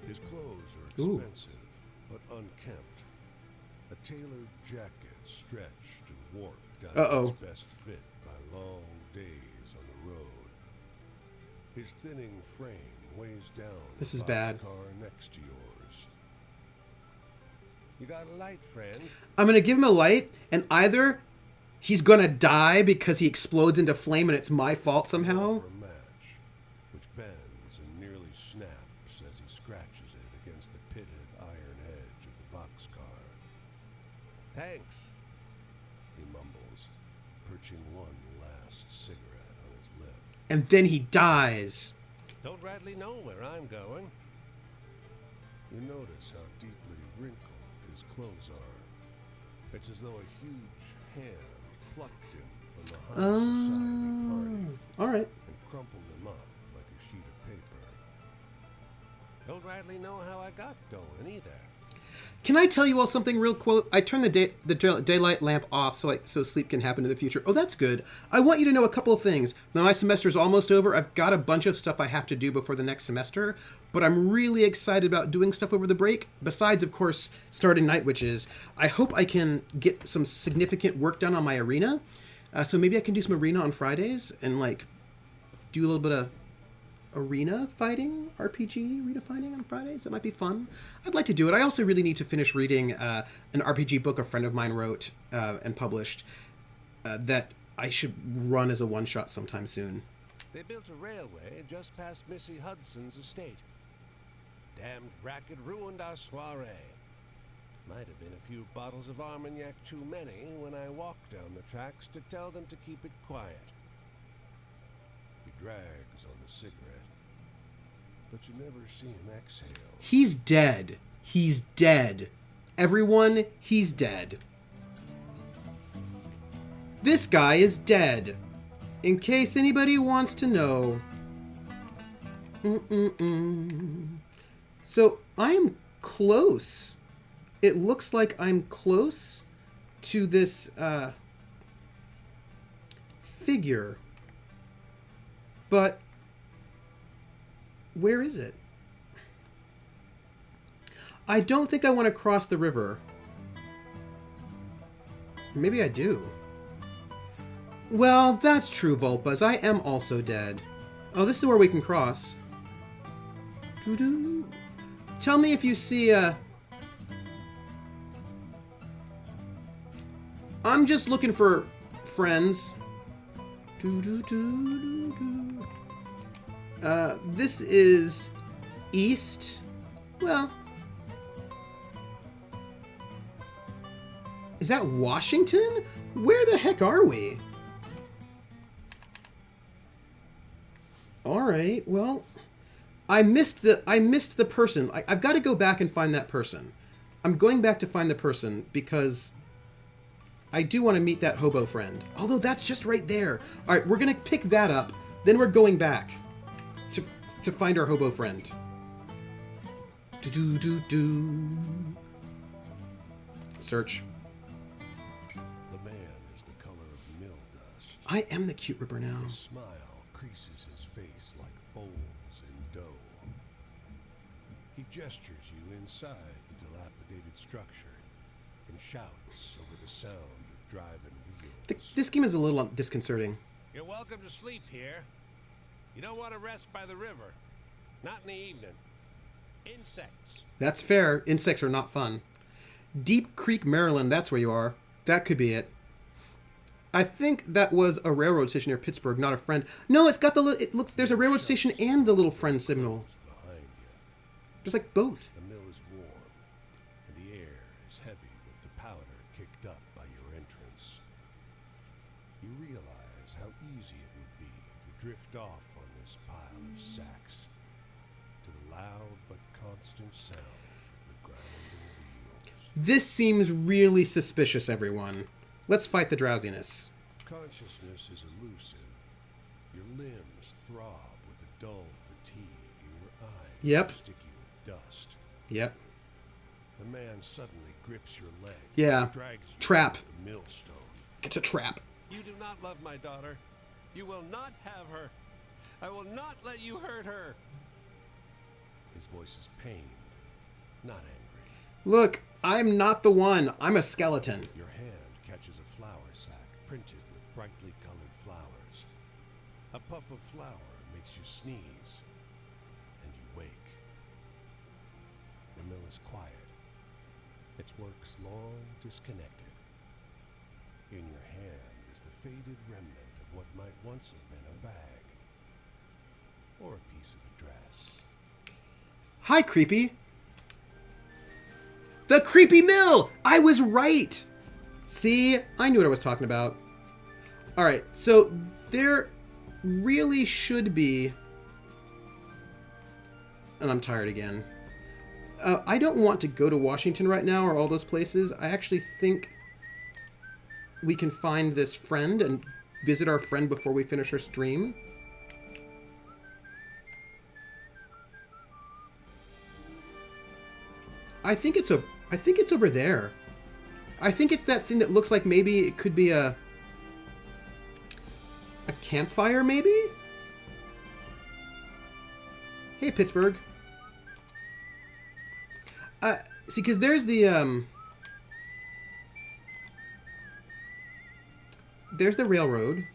His clothes are expensive, but unkempt. A tailored jacket stretched and warped out of its best fit by long days on the road. His thinning frame weighs down this the is bad. car next to yours. You got a light, friend? I'm going to give him a light, and either he's going to die because he explodes into flame and it's my fault somehow. For a match, which bends and nearly snaps as he scratches it against the pitted iron edge of the boxcar. Thanks. He mumbles, scorching one last cigarette on his lip. And then he dies. Don't rightly know where I'm going. You notice how deeply wrinkled his clothes are. It's as though a huge hand plucked him from the high society party All right. and crumpled him up like a sheet of paper. Don't rightly know how I got going either. Can I tell you all something real quick? I turned the daylight lamp off so sleep can happen in the future. Oh, that's good. I want you to know a couple of things. Now, my semester's almost over. I've got a bunch of stuff I have to do before the next semester, but I'm really excited about doing stuff over the break. Besides, of course, starting Night Witches, I hope I can get some significant work done on my arena. So maybe I can do some arena on Fridays and like do a little bit of arena fighting, RPG arena fighting on Fridays. That might be fun. I'd like to do it. I also really need to finish reading an RPG book a friend of mine wrote and published that I should run as a one-shot sometime soon. They built a railway just past Missy Hudson's estate. Damned racket ruined our soiree. Might have been a few bottles of Armagnac too many when I walked down the tracks to tell them to keep it quiet. He drags on the cigarette, but you never see him exhale. He's dead. He's dead. Everyone, he's dead. This guy is dead. In case anybody wants to know. So I am close. It looks like I'm close to this figure. But where is it? I don't think I want to cross the river. Maybe I do. Well, that's true, Vulpes. I am also dead. Oh, this is where we can cross. Doo-doo. Tell me if you see I'm just looking for friends. This is east. Well, is that Washington? Where the heck are we? All right. Well, I missed the person. I've got to go back and find that person. I'm going back to find the person because I do want to meet that hobo friend. Although that's just right there. All right, we're going to pick that up. Then we're going back to find our hobo friend. Search. The man is the color of mill dust. I am the cute ripper now. His smile creases his face like folds in dough. He gestures you inside the dilapidated structure and shouts over the sound of driving wheels. This game is a little disconcerting. You're welcome to sleep here. You don't want to rest by the river. Not in the evening. Insects. That's fair. Insects are not fun. Deep Creek, Maryland, that's where you are. That could be it. I think that was a railroad station near Pittsburgh, not a friend. No, it's got it looks, there's a railroad station and the little friend signal. Behind you. Just like both. The mill is warm, and the air is heavy with the powder kicked up by your entrance. You realize how easy it would be to drift off on this pile of sacks to the loud but constant sound of the grinding wheels. This seems really suspicious, everyone. Let's fight the drowsiness. Consciousness is elusive. Your limbs throb with a dull fatigue, and your eyes Yep. are sticky with dust. Yep. The man suddenly grips your leg. Yeah. And drags you Trap. to the millstone. It's a trap. You do not love my daughter. You will not have her. I will not let you hurt her. His voice is pained, not angry. Look, I'm not the one. I'm a skeleton. Your hand catches a flour sack printed with brightly colored flowers. A puff of flour makes you sneeze, and you wake. The mill is quiet. Its works long disconnected. In your hand is the faded remnant of what might once have been a bag, or a piece of a dress. Hi, Creepy. The Creepy Mill! I was right! See? I knew what I was talking about. All right, so there really should be, and I'm tired again. I don't want to go to Washington right now or all those places. I actually think we can find this friend and visit our friend before we finish our stream. I think it's over there. I think it's that thing that looks like maybe it could be a campfire, maybe? Hey, Pittsburgh. See, because there's the railroad.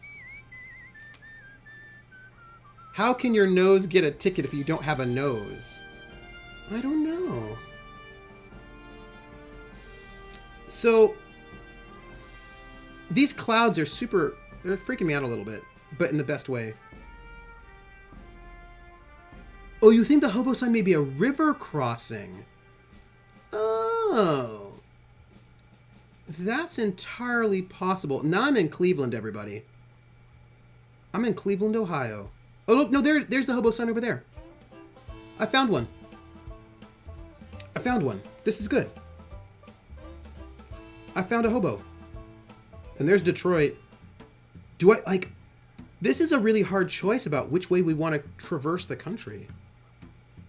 How can your nose get a ticket if you don't have a nose? I don't know. So, these clouds are they're freaking me out a little bit, but in the best way. Oh, you think the hobo sign may be a river crossing? Oh. That's entirely possible. Now I'm in Cleveland, everybody. I'm in Cleveland, Ohio. Oh, look, no, there's the hobo sign over there. I found one. This is good. I found a hobo. And there's Detroit. This is a really hard choice about which way we want to traverse the country.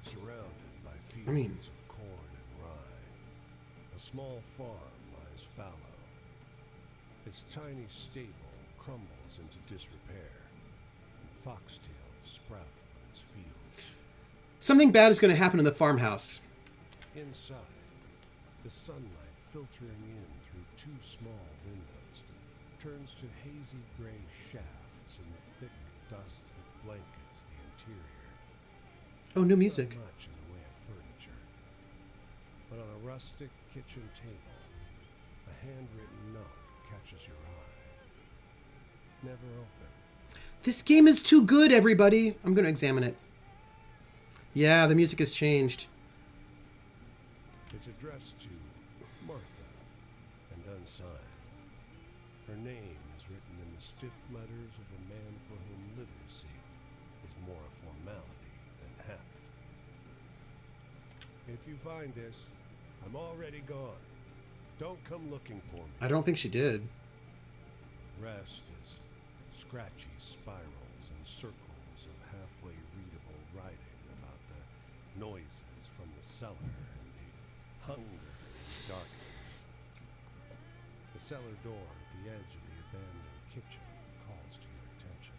Surrounded by fields of corn and rye, a small farm lies fallow. Its tiny stable crumbles into disrepair, and foxtails sprout from its fields. Something bad is going to happen in the farmhouse. Inside, the sunlight filtering in through two small windows turns to hazy gray shafts in the thick dust that blankets the interior. Oh, new music. Not much in the way of furniture, but on a rustic kitchen table, a handwritten note catches your eye. Never open. This game is too good, everybody. I'm going to examine it. Yeah, the music has changed. It's addressed to Martha and unsigned. Her name is written in the stiff letters of a man for whom literacy is more a formality than habit. If you find this, I'm already gone. Don't come looking for me. I don't think she did. Rest is scratchy spirals and circles of halfway readable writing about the noises from the cellar and the hunger and darkness. The cellar door at the edge of the abandoned kitchen calls to your attention.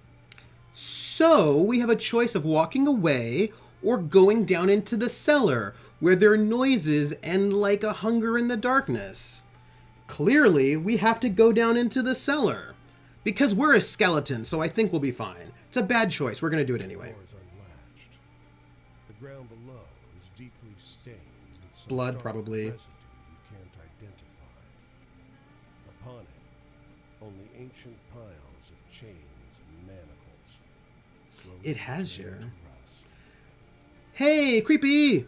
So, we have a choice of walking away or going down into the cellar, where there are noises and like a hunger in the darkness. Clearly, we have to go down into the cellar. Because we're a skeleton, so I think we'll be fine. It's a bad choice. We're going to do it anyway. The door is unlatched. The ground below is deeply stained with some Blood, dark residue you can't identify. Upon it, only ancient piles of chains and manacles. Slowly It has turn your... to rust. Hey, creepy!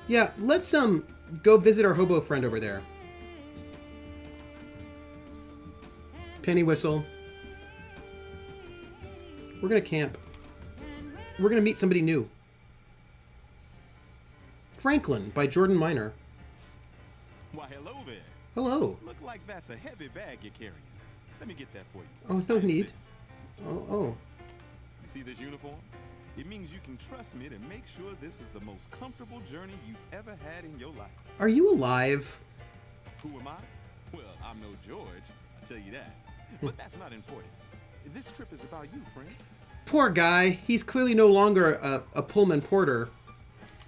Yeah, let's go visit our hobo friend over there. Penny whistle. We're gonna camp. We're gonna meet somebody new. Franklin by Jordan Miner. Why, hello there. Hello. Look like that's a heavy bag you're carrying. Let me get that for you. Oh, no I need. insist. Oh. You see this uniform? It means you can trust me to make sure this is the most comfortable journey you've ever had in your life. Are you alive? Who am I? Well, I'm no George, I'll tell you that. But that's not important. This trip is about you, friend. Poor guy. He's clearly no longer a Pullman porter.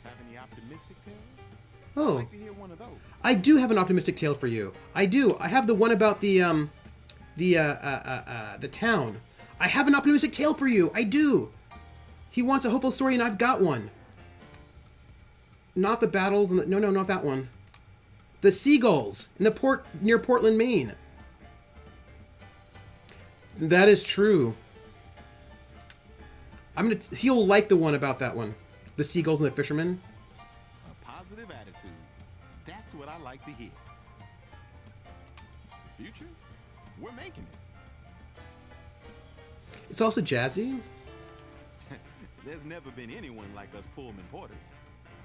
Have any optimistic tales? Oh. I'd like to hear one of those. I do have an optimistic tale for you. I do. I have the one about the town. I have an optimistic tale for you. I do. He wants a hopeful story, and I've got one. Not the battles, and no, not that one. The seagulls in the port near Portland, Maine. That is true. He'll like the one about that one. The seagulls and the fishermen. A positive attitude. That's what I like to hear. future, we're making it. It's also jazzy. There's never been anyone like us Pullman Porters.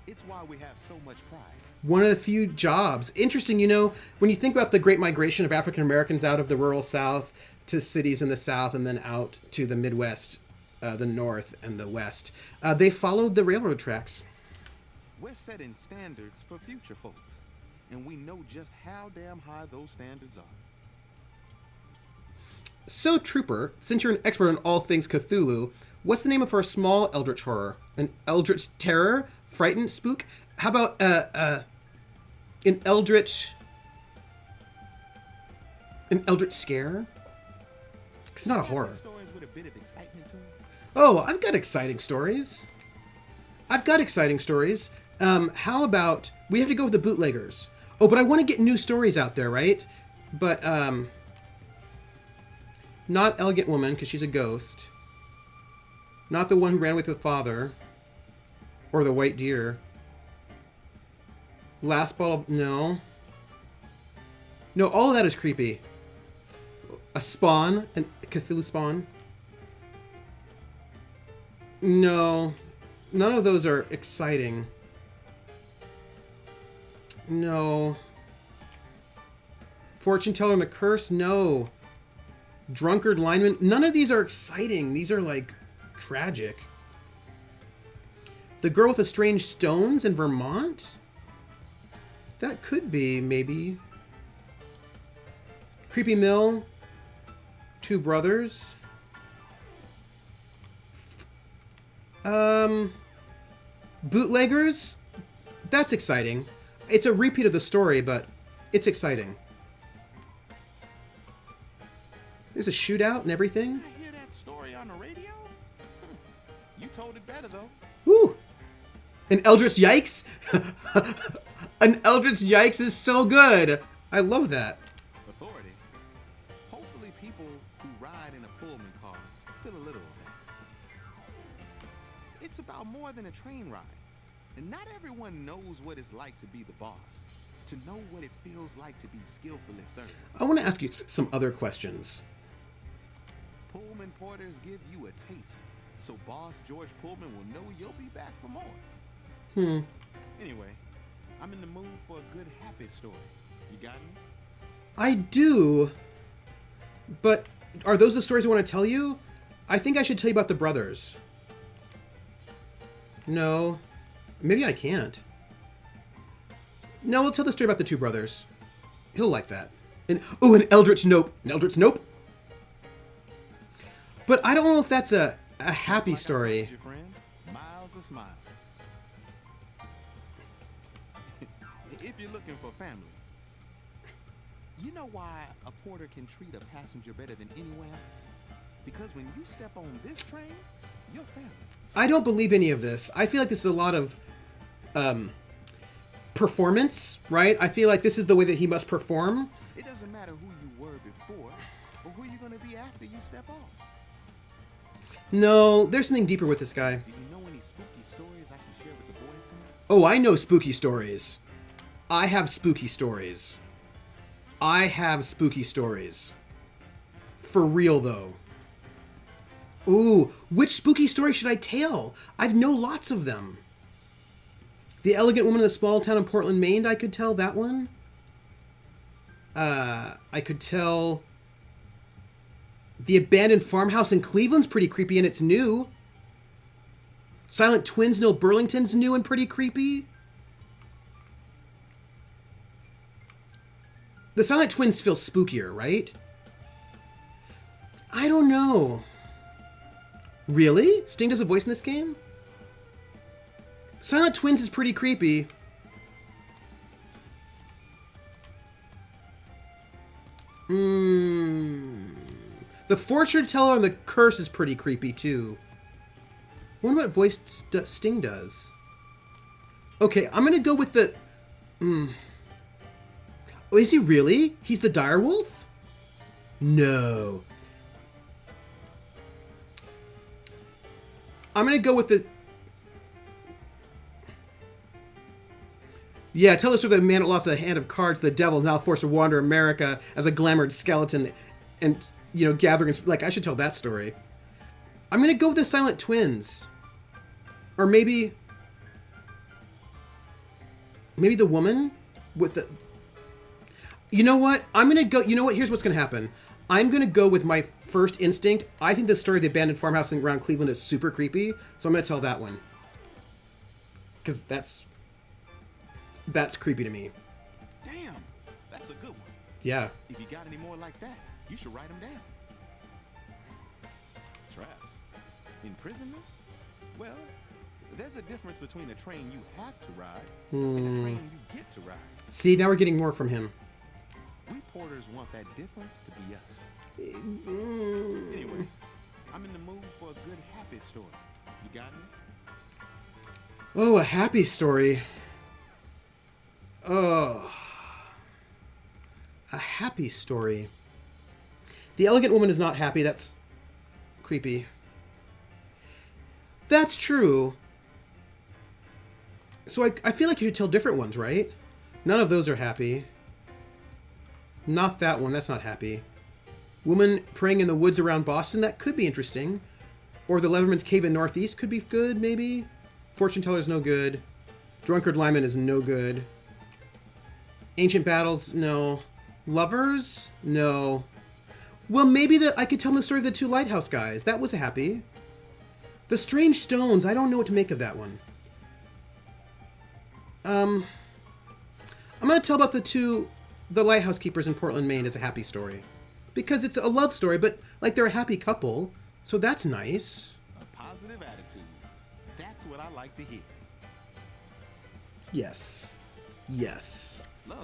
It's why we have so much pride. One of the few jobs. Interesting, you know, when you think about the great migration of African Americans out of the rural South to cities in the South and then out to the Midwest, the North and the West, they followed the railroad tracks. We're setting standards for future folks, and we know just how damn high those standards are. So, Trooper, since you're an expert on all things Cthulhu, what's the name of our small eldritch horror? An eldritch terror? Frightened? Spook? How about an eldritch scare? It's not a horror. Stories with a bit of excitement to them. Oh, I've got exciting stories. How about we have to go with the bootleggers? Oh, but I want to get new stories out there, right? But not Elegant Woman because she's a ghost. Not the one who ran with the father, or the white deer. Last bottle, no. No, all of that is creepy. A spawn, a Cthulhu spawn. No, none of those are exciting. No. Fortune teller and the curse, no. Drunkard lineman, none of these are exciting. These are like tragic. The girl with the strange stones in Vermont? That could be, maybe. Creepy Mill. Two brothers. Bootleggers? That's exciting. It's a repeat of the story, but it's exciting. There's a shootout and everything. I hear that story on the radio? You told it better, though. Woo! An Eldritch Yikes? An Eldritch Yikes is so good! I love that. Authority. Hopefully people who ride in a Pullman car feel a little of that. It's about more than a train ride. And not everyone knows what it's like to be the boss. To know what it feels like to be skillfully served. I want to ask you some other questions. Pullman porters give you a taste, so boss George Pullman will know you'll be back for more. Anyway, I'm in the mood for a good happy story. You got me? I do. But are those the stories I want to tell you? I think I should tell you about the brothers. No. Maybe I can't. No, we'll tell the story about the two brothers. He'll like that. And oh, an Eldritch Nope. An Eldritch Nope. But I don't know if that's a happy Just like I story. told you, friend, miles of smiles. If you're looking for family, you know why a porter can treat a passenger better than anyone else? Because when you step on this train, you're family. I don't believe any of this. I feel like this is a lot of performance, right? I feel like this is the way that he must perform. It doesn't matter who you were before or who you're going to be after you step off. No, there's something deeper with this guy. Do you know any spooky stories I can share with the boys tonight? Oh, I know spooky stories. I have spooky stories. I have spooky stories. For real, though. Ooh, which spooky story should I tell? I've know lots of them. The Elegant Woman in the Small Town in Portland, Maine, I could tell that one. I could tell... The Abandoned Farmhouse in Cleveland's pretty creepy and it's new. Silent Twins in Old Burlington's new and pretty creepy. The Silent Twins feel spookier, right? I don't know. Really? Sting does a voice in this game? Silent Twins is pretty creepy. The Fortune Teller and the Curse is pretty creepy, too. I wonder what voice Sting does. Okay, I'm gonna go with the... Oh, is he really? He's the direwolf? No. I'm gonna go with the... Yeah, tell us of the man that lost a hand of cards to the devil, now forced to wander America as a glamoured skeleton, and gathering. Like, I should tell that story. I'm gonna go with the Silent Twins, or maybe the woman with the. You know what? I'm gonna go. You know what? Here's what's gonna happen. I'm gonna go with my first instinct. I think the story of the abandoned farmhouse around Cleveland is super creepy, so I'm gonna tell that one. Because that's creepy to me. Damn, that's a good one. Yeah. If you got any more like that, you should write them down. Traps. Imprisonment? Well, there's a difference between a train you have to ride and a train you get to ride. See, now we're getting more from him. We porters want that difference to be us. Mm. Anyway, I'm in the mood for a good happy story. You got me? Oh, a happy story. Oh. A happy story. The elegant woman is not happy. That's creepy. That's true. So I feel like you should tell different ones, right? None of those are happy. Not that one. That's not happy. Woman praying in the woods around Boston. That could be interesting. Or the Leatherman's Cave in Northeast could be good, maybe. Fortune teller's no good. Drunkard Lyman is no good. Ancient battles, no. Lovers, no. Well, maybe I could tell them the story of the two lighthouse guys. That was happy. The Strange Stones. I don't know what to make of that one. I'm gonna tell about the lighthouse keepers in Portland, Maine as a happy story. Because it's a love story, but like they're a happy couple. So that's nice. A positive attitude. That's what I like to hear. Yes. Yes. Love.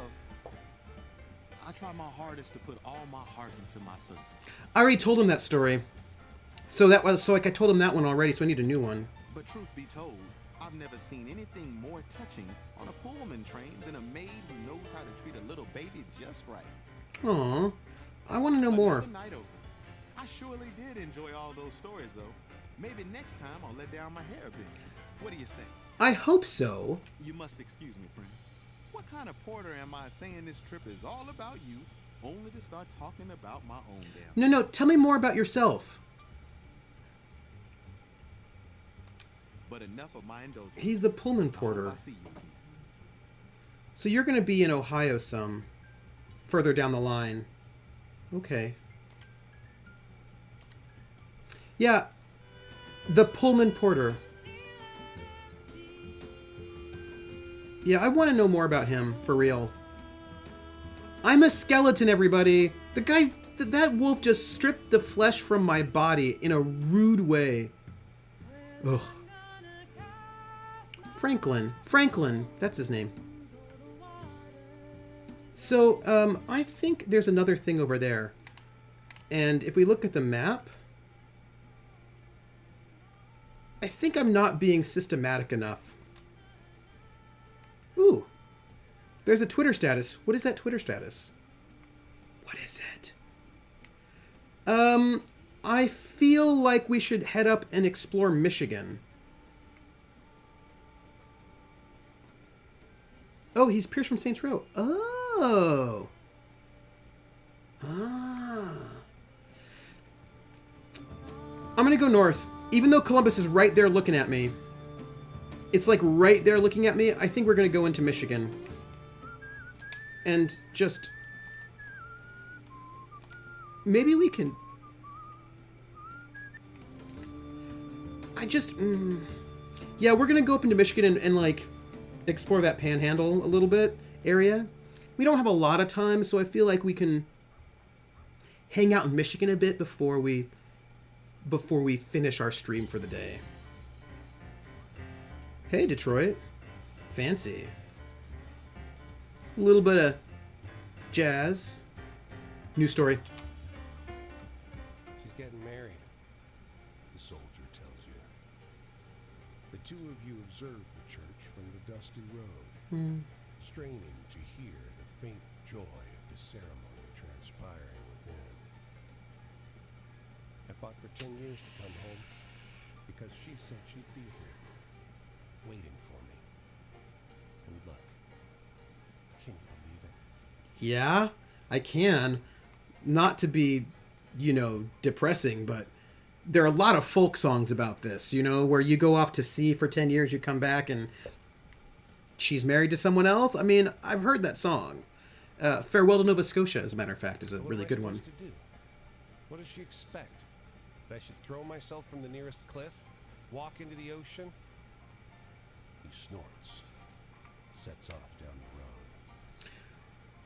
I try my hardest to put all my heart into my service. I already told him that story. So I told him that one already, so I need a new one. But truth be told, I've never seen anything more touching on a Pullman train than a maid who knows how to treat a little baby just right. Aw. I want to know more. Another night over. I surely did enjoy all those stories, though. Maybe next time I'll let down my hair a bit. What do you say? I hope so. You must excuse me, friend. What kind of porter am I saying this trip is all about you, only to start talking about my own damn? No, tell me more about yourself. But enough of my indulgence. He's the Pullman I hope porter. I see you again. So you're going to be in Ohio some. Further down the line. Okay. Yeah. The Pullman porter. Yeah, I want to know more about him, for real. I'm a skeleton, everybody. The guy, that wolf just stripped the flesh from my body in a rude way. Ugh. Franklin, that's his name. So, I think there's another thing over there. And if we look at the map, I think I'm not being systematic enough. Ooh, there's a Twitter status. What is that Twitter status? What is it? I feel like we should head up and explore Michigan. Oh, he's Pierce from Saints Row. Oh. Ah. I'm going to go north. Even though Columbus is right there looking at me. It's like right there looking at me. I think we're going to go into Michigan. And just... Maybe we can... Yeah, we're going to go up into Michigan and like... explore that panhandle a little bit area. We don't have a lot of time, so I feel like we can hang out in Michigan a bit before we finish our stream for the day. Hey, Detroit. Fancy. A little bit of jazz. New story. She's getting married. The soldier tells you. The two of you observe the church from the dusty road, straining to hear the faint joy of the ceremony transpiring within. I fought for 10 years to come home Because she said she'd be here, waiting for me. And look, Yeah, I can. Not to be, depressing, but there are a lot of folk songs about this, where you go off to sea for 10 years, you come back, and she's married to someone else. I mean, I've heard that song. Farewell to Nova Scotia, as a matter of fact, is a What really am I good one. supposed to do? What does she expect? That I should throw myself from the nearest cliff? Walk into the ocean? He snorts, sets off down the road.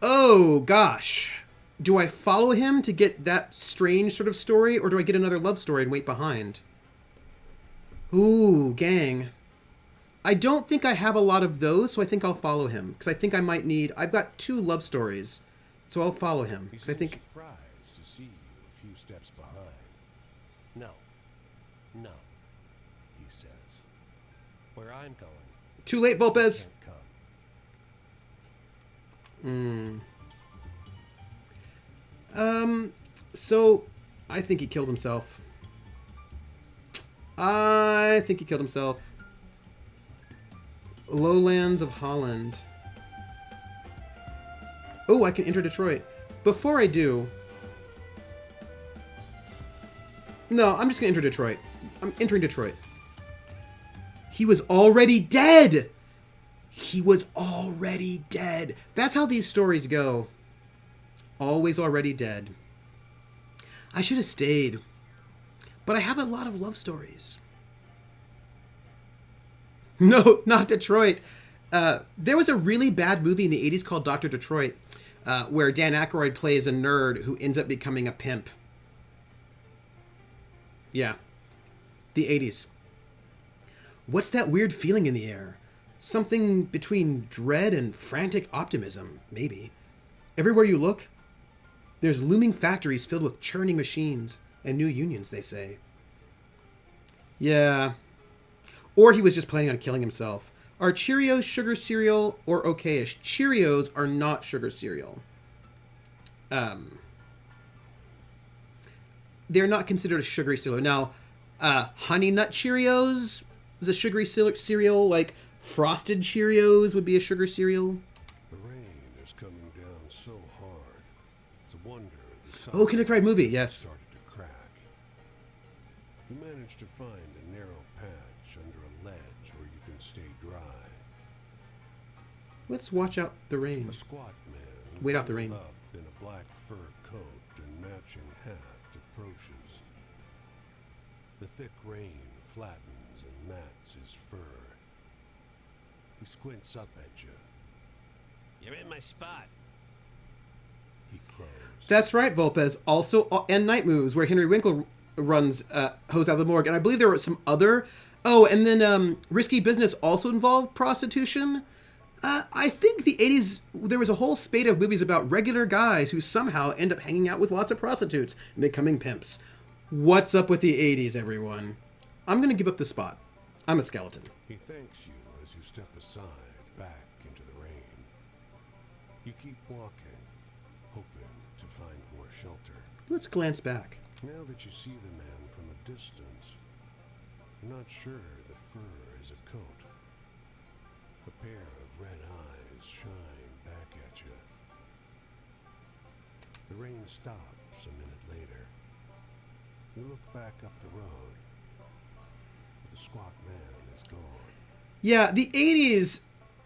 Oh, gosh. Do I follow him to get that strange sort of story, or do I get another love story and wait behind? Ooh, gang. I don't think I have a lot of those, so I think I'll follow him. Because I think I might need... I've got 2 love stories, so I'll follow him. He Because I seems think... surprised to see you a few steps behind. No, he says. Where I'm going. Too late, Volpez! Can't come. So, I think he killed himself. Lowlands of Holland. Oh, I can enter Detroit. Before I do... No, I'm just going to enter Detroit. I'm entering Detroit. He was already dead! He was already dead. That's how these stories go. Always already dead. I should have stayed. But I have a lot of love stories. No, not Detroit. There was a really bad movie in the 80s called Dr. Detroit, where Dan Aykroyd plays a nerd who ends up becoming a pimp. Yeah. The 80s. What's that weird feeling in the air? Something between dread and frantic optimism, maybe. Everywhere you look, there's looming factories filled with churning machines and new unions, they say. Yeah. Or he was just planning on killing himself. Are Cheerios sugar cereal or okayish? Cheerios are not sugar cereal. They're not considered a sugary cereal. Now, Honey Nut Cheerios is a sugary cereal. Like Frosted Cheerios would be a sugar cereal. The rain is coming down so hard. It's a wonder the sun Oh, Connect Ride movie, yes. started to crack. You managed to find a narrow patch under a ledge where you can stay dry. Let's watch out the rain. A squat man, Wait out the rain. up in a black fur coat and matching hat, approaches. The thick rain flattens and mats his fur. He squints up at you. You're in my spot. He crows. That's right, Volpez. Also, and Night Moves, where Henry Winkle runs Hose Out of the Morgue. And I believe there were some other... Oh, and then Risky Business also involved prostitution. I think the 80s, there was a whole spate of movies about regular guys who somehow end up hanging out with lots of prostitutes and becoming pimps. What's up with the 80s, everyone? I'm going to give up the spot. I'm a skeleton. He thanks you as you step aside, back into the rain. You keep walking, hoping to find more shelter. Let's glance back. Now that you see the man from a distance, you're not sure the fur is a coat. A pair of red eyes shine back at you. The rain stops a minute later. You look back up the road. But the squat man is gone. Yeah, the 80s...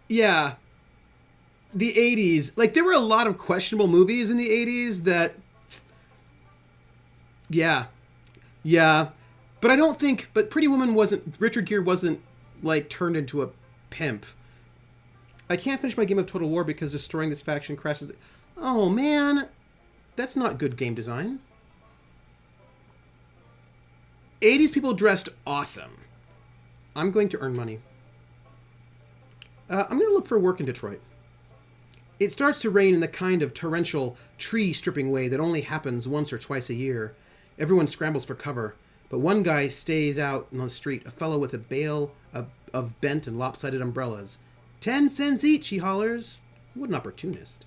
Yeah. The 80s. Like, there were a lot of questionable movies in the 80s that... Yeah. Yeah. But I don't think... But Pretty Woman wasn't... Richard Gere wasn't, like, turned into a pimp. I can't finish my game of Total War because destroying this faction crashes... Oh, man. That's not good game design. 80s people dressed awesome. I'm going to earn money. I'm going to look for work in Detroit. It starts to rain in the kind of torrential, tree-stripping way that only happens once or twice a year. Everyone scrambles for cover, but one guy stays out on the street, a fellow with a bale of bent and lopsided umbrellas. 10 cents each, he hollers. What an opportunist.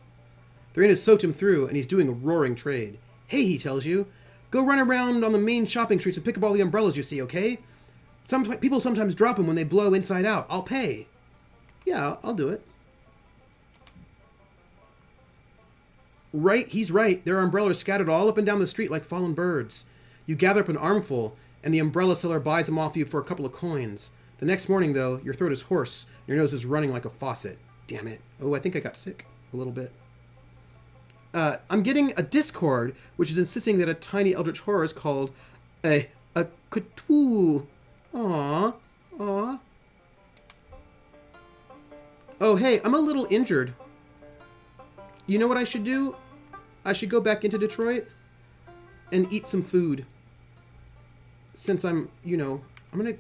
The rain has soaked him through, and he's doing a roaring trade. Hey, he tells you, go run around on the main shopping streets and pick up all the umbrellas you see, okay? People sometimes drop them when they blow inside out. I'll pay. Yeah, I'll do it. Right, he's right. There are umbrellas scattered all up and down the street like fallen birds. You gather up an armful, and the umbrella seller buys them off you for a couple of coins. The next morning, though, your throat is hoarse, your nose is running like a faucet. Damn it. Oh, I think I got sick a little bit. I'm getting a Discord, which is insisting that a tiny eldritch horror is called a Cthulhu. Aww. Aww. Oh, hey, I'm a little injured. You know what I should do? I should go back into Detroit and eat some food. Since I'm, I'm going to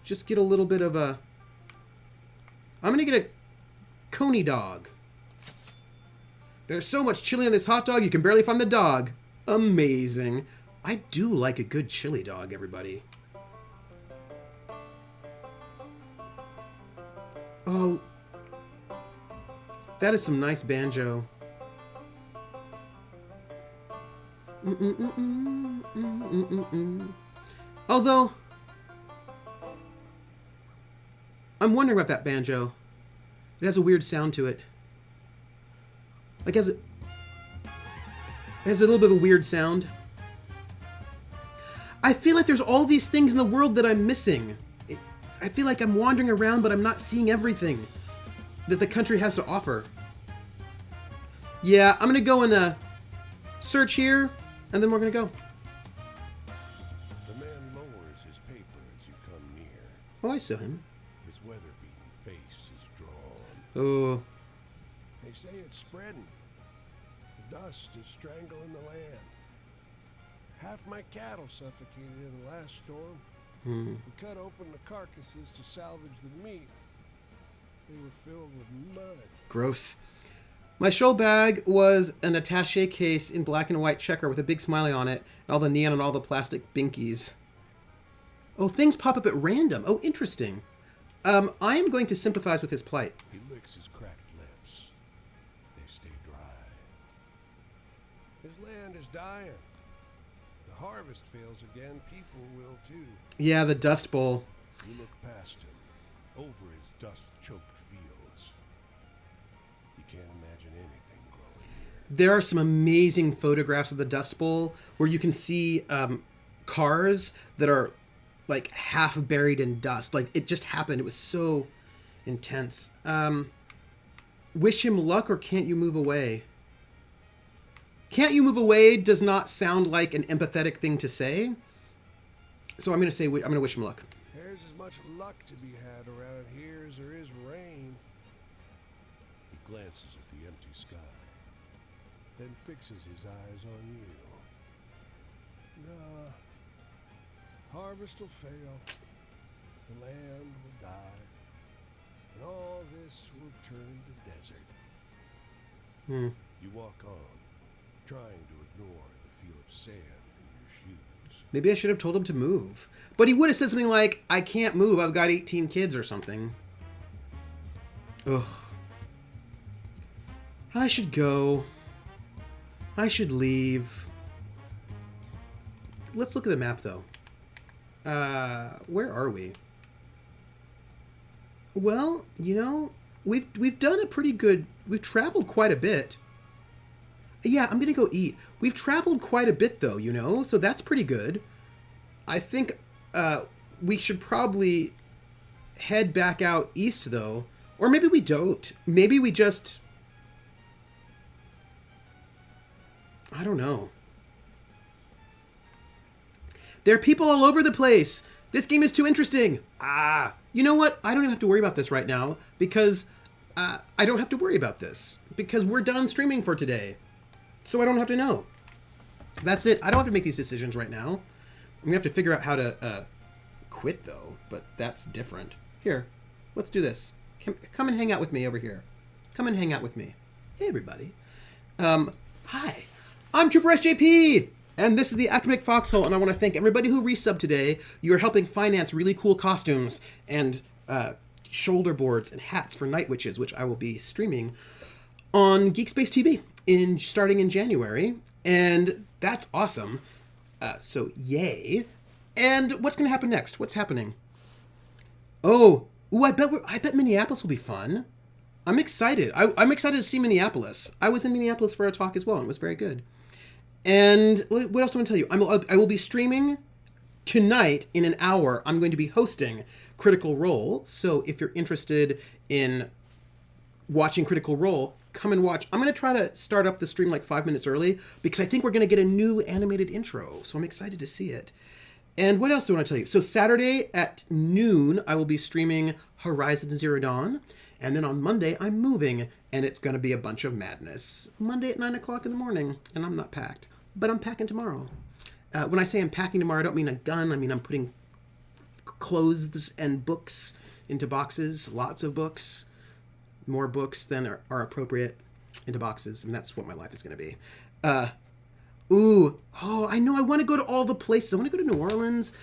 just get a little bit of a... I'm going to get a Coney dog. There's so much chili on this hot dog, you can barely find the dog. Amazing. I do like a good chili dog, everybody. Oh, that is some nice banjo. Although, I'm wondering about that banjo. It has a weird sound to it. Like, it has a little bit of a weird sound. I feel like there's all these things in the world that I'm missing. I feel like I'm wandering around, but I'm not seeing everything that the country has to offer. Yeah, I'm going to go and search here, and then we're going to go. The man lowers his paper as you come near. Oh, I saw him. His weather-beaten face is drawn. Oh. They say it's spreading. The dust is strangling the land. Half my cattle suffocated in the last storm. We cut open the carcasses to salvage the meat. They were filled with mud. Gross. My show bag was an attaché case in black and white checker with a big smiley on it, and all the neon and all the plastic binkies. Oh, things pop up at random. Oh, interesting. I am going to sympathize with his plight. He licks his cracked lips. They stay dry. His land is dying. The harvest fails again, people will too. Yeah, the Dust Bowl. You look past him, over his dust-choked fields. You can't imagine anything growing here. There are some amazing photographs of the Dust Bowl where you can see cars that are like half buried in dust. Like, it just happened. It was so intense. Wish him luck, or can't you move away? Can't you move away does not sound like an empathetic thing to say. So I'm going to say, I'm going to wish him luck. There's as much luck to be had around here as there is rain. He glances at the empty sky, then fixes his eyes on you. Nah. Harvest will fail. The land will die. And all this will turn to desert. You walk on, trying to ignore the feel of sand in your shoes. Maybe I should have told him to move. But he would have said something like, I can't move, I've got 18 kids or something. Ugh. I should go. I should leave. Let's look at the map, though. Where are we? Well, we've done a pretty good... We've traveled quite a bit. Yeah, I'm gonna go eat. We've traveled quite a bit, though, so that's pretty good. I think we should probably head back out east, though. Or maybe we don't. Maybe we just... I don't know. There are people all over the place. This game is too interesting. You know what? I don't even have to worry about this right now because I don't have to worry about this because we're done streaming for today. So I don't have to know. That's it. I don't have to make these decisions right now. I'm going to have to figure out how to quit, though, but that's different. Here, let's do this. Come and hang out with me over here. Come and hang out with me. Hey, everybody. Hi. I'm Trooper SJP, and this is the Academic Foxhole, and I want to thank everybody who resubbed today. You are helping finance really cool costumes and shoulder boards and hats for Night Witches, which I will be streaming on Geekspace TV starting in January, and that's awesome. So yay! And what's going to happen next? What's happening? I bet Minneapolis will be fun. I'm excited. I'm excited to see Minneapolis. I was in Minneapolis for a talk as well, and it was very good. And what else do I want to tell you? I will be streaming tonight in an hour. I'm going to be hosting Critical Role. So if you're interested in watching Critical Role, come and watch. I'm going to try to start up the stream like 5 minutes early because I think we're going to get a new animated intro. So I'm excited to see it. And what else do I want to tell you? So Saturday at noon, I will be streaming Horizon Zero Dawn. And then on Monday, I'm moving, and it's going to be a bunch of madness. Monday at 9 o'clock in the morning, and I'm not packed. But I'm packing tomorrow. When I say I'm packing tomorrow, I don't mean a gun. I mean I'm putting clothes and books into boxes. Lots of books. More books than are appropriate into boxes. And that's what my life is going to be. I know. I want to go to all the places. I want to go to New Orleans.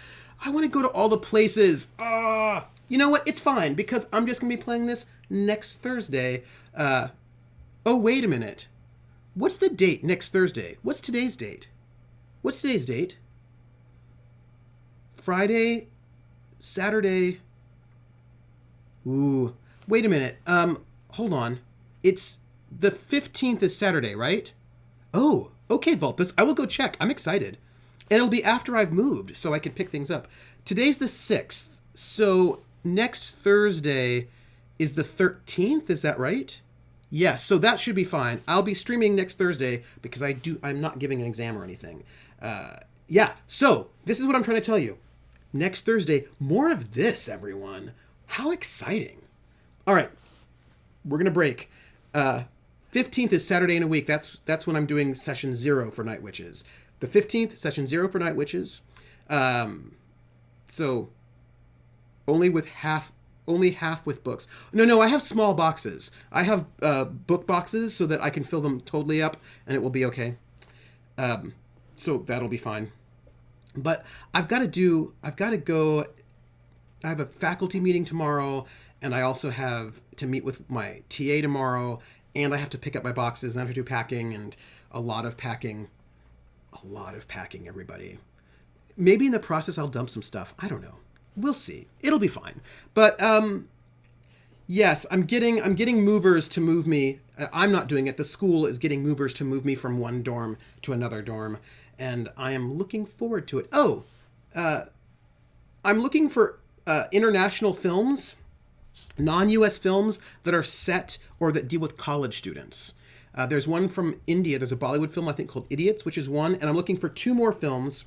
I want to go to all the places. You know what? It's fine because I'm just going to be playing this next Thursday. Wait a minute. What's the date next Thursday? What's today's date? What's today's date? Friday, Saturday. Wait a minute. Hold on. It's the 15th is Saturday, right? Oh, okay, Vulpus. I will go check. I'm excited. And it'll be after I've moved, so I can pick things up. Today's the 6th, so next Thursday is the 13th, is that right? Yes, so that should be fine. I'll be streaming next Thursday because I'm not giving an exam or anything. So this is what I'm trying to tell you. Next Thursday, more of this, everyone. How exciting. All right, we're going to break. 15th is Saturday in a week. That's when I'm doing session 0 for Night Witches. The 15th, session 0 for Night Witches. So only half with books. No, I have small boxes. I have book boxes so that I can fill them totally up and it will be okay. So that'll be fine. But I've got to go. I have a faculty meeting tomorrow, and I also have to meet with my TA tomorrow, and I have to pick up my boxes, and I have to do packing, and a lot of packing, everybody. Maybe in the process I'll dump some stuff. I don't know. We'll see. It'll be fine. But yes, I'm getting movers to move me. I'm not doing it. The school is getting movers to move me from one dorm to another dorm, and I am looking forward to it. I'm looking for international films, non-US films that are set or that deal with college students. There's one from India. There's a Bollywood film, I think, called Idiots, which is one. And I'm looking for 2 more films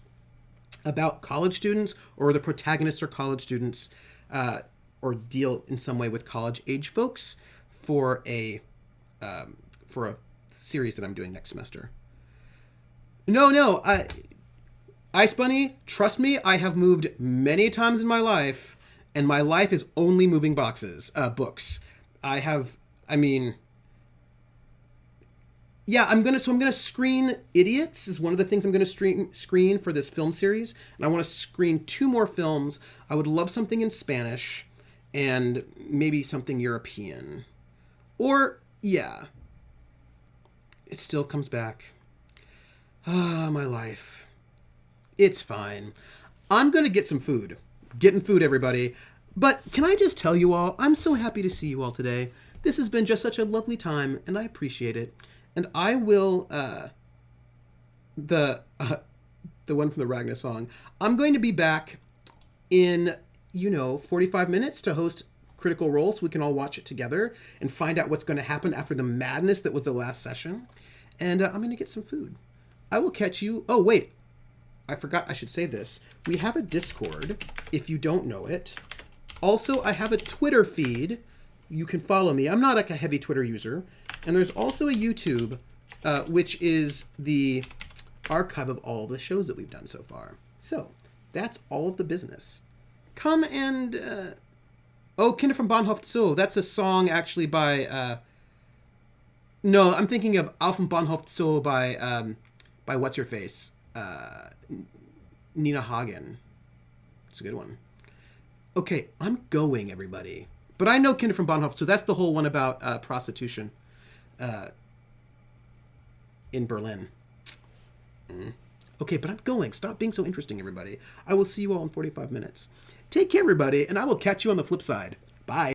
about college students or the protagonists are college students or deal in some way with college-age folks for a series that I'm doing next semester. No. Ice Bunny, trust me, I have moved many times in my life, and my life is only moving books. I'm gonna screen Idiots is one of the things I'm gonna screen for this film series, and I want to screen 2 more films. I would love something in Spanish, and maybe something European, it still comes back. My life. It's fine. I'm gonna get some food. Getting food, everybody. But can I just tell you all, I'm so happy to see you all today. This has been just such a lovely time, and I appreciate it. And I will, the one from the Ragnar song, I'm going to be back in, 45 minutes to host Critical Role so we can all watch it together and find out what's going to happen after the madness that was the last session. And I'm going to get some food. I will catch you. Oh, wait. I forgot I should say this. We have a Discord, if you don't know it. Also, I have a Twitter feed. You can follow me. I'm not like a heavy Twitter user. And there's also a YouTube, which is the archive of all the shows that we've done so far. So, that's all of the business. Come and... Kinder from Bahnhof Zoo. That's a song actually by... No, I'm thinking of Auf dem Bahnhof Zoo by What's-Her-Face. Nina Hagen. It's a good one. Okay, I'm going, everybody. But I know Kinder from Bahnhof, so that's the whole one about prostitution in Berlin. Okay, but I'm going. Stop being so interesting, everybody. I will see you all in 45 minutes. Take care, everybody, and I will catch you on the flip side. Bye.